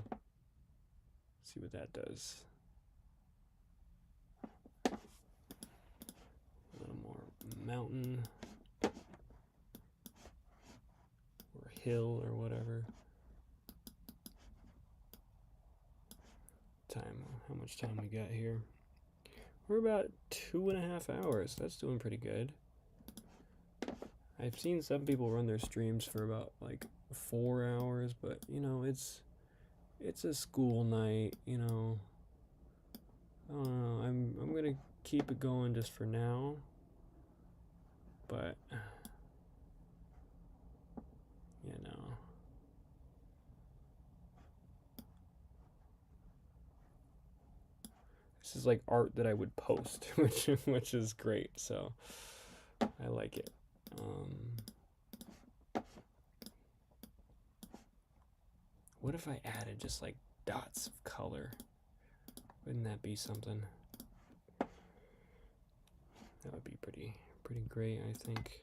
see what that does. A little more mountain or hill or whatever. How much time we got here? We're about 2.5 hours. That's doing pretty good. I've seen some people run their streams for about like 4 hours, but you know, it's a school night, you know. I don't know. I'm gonna keep it going just for now, but you know. This is like art that I would post, which is great. So I like it. What if I added just like dots of color? Wouldn't that be something? That would be pretty great, I think.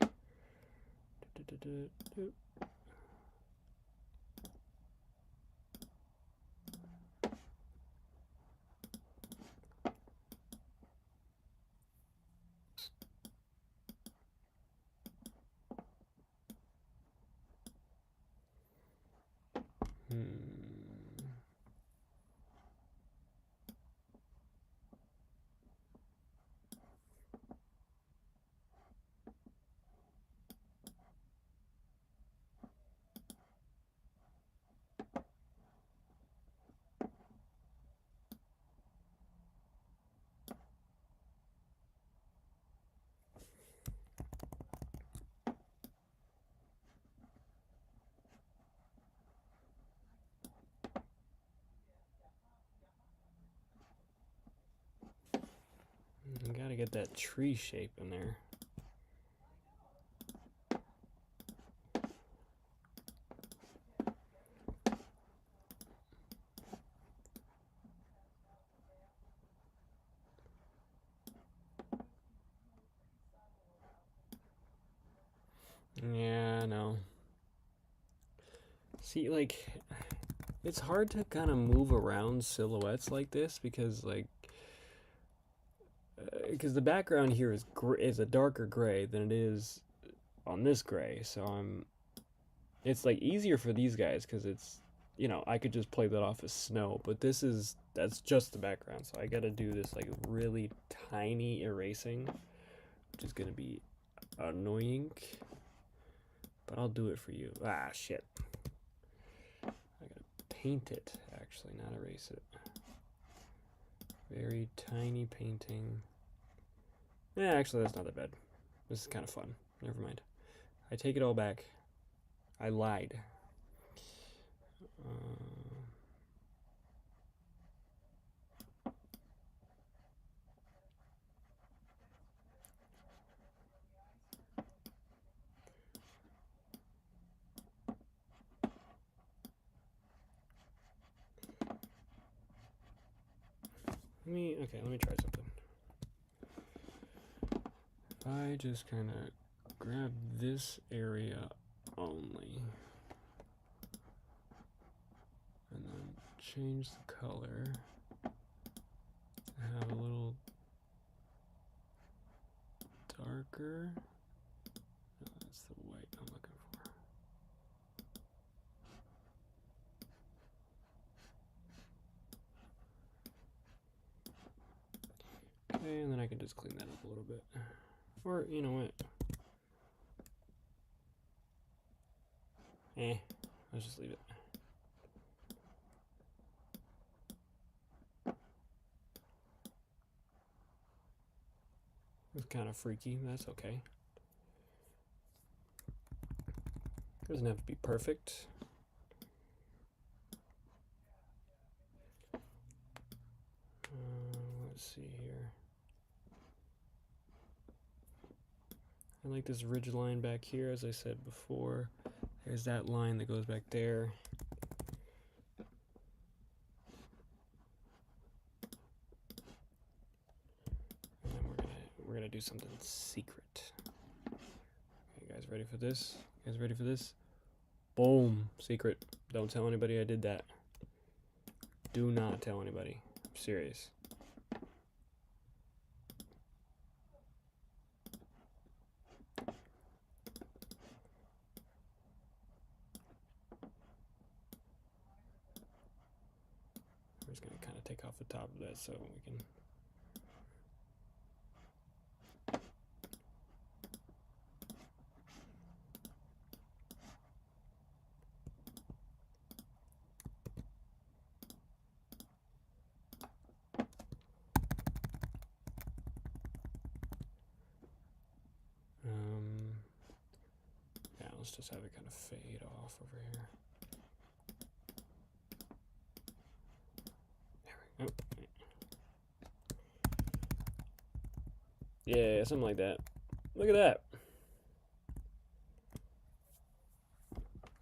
I gotta get that tree shape in there. Yeah, I know. See, like, it's hard to kind of move around silhouettes like this because, like, because the background here is a darker gray than it is on this gray. So it's like easier for these guys because it's, you know, I could just play that off as snow. But that's just the background. So I got to do this like really tiny erasing, which is gonna be annoying. But I'll do it for you. Ah, shit. I gotta paint it, actually, not erase it. Very tiny painting. Yeah, actually, that's not that bad. This is kind of fun. Never mind. I take it all back. I lied. Let me try something. If I just kind of grab this area only, and then change the color, have a little darker. No, that's the white I'm looking for. Okay, and then I can just clean that up a little bit. Or, you know what? Let's just leave it. It's kind of freaky, that's okay. Doesn't have to be perfect. Let's see here. I like this ridge line back here, as I said before. There's that line that goes back there. do something secret. You guys ready for this? You guys ready for this? Boom. Secret. Don't tell anybody I did that. Do not tell anybody. I'm serious. We're just gonna kind of take off the top of that so we can. Yeah, let's just have it kind of fade off over here. There we go. Yeah, something like that. Look at that.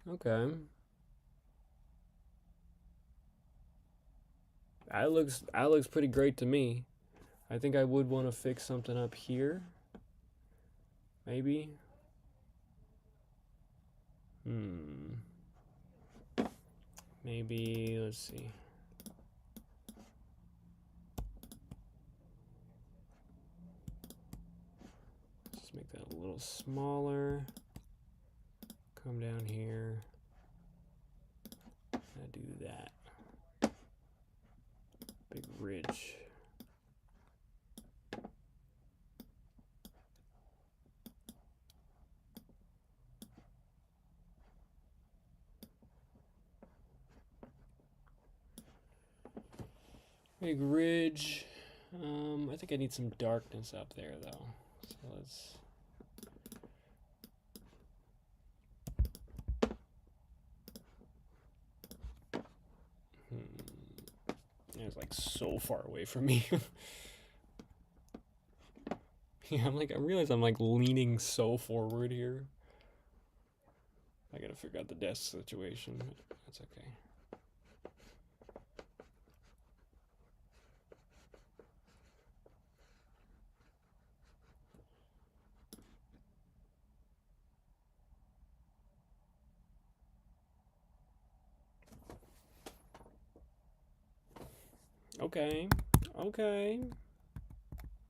Okay. That looks pretty great to me. I think I would want to fix something up here. Maybe. Maybe, let's see. Just make that a little smaller. Come down here. And do that. Big ridge. Big ridge. I think I need some darkness up there though. So let's. It's like so far away from me. Yeah, I realize I'm like leaning so forward here. I gotta figure out the desk situation, but that's okay. Okay, okay.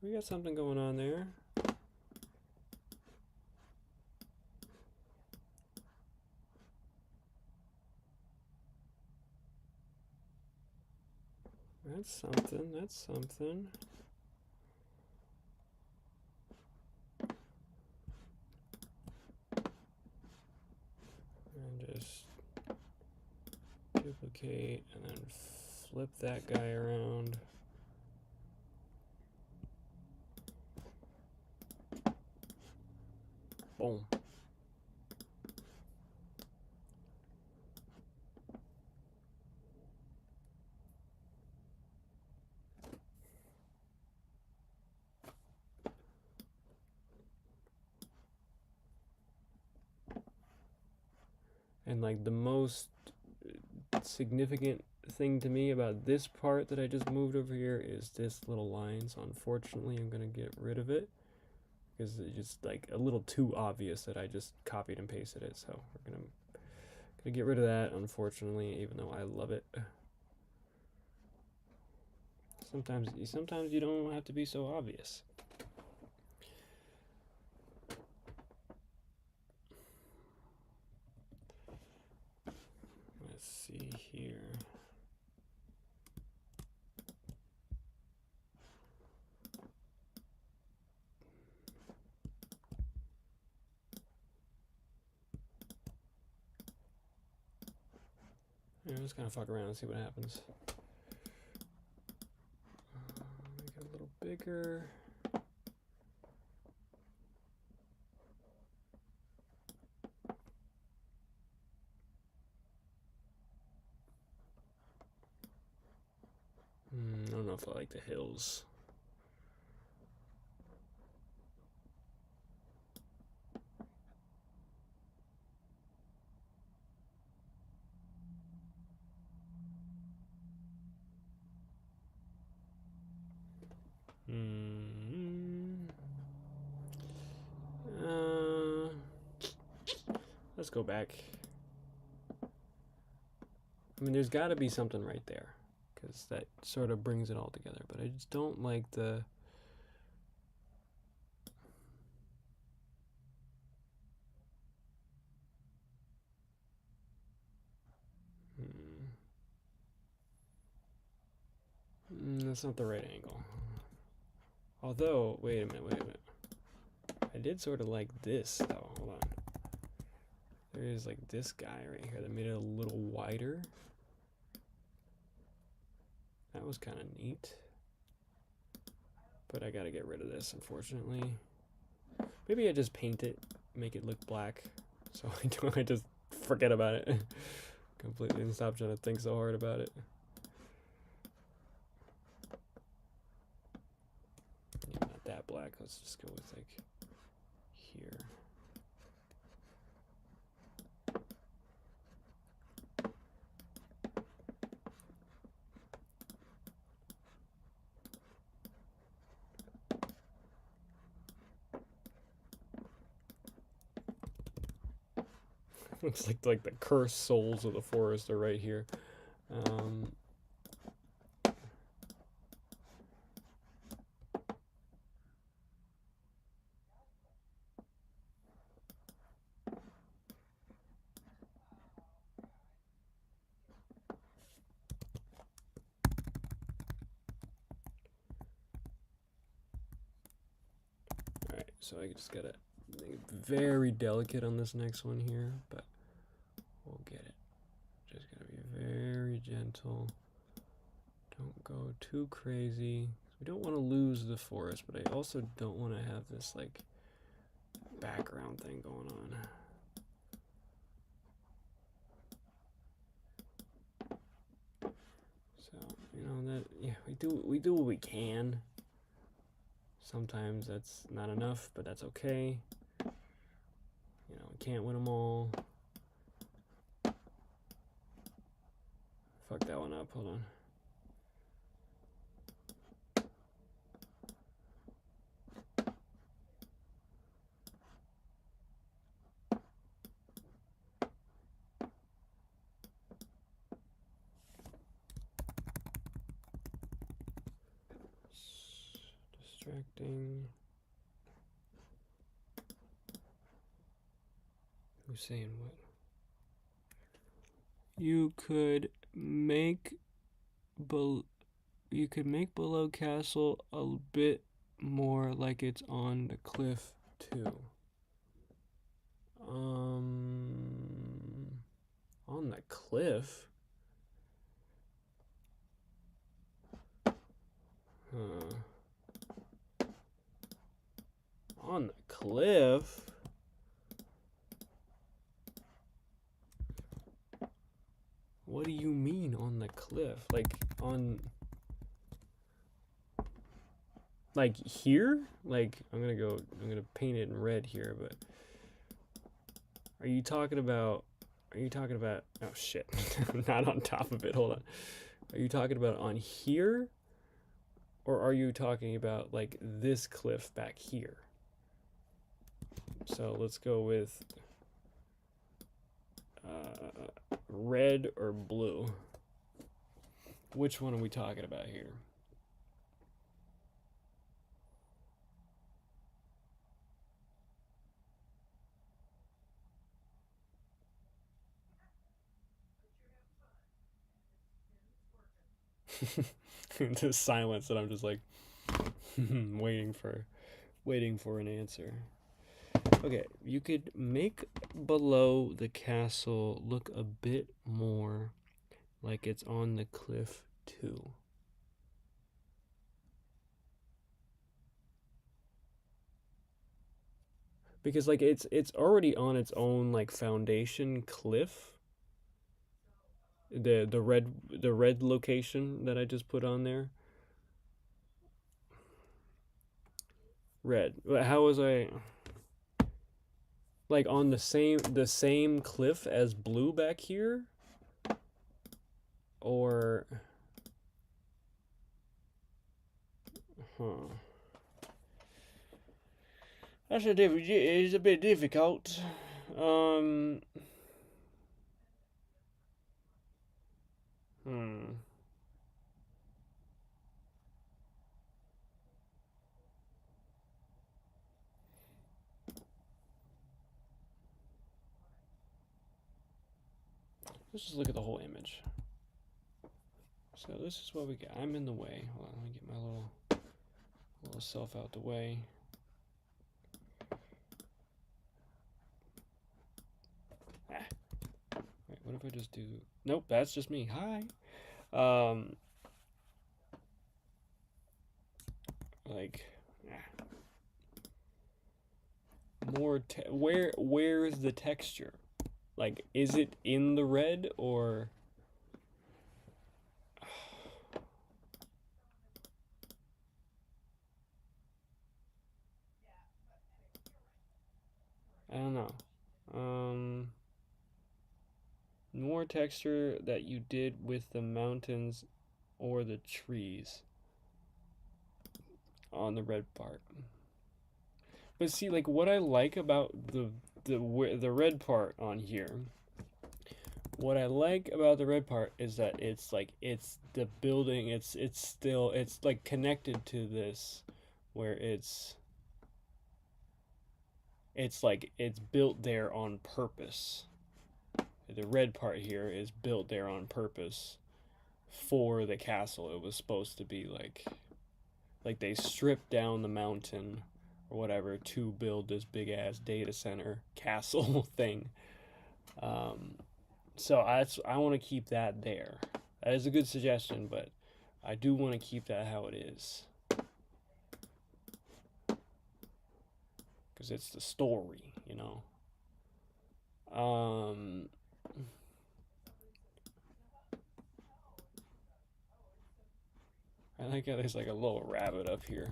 We got something going on there. That's something, that's something. And just duplicate and then flip that guy around. Boom. And like the most significant thing to me about this part that I just moved over here is this little line. So unfortunately, I'm gonna get rid of it because it's just like a little too obvious that I just copied and pasted it. So we're gonna get rid of that, unfortunately, even though I love it. Sometimes you don't have to be so obvious. Let's see here. Yeah, I'm just gonna fuck around and see what happens. Make it a little bigger. I don't know if I like the hills. let's go back. I mean, there's got to be something right there, because that sort of brings it all together. But I just don't like the... That's not the right angle. Although, wait a minute. I did sort of like this, though. Hold on. There is like this guy right here that made it a little wider. That was kind of neat. But I gotta get rid of this, unfortunately. Maybe I just paint it, make it look black, so I just forget about it completely and stop trying to think so hard about it. Yeah, not that black. Let's just go with like here. Looks like the cursed souls of the forest are right here. Alright, so I just gotta make it very delicate on this next one here, but we'll get it. Just gotta be very gentle. Don't go too crazy. We don't want to lose the forest, but I also don't want to have this like background thing going on. So, you know, that, yeah, we do what we can. Sometimes that's not enough, but that's okay. You know, we can't win them all. Fuck that one up, hold on. Distracting. Who's saying what? You could make Below Castle a bit more like it's on the cliff too. On the cliff? On the cliff? What do you mean on the cliff? Like on... Like here? Like, I'm gonna paint it in red here, but... Are you talking about... Oh shit, not on top of it, hold on. Are you talking about on here? Or are you talking about like this cliff back here? So let's go with red or blue. Which one are we talking about here? The silence that I'm just like waiting for an answer. Okay, you could make Below the Castle look a bit more like it's on the cliff too. Because like it's already on its own like foundation cliff. The red location that I just put on there. Red. How was I like on the same cliff as blue back here? Or it's a bit difficult. Hmm. Let's just look at the whole image. So this is what we got. I'm in the way. Hold on, let me get my little self out the way. Ah. Wait, what if I just do? Nope, that's just me. Hi. Like, ah. More. Where's the texture? Like, is it in the red or? I don't know. More texture that you did with the mountains or the trees on the red part. But see, like what I like about the red part on here, what I like about the red part is that it's like it's the building. It's still it's like connected to this, where it's like it's built there on purpose. The red part here is built there on purpose for the castle. It was supposed to be like they stripped down the mountain or whatever to build this big ass data center castle thing. Um, so I want to keep that there. That is a good suggestion, but I do want to keep that how it is because it's the story, you know. Um, I like how there's like a little rabbit up here.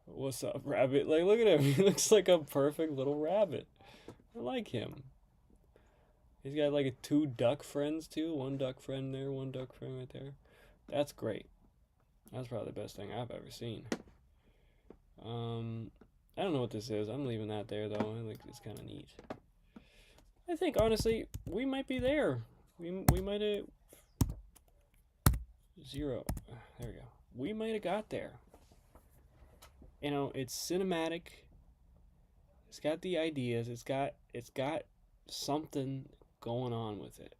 What's up, rabbit? Like, look at him. He looks like a perfect little rabbit. I like him. He's got like two duck friends too. One duck friend there, one duck friend right there. That's great. That's probably the best thing I've ever seen. I don't know what this is. I'm leaving that there though. I think it's kind of neat. I think honestly, we might be there. We might have zero. There we go. We might have got there. You know, it's cinematic. It's got the ideas. It's got something going on with it.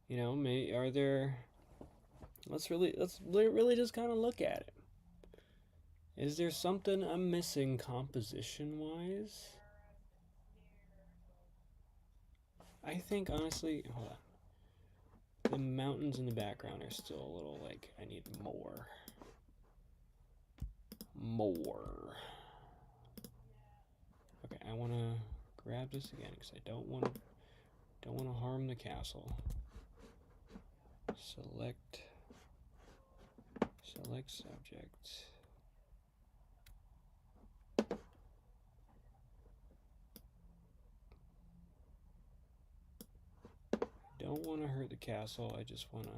You know, are there? Let's really just kind of look at it. Is there something I'm missing composition wise? I think honestly, hold on. The mountains in the background are still a little like I need more. More. Okay, I want to grab this again because I don't want to harm the castle. Select subject. Don't want to hurt the castle. I just want to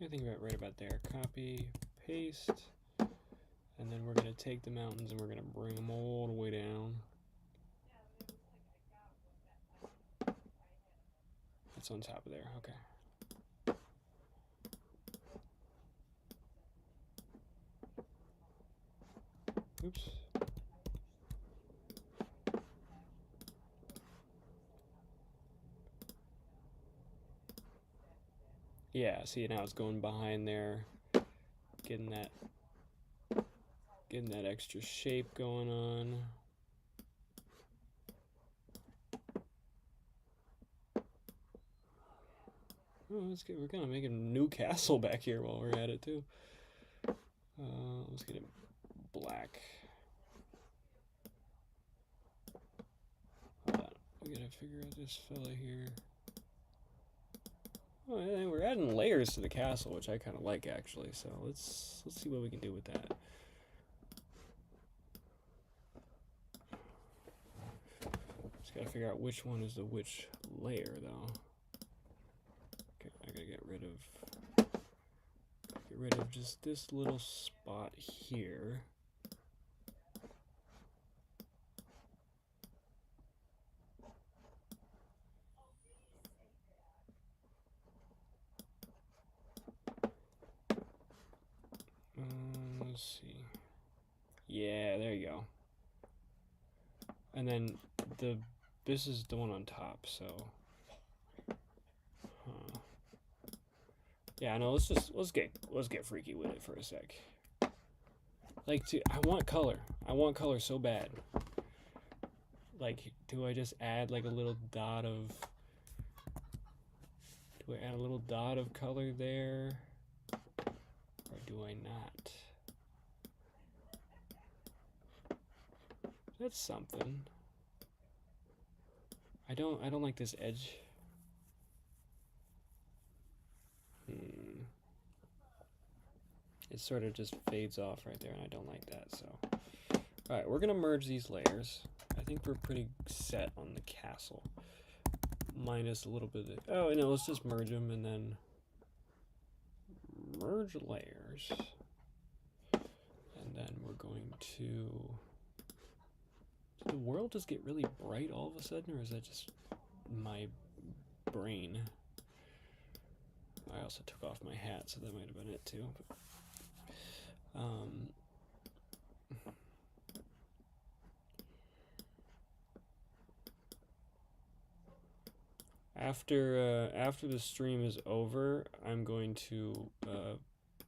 I think right about there. Copy, paste, and then we're gonna take the mountains and we're gonna bring them all the way down. It's on top of there. Okay. Oops. Yeah, see now it's going behind there, getting that extra shape going on. Oh, that's good. We're kind of making a new castle back here while we're at it too. Let's get it black. Hold on. We gotta figure out this fella here. Oh, yeah, we're adding layers to the castle, which I kind of like actually. So let's see what we can do with that. Just gotta figure out which one is the which layer though. Okay, I gotta get rid of just this little spot here. Let's see. Yeah, there you go. And then this is the one on top, so yeah, no, let's get freaky with it for a sec. Like, I want color. I want color so bad. Like, do I just add like a little dot of color there? Or do I not? That's something. I don't like this edge. It sort of just fades off right there, and I don't like that, so. Alright, we're gonna merge these layers. I think we're pretty set on the castle. Minus a little bit of, oh, no, let's just merge them and then merge layers. And then we're going to, did the world just get really bright all of a sudden, or is that just my brain? I also took off my hat, so that might have been it too. After the stream is over, I'm going to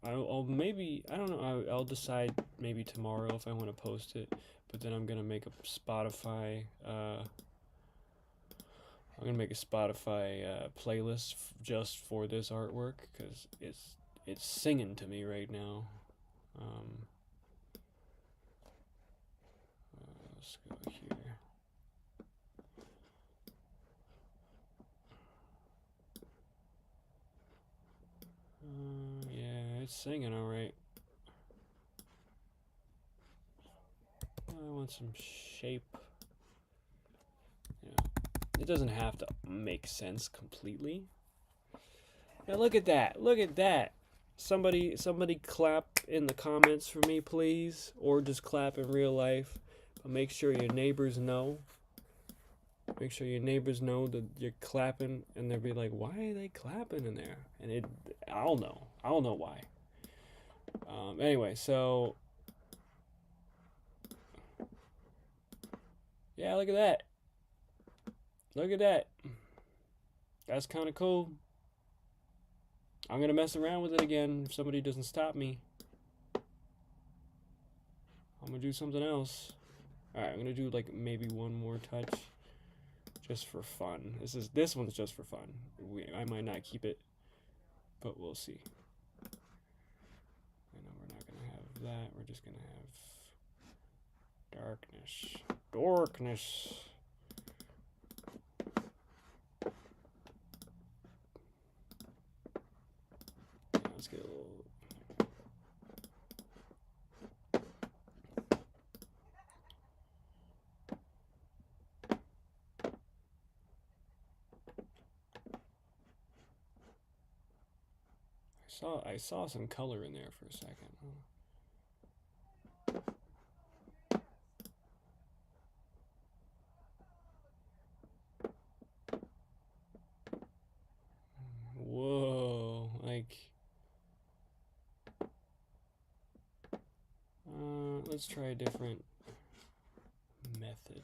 I'll maybe, I don't know, I'll decide maybe tomorrow if I want to post it, but then I'm gonna make a Spotify playlist just for this artwork because it's singing to me right now. Let's go here. Yeah, it's singing all right. I want some shape. Yeah, it doesn't have to make sense completely. Now look at that! Look at that! Somebody clap in the comments for me, please, or just clap in real life. But make sure your neighbors know. Make sure your neighbors know that you're clapping, and they'll be like, "Why are they clapping in there?" And I'll know. I'll know why. Anyway, so yeah, look at that. Look at that. That's kind of cool. I'm gonna mess around with it again if somebody doesn't stop me. I'm gonna do something else. All right, I'm gonna do like maybe one more touch, just for fun. This one's just for fun. I might not keep it, but we'll see. I know we're not gonna have that. We're just gonna have darkness. Darkness. Yeah, let's get a little. I saw some color in there for a second. Whoa, like, let's try a different method.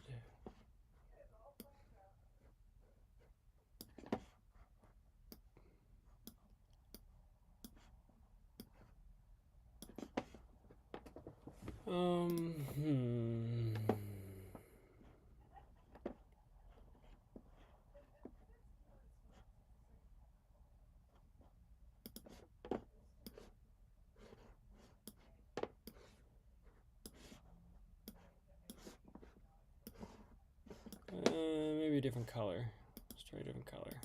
Maybe a different color. Let's try a different color.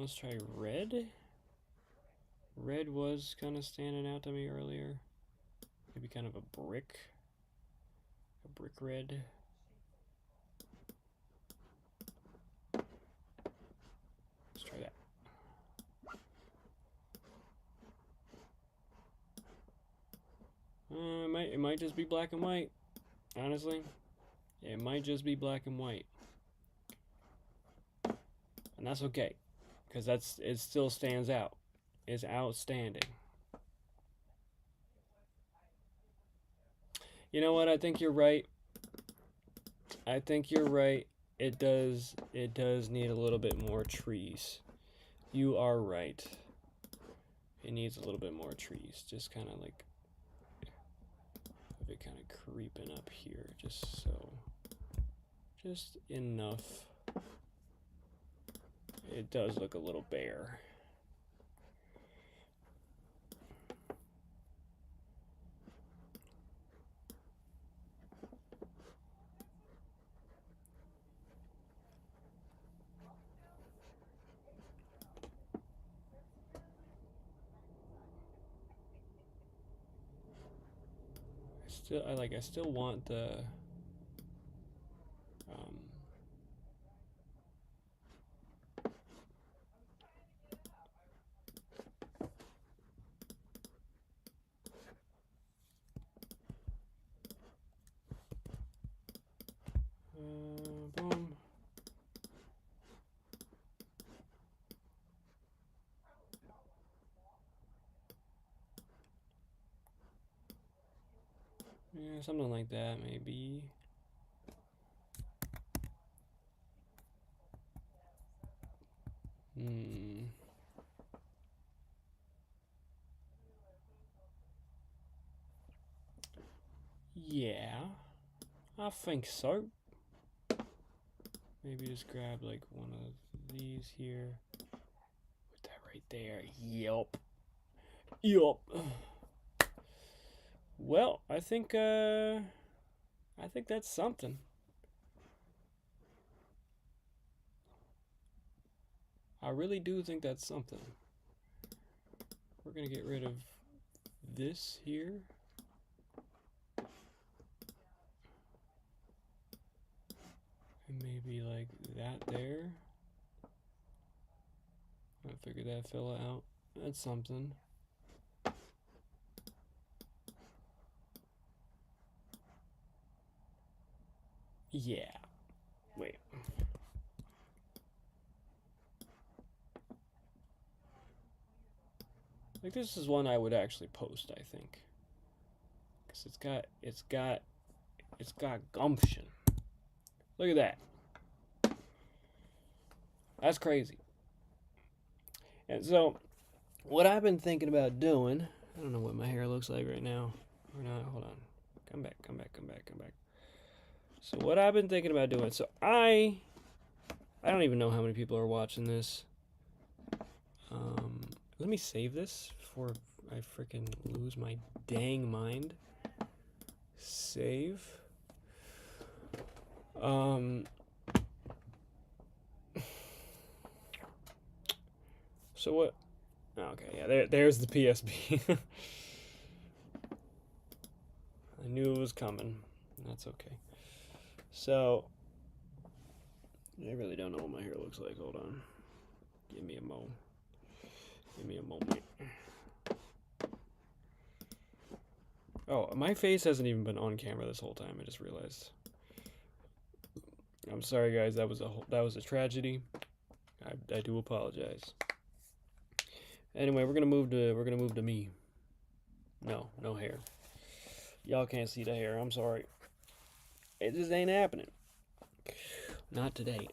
Let's try red. Red was kind of standing out to me earlier. Maybe kind of a brick red. Let's try that. It might just be black and white. Honestly, it might just be black and white, and that's okay, because it still stands out. It's outstanding. You know what? I think you're right. I think you're right. It does need a little bit more trees. You are right. It needs a little bit more trees. Just kind of like it kind of creeping up here, just enough. It does look a little bare. I still want the boom. Yeah, something like that, maybe. Yeah, I think so. Maybe just grab like one of these here. Put that right there. Yup. Well, I think that's something. I really do think that's something. We're gonna get rid of this here. And maybe like that there. I figured that fella out. That's something. Yeah. Wait. Like this is one I would actually post, I think. Cause it's got gumption. Look at that. That's crazy. And so what I've been thinking about doing, I don't know what my hair looks like right now. Or not, hold on. Come back. So what I've been thinking about doing, so I don't even know how many people are watching this. Let me save this before I freaking lose my dang mind. Save. So what? Okay, yeah, there's the PSP. I knew it was coming. That's okay. So, I really don't know what my hair looks like. Hold on. Give me a moment. Oh, my face hasn't even been on camera this whole time. I just realized. I'm sorry, guys. That was a tragedy. I do apologize. Anyway, we're gonna move to me. No hair. Y'all can't see the hair. I'm sorry. It just ain't happening. Not today.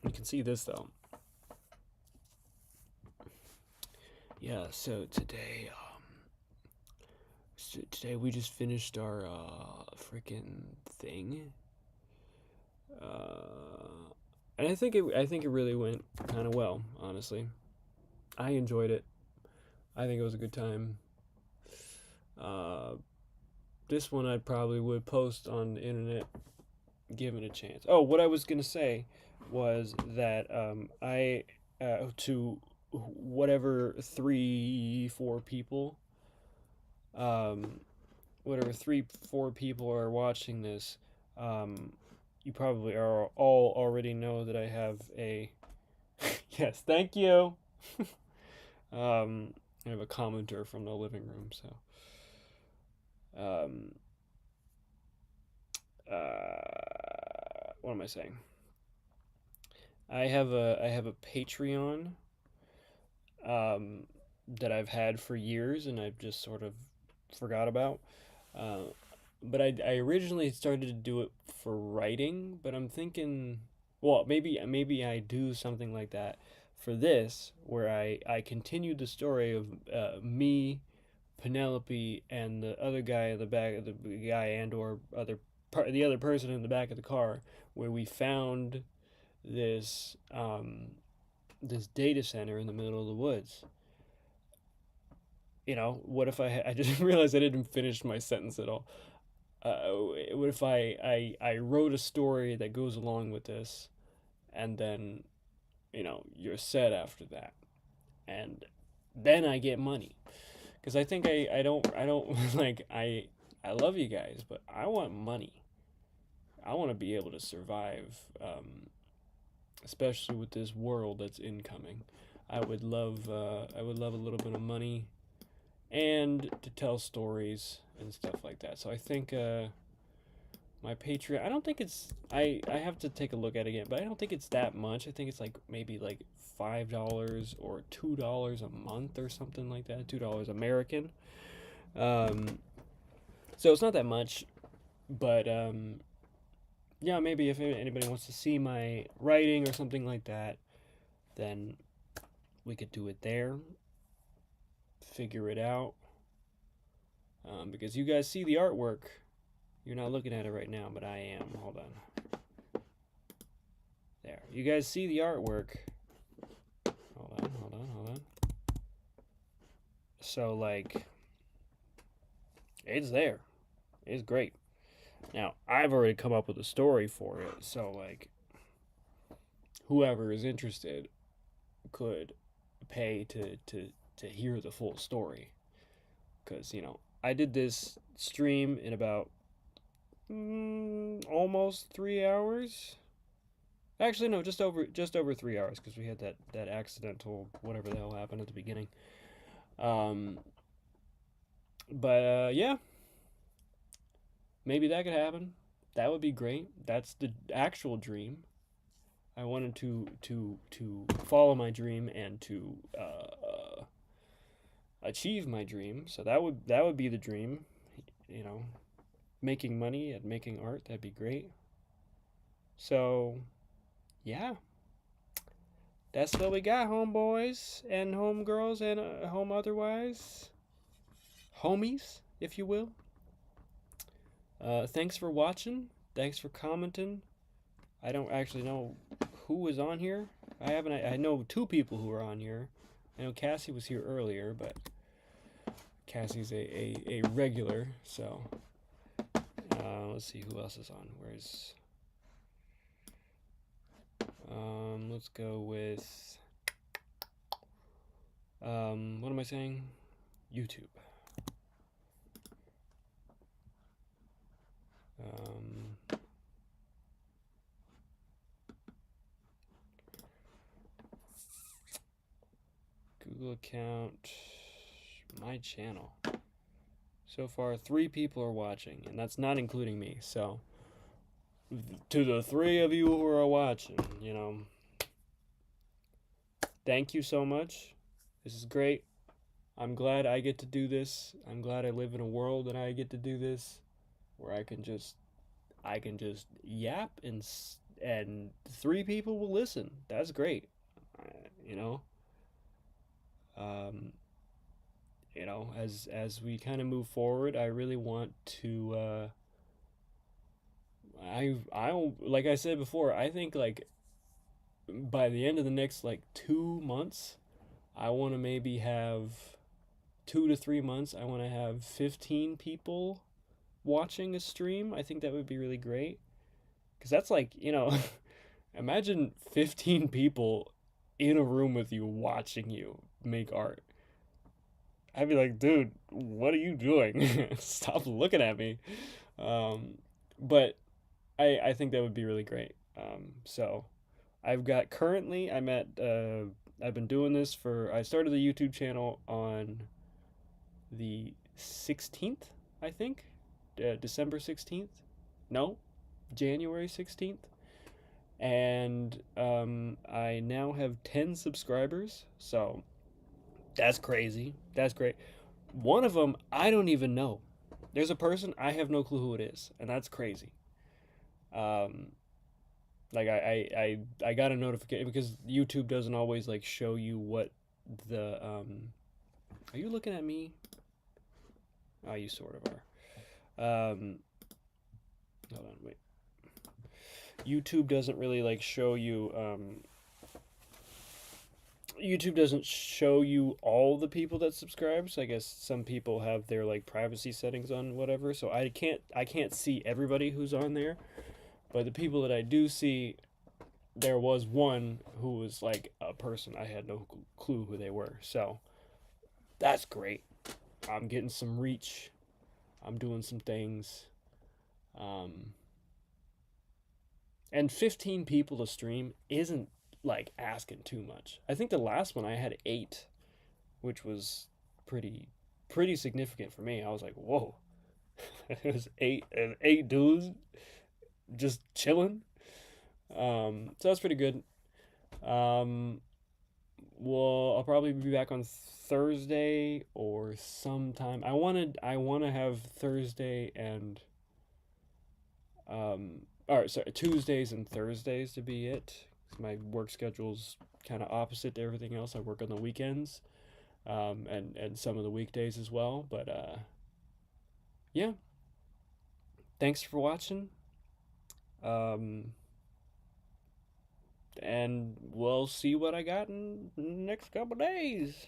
You can see this though. Yeah. So today we just finished our freaking thing. And I think it really went kind of well, honestly. I enjoyed it. I think it was a good time. This one I probably would post on the internet, given a chance. Oh, what I was gonna say was that I to whatever 3, 4 people, um, whatever 3, 4 people are watching this, um, you probably are all already know that I have a yes, thank you. um, I have a commenter from the living room, so um, what am I saying? I have a Patreon um, that I've had for years, and I've just sort of forgot about. Uh, but I originally started to do it for writing, but I'm thinking, well, maybe I do something like that for this, where I continue the story of me, Penelope, and the other guy in the back of the guy and or the other person in the back of the car, where we found this this data center in the middle of the woods. What if I just realized I didn't finish my sentence at all. What if I wrote a story that goes along with this, and then you're set after that, and then I get money, because I think I don't like I love you guys, but I want money. I want to be able to survive, especially with this world that's incoming. I would love a little bit of money and to tell stories and stuff like that. So I think my Patreon. I don't think it's. I have to take a look at it again, but I don't think it's that much. I think it's like maybe like $5 or $2 a month or something like that. $2 American. Um, so it's not that much, but yeah, maybe if anybody wants to see my writing or something like that, then we could do it there. Figure it out. Because you guys see the artwork. You're not looking at it right now, but I am. Hold on. There. You guys see the artwork. Hold on. So, like, it's there. It's great. Now, I've already come up with a story for it, so, like, whoever is interested could pay to hear the full story. Because, I did this stream in about almost 3 hours. Actually, no, just over 3 hours, because we had that accidental whatever the hell happened at the beginning. Um, but yeah, maybe that could happen. That would be great. That's the actual dream. I wanted to follow my dream and to achieve my dream. So that would be the dream. You know, making money and making art. That'd be great. So yeah, that's what we got, homeboys and homegirls and home otherwise, homies, if you will. Thanks for watching. Thanks for commenting. I don't actually know who is on here. I know 2 people who are on here. I know Cassie was here earlier, but Cassie's a regular. So let's see who else is on. Let's go with what am I saying? YouTube. Google account, my channel. So far, 3 people are watching, and that's not including me. So, to the 3 of you who are watching, thank you so much. This is great. I'm glad I get to do this. I'm glad I live in a world that I get to do this, where I can just yap and 3 people will listen. That's great. You know. Um, as we kind of move forward, I really want to. I like I said before. I think like by the end of the next like 2 months, I want to maybe have 2 to 3 months. I want to have 15 people watching a stream. I think that would be really great, because that's like imagine 15 people in a room with you watching you make art. I'd be like, dude, what are you doing? Stop looking at me. Um, but I think that would be really great. So I've got currently, I've been doing this I started the YouTube channel on the 16th, I think, December 16th. No, January 16th. And I now have 10 subscribers. So that's crazy. That's great. One of them, I don't even know. There's a person, I have no clue who it is. And that's crazy. Um, like I got a notification because YouTube doesn't always like show you what the are you looking at me? Oh, you sort of are. Hold on, wait. YouTube doesn't really like show you YouTube doesn't show you all the people that subscribe. So I guess some people have their like privacy settings on whatever. So I can't see everybody who's on there. But the people that I do see, there was one who was like a person I had no clue who they were. So that's great. I'm getting some reach. I'm doing some things. Um, and 15 people to stream isn't like asking too much. I think the last one I had 8, which was pretty significant for me. I was like, whoa, it was 8 dudes just chilling. So that's pretty good. Um, well, I'll probably be back on Thursday or sometime. I want to have Thursday and or sorry, Tuesdays and Thursdays to be it. My work schedule's kind of opposite to everything else. I work on the weekends, and some of the weekdays as well. But yeah, thanks for watching. Um, and we'll see what I got in the next couple days.